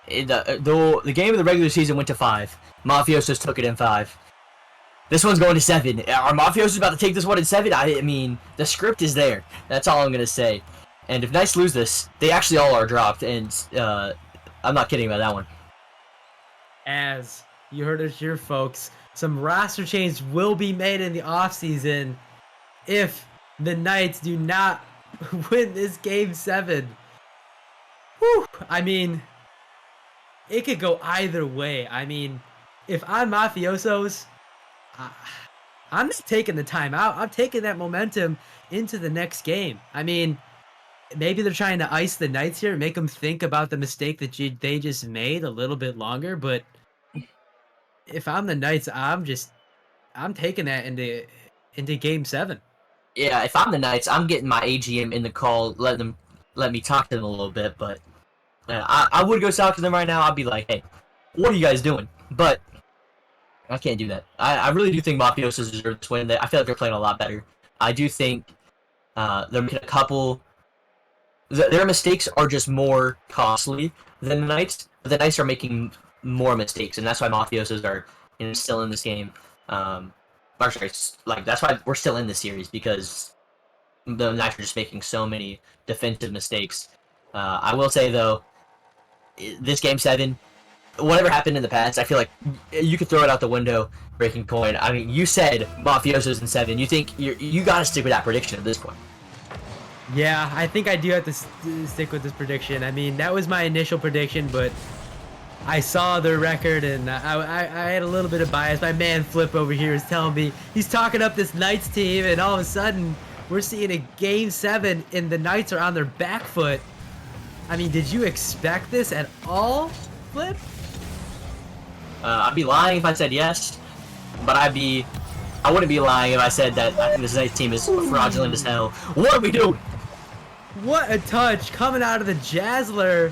the game of the regular season went to 5. Mafiosos took it in 5. This one's going to 7. Are Mafiosos about to take this one in 7? I mean, the script is there. That's all I'm going to say. And if Knights lose this, they actually all are dropped. And I'm not kidding about that one. As you heard it here, folks, some roster changes will be made in the offseason if the Knights do not win this game 7. Whew, I mean, it could go either way. I mean, if I'm Mafiosos, I'm just taking the time out. I'm taking that momentum into the next game. I mean, maybe they're trying to ice the Knights here, make them think about the mistake that they just made a little bit longer. But if I'm the Knights, I'm taking that into game 7. Yeah, if I'm the Knights, I'm getting my AGM in the call, let me talk to them a little bit. But I would go talk to them right now. I'd be like, hey, what are you guys doing? But I can't do that. I really do think Mafiosos deserve this win. I feel like they're playing a lot better. I do think they're making a couple. Their mistakes are just more costly than the Knights. But the Knights are making more mistakes, and that's why Mafiosos are still in this game. Or sorry, that's why we're still in this series, because the Knights are just making so many defensive mistakes. I will say though, this game 7, whatever happened in the past, I feel like you could throw it out the window. Breaking point. I mean, you said Mafiosos in 7. You think you got to stick with that prediction at this point? Yeah, I think I do have to stick with this prediction. I mean, that was my initial prediction, but I saw their record and I had a little bit of bias. My man Flip over here is telling me he's talking up this Knights team, and all of a sudden we're seeing a game 7 and the Knights are on their back foot. I mean, did you expect this at all, Flip? I'd be lying if I said yes, but I wouldn't be lying if I said that I think this Knights team is fraudulent as hell. What are we doing? What a touch coming out of the Jazzler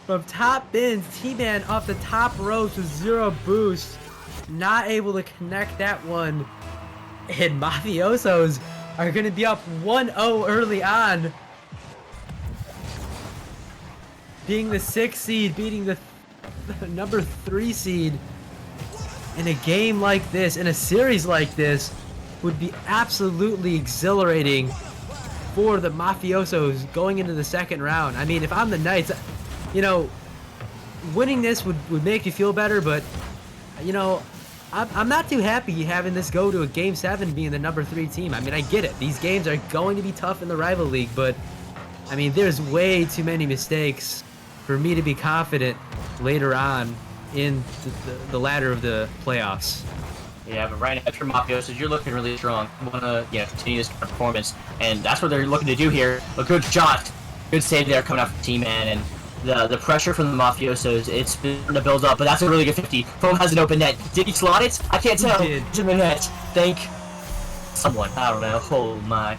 from top bins. T-Man off the top ropes with 0 boost. Not able to connect that one. And Mafiosos are going to be up 1-0 early on. Being the 6th seed, beating the number 3 seed. In a game like this, in a series like this, would be absolutely exhilarating for the Mafiosos going into the 2nd round. I mean, if I'm the Knights, you know, winning this would make you feel better, but, you know, I'm not too happy having this go to a game 7 being the number 3 team. I mean, I get it. These games are going to be tough in the rival league, but, I mean, there's way too many mistakes for me to be confident later on in the ladder of the playoffs. Yeah, but right now, for Mafiosos, you're looking really strong. You want to continue this performance, and that's what they're looking to do here. A good shot, good save there coming out from T-Man, and the pressure from the Mafiosos, it's been to build up, but that's a really good 50. Foam has an open net. Did he slot it? I can't tell. He did. It's in the net. Thank someone. I don't know. Oh my.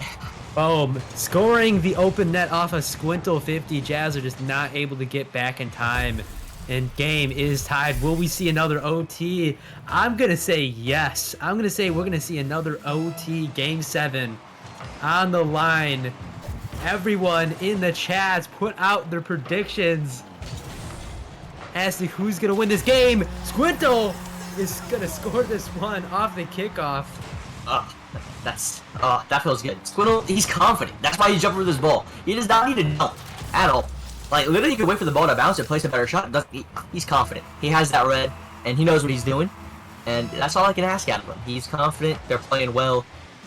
Boom. Scoring the open net off a Squintle 50. Jazz are just not able to get back in time. And game is tied. Will we see another OT? I'm going to say yes. I'm going to say we're going to see another OT game 7 on the line. Everyone in the chats put out their predictions as to who's going to win this game. Squintle is going to score this one off the kickoff. That feels good. Squirtle, he's confident. That's why he's jumping for this ball. He does not need to jump at all. Like, literally, you can wait for the ball to bounce and place a better shot. He's confident. He has that red, and he knows what he's doing. And that's all I can ask out of him. He's confident. They're playing well.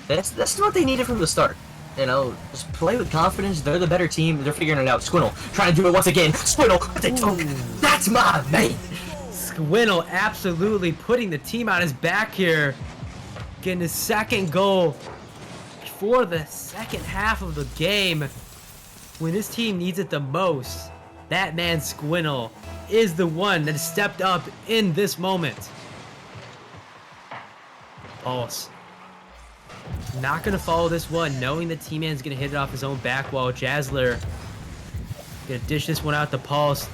That's what they needed from the start. You know, just play with confidence. They're the better team. They're figuring it out. Squirtle trying to do it once again. Squirtle with the dunk. That's my man. Squintle absolutely putting the team on his back here. Getting his 2nd goal for the 2nd half of the game. When this team needs it the most, that man Squintle is the one that stepped up in this moment. Pulse. Not going to follow this one, knowing that T-Man's going to hit it off his own back wall. Jazzler going to dish this one out to Pulse.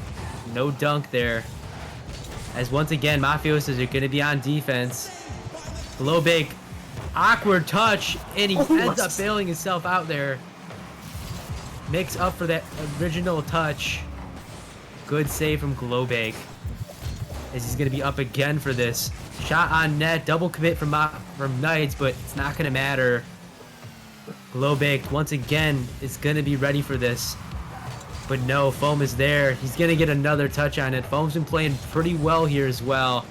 No dunk there. As once again, Mafiosos are going to be on defense. Below big, awkward touch, and he ends up bailing himself out there. Makes up for that original touch. Good save from Glowbake. As he's going to be up again for this. Shot on net, double commit from Knights, but it's not going to matter. Glowbake, once again, is going to be ready for this. But no, Foam is there. He's going to get another touch on it. Foam's been playing pretty well here as well.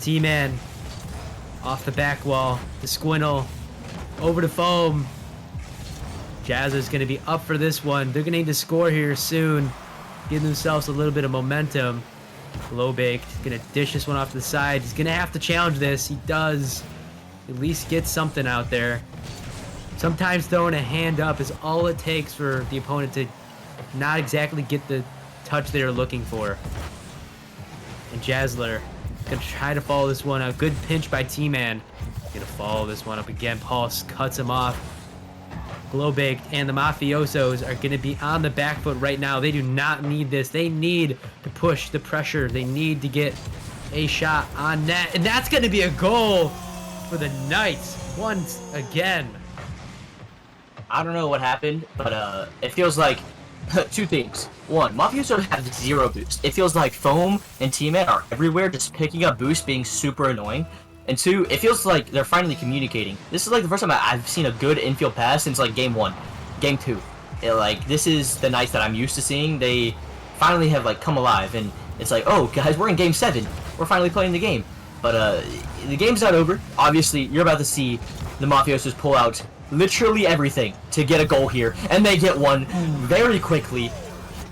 T-Man Off the back wall, the Squintle over to Foam. Jazzer's going to be up for this one. They're going to need to score here soon. Give themselves a little bit of momentum. Low Baked going to dish this one off to the side. He's going to have to challenge this. He does at least get something out there. Sometimes throwing a hand up is all it takes for the opponent to not exactly get the touch they're looking for. And Jazzler going to try to follow this one. A good pinch by T-Man. Going to follow this one up again. Pulse cuts him off. Glow Baked and the Mafiosos are going to be on the back foot right now. They do not need this. They need to push the pressure. They need to get a shot on net. And that's going to be a goal for the Knights once again. I don't know what happened, but it feels like two things. One, Mafiosos have 0 boost. It feels like Foam and T-Man are everywhere, just picking up boost, being super annoying. And 2, it feels like they're finally communicating. This is like the first time I've seen a good infield pass since like game 1, game 2. This is the Knights that I'm used to seeing. They finally have like come alive, and it's like, oh guys, we're in game 7. We're finally playing the game. But the game's not over. Obviously, you're about to see the Mafiosos pull out literally everything to get a goal here, and they get one very quickly.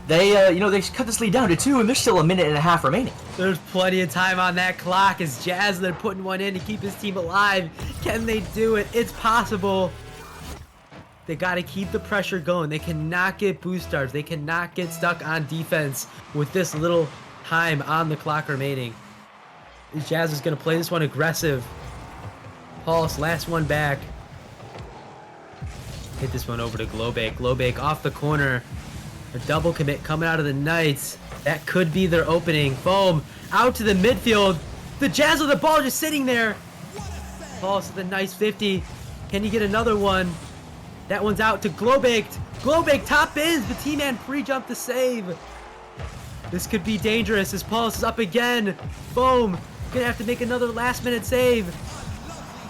They, they cut this lead down to 2, and there's still a minute and a half remaining. There's plenty of time on that clock as Jazzler putting one in to keep his team alive. Can they do it? It's possible. They got to keep the pressure going. They cannot get boost starts. They cannot get stuck on defense with this little time on the clock remaining. Jazzler's going to play this one aggressive. Pulse, last one back. Hit this one over to Glowbake. Glowbake off the corner. A double commit coming out of the Knights. That could be their opening. Foam out to the midfield. The Jazz with the ball just sitting there. Pulse with a nice 50. Can he get another one? That one's out to Glowbaked. Glowbake top bins, but T-Man pre-jumped the save. This could be dangerous as Pulse is up again. Foam gonna have to make another last minute save.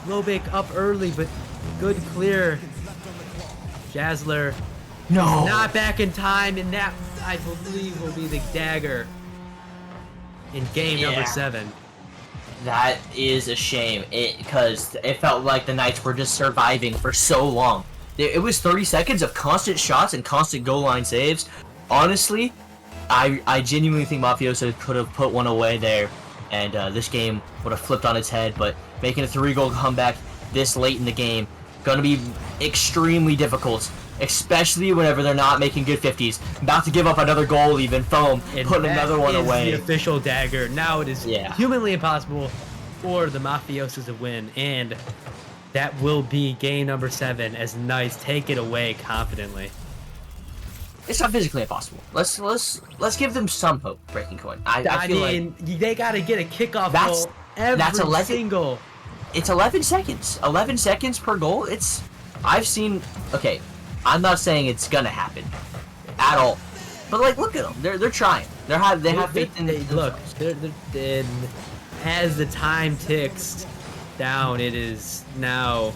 Glowbake up early, but good clear. Jazzler not back in time, and that, I believe, will be the dagger in game number 7. That is a shame, because it felt like the Knights were just surviving for so long. It was 30 seconds of constant shots and constant goal line saves. Honestly, I genuinely think Mafioso could have put one away there, and this game would have flipped on its head, but making a 3-goal comeback this late in the game, gonna be extremely difficult. Especially whenever they're not making good 50s. About to give up another goal even. Foam, putting another one away. The official dagger. Now it is humanly impossible for the Mafiosos to win. And that will be game number 7 as Knights take it away confidently. It's not physically impossible. Let's give them some hope, Breaking Coin. I mean, like they got to get a kickoff goal every single. It's 11 seconds. 11 seconds per goal. I've seen... Okay. I'm not saying it's gonna happen at all, but like, look at them. They're trying. They have faith in. Look, as the time ticks down, it is now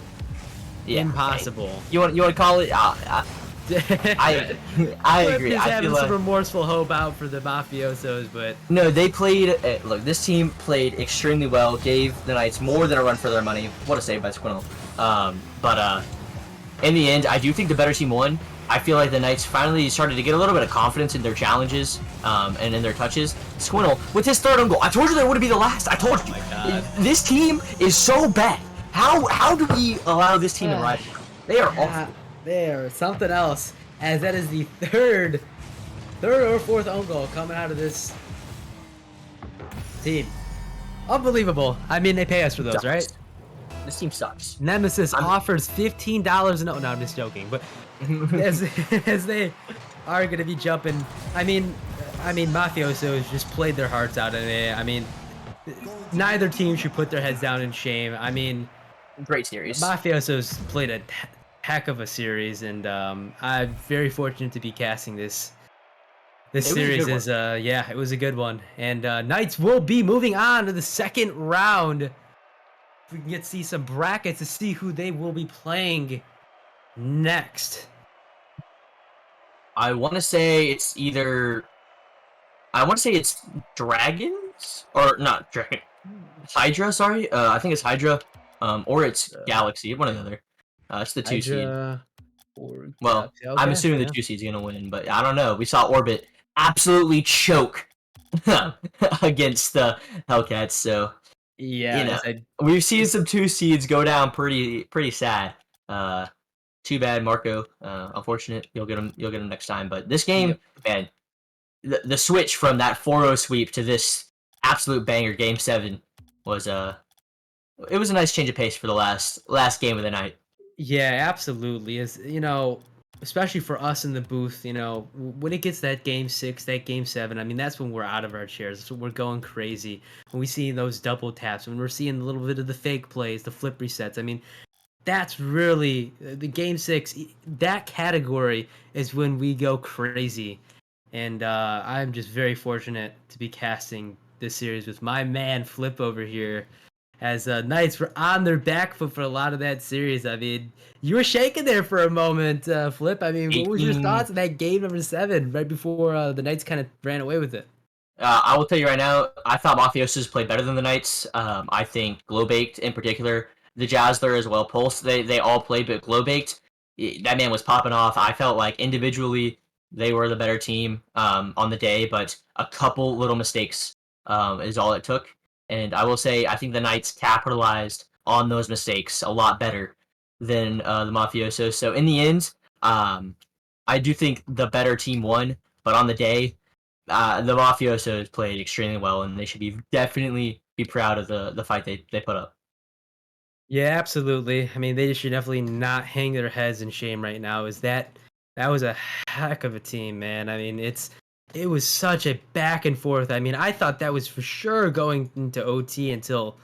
impossible. Okay. You want to call it? I agree. Just I having feel some remorseful hope out for the Mafiosos, but no, they played. Look, this team played extremely well. Gave the Knights more than a run for their money. What a save by Squintle. But in the end, I do think the better team won. I feel like the Knights finally started to get a little bit of confidence in their challenges and in their touches. Squintle, with his 3rd own goal. I told you that would be the last. I told you. This team is so bad. How do we allow this team to ride? They are awful. They are something else, as that is the third or 4th own goal coming out of this team. Unbelievable. I mean, they pay us for those, right? This team sucks. Nemesis offers $15 no, I'm just joking, but as they are going to be jumping, I mean, Mafiosos just played their hearts out, and I mean, neither team should put their heads down in shame. I mean, great series. Mafiosos played a heck of a series, and I'm very fortunate to be casting this. This series is it was a good one, and Knights will be moving on to the 2nd round. We can get to see some brackets to see who they will be playing next. I want to say it's Dragons or not Dragon. Hydra. Sorry, I think it's Hydra, or it's Galaxy. One or the other. It's the 2 seed. Hydra or Well, Galaxy. I'm Okay, assuming the yeah. 2 seed's gonna win, but I don't know. We saw Orbit absolutely choke against the Hellcats, so Yeah, as I we've seen some 2 seeds go down pretty sad. Uh, Too bad, Marco. Unfortunate. You'll get him. You'll get him next time. But this game, yep. man, the switch from that 4-0 sweep to this absolute banger, Game 7, was it was a nice change of pace for the last game of the night. Yeah, absolutely. As you know, especially for us in the booth, when it gets that game 6, that game 7, I mean, that's when we're out of our chairs. That's when we're going crazy. When we see those double taps, when we're seeing a little bit of the fake plays, the flip resets. I mean, that's really the game 6. That category is when we go crazy. And I'm just very fortunate to be casting this series with my man Flip over here as Knights were on their back foot for a lot of that series. I mean, you were shaking there for a moment, Flip. I mean, what was your 18. thoughts on that game number 7 right before the Knights kind of ran away with it? I will tell you right now, I thought Mafiosos played better than the Knights. I think Glowbaked in particular, the Jazzler as well, Pulse, they all played, but Glowbaked, that man was popping off. I felt like individually they were the better team on the day, but a couple little mistakes is all it took. And I will say, I think the Knights capitalized on those mistakes a lot better than the Mafiosos. So in the end, I do think the better team won, but on the day, the Mafiosos played extremely well, and they should be definitely be proud of the fight they put up. Yeah, absolutely. I mean, they should definitely not hang their heads in shame right now. Is that was a heck of a team, man. I mean, it was such a back and forth. I mean, I thought that was for sure going into OT until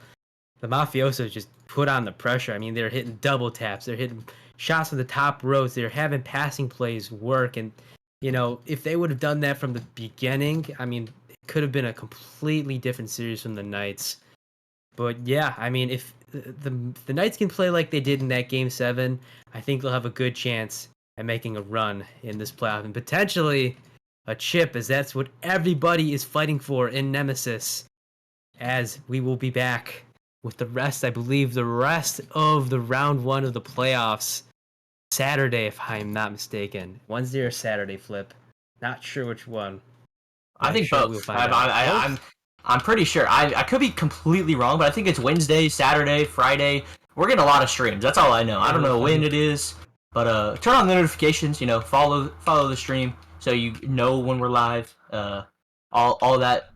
the Mafiosos just put on the pressure. I mean, they're hitting double taps, they're hitting shots from the top rows, they're having passing plays work, and if they would have done that from the beginning, I mean, it could have been a completely different series from the Knights. But yeah, I mean, if the Knights can play like they did in that game 7, I think they'll have a good chance at making a run in this playoff and potentially a chip, as that's what everybody is fighting for in Nemesis. As we will be back with the rest, I believe, the rest of the round 1 of the playoffs Saturday, if I'm not mistaken. Wednesday or Saturday, Flip. Not sure which one, but I I'm think sure we'll both. find out. Both? I'm pretty sure. I could be completely wrong, but I think it's Wednesday, Saturday, Friday. We're getting a lot of streams. That's all I know. I Yeah, don't we'll know when find. it is, but turn on the notifications. Follow the stream so you know when we're live. All that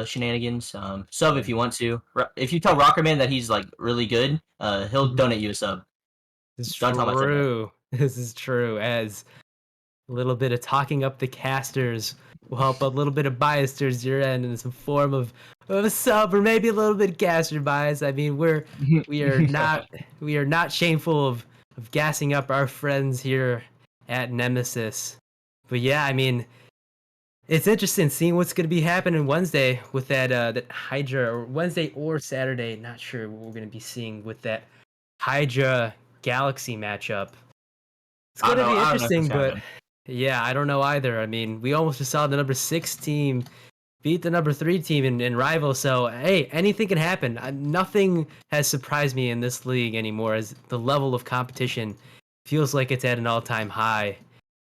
shenanigans. Sub if you want to. If you tell Rockerman that he's like really good, he'll donate you a sub. This is Don't tell him I said that. true. This is true. As a little bit of talking up the casters will help a little bit of bias towards your end in some form of a sub or maybe a little bit of caster bias. I mean, we are not we are not shameful of gassing up our friends here at Nemesis. But yeah, I mean, it's interesting seeing what's going to be happening Wednesday with that Hydra, or Wednesday or Saturday. Not sure what we're going to be seeing with that Hydra Galaxy matchup. It's I going don't to know. be I don't know if it's interesting, but happening. yeah, I don't know either. I mean, we almost just saw the number 6 team beat the number 3 team in rival. So hey, anything can happen. Nothing has surprised me in this league anymore, as the level of competition feels like it's at an all-time high.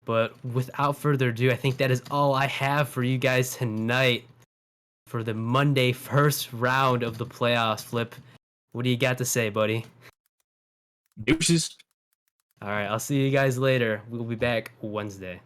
But without further ado, I think that is all I have for you guys tonight for the Monday first round of the playoffs. Flip, what do you got to say, buddy? Deuces. All right, I'll see you guys later. We'll be back Wednesday.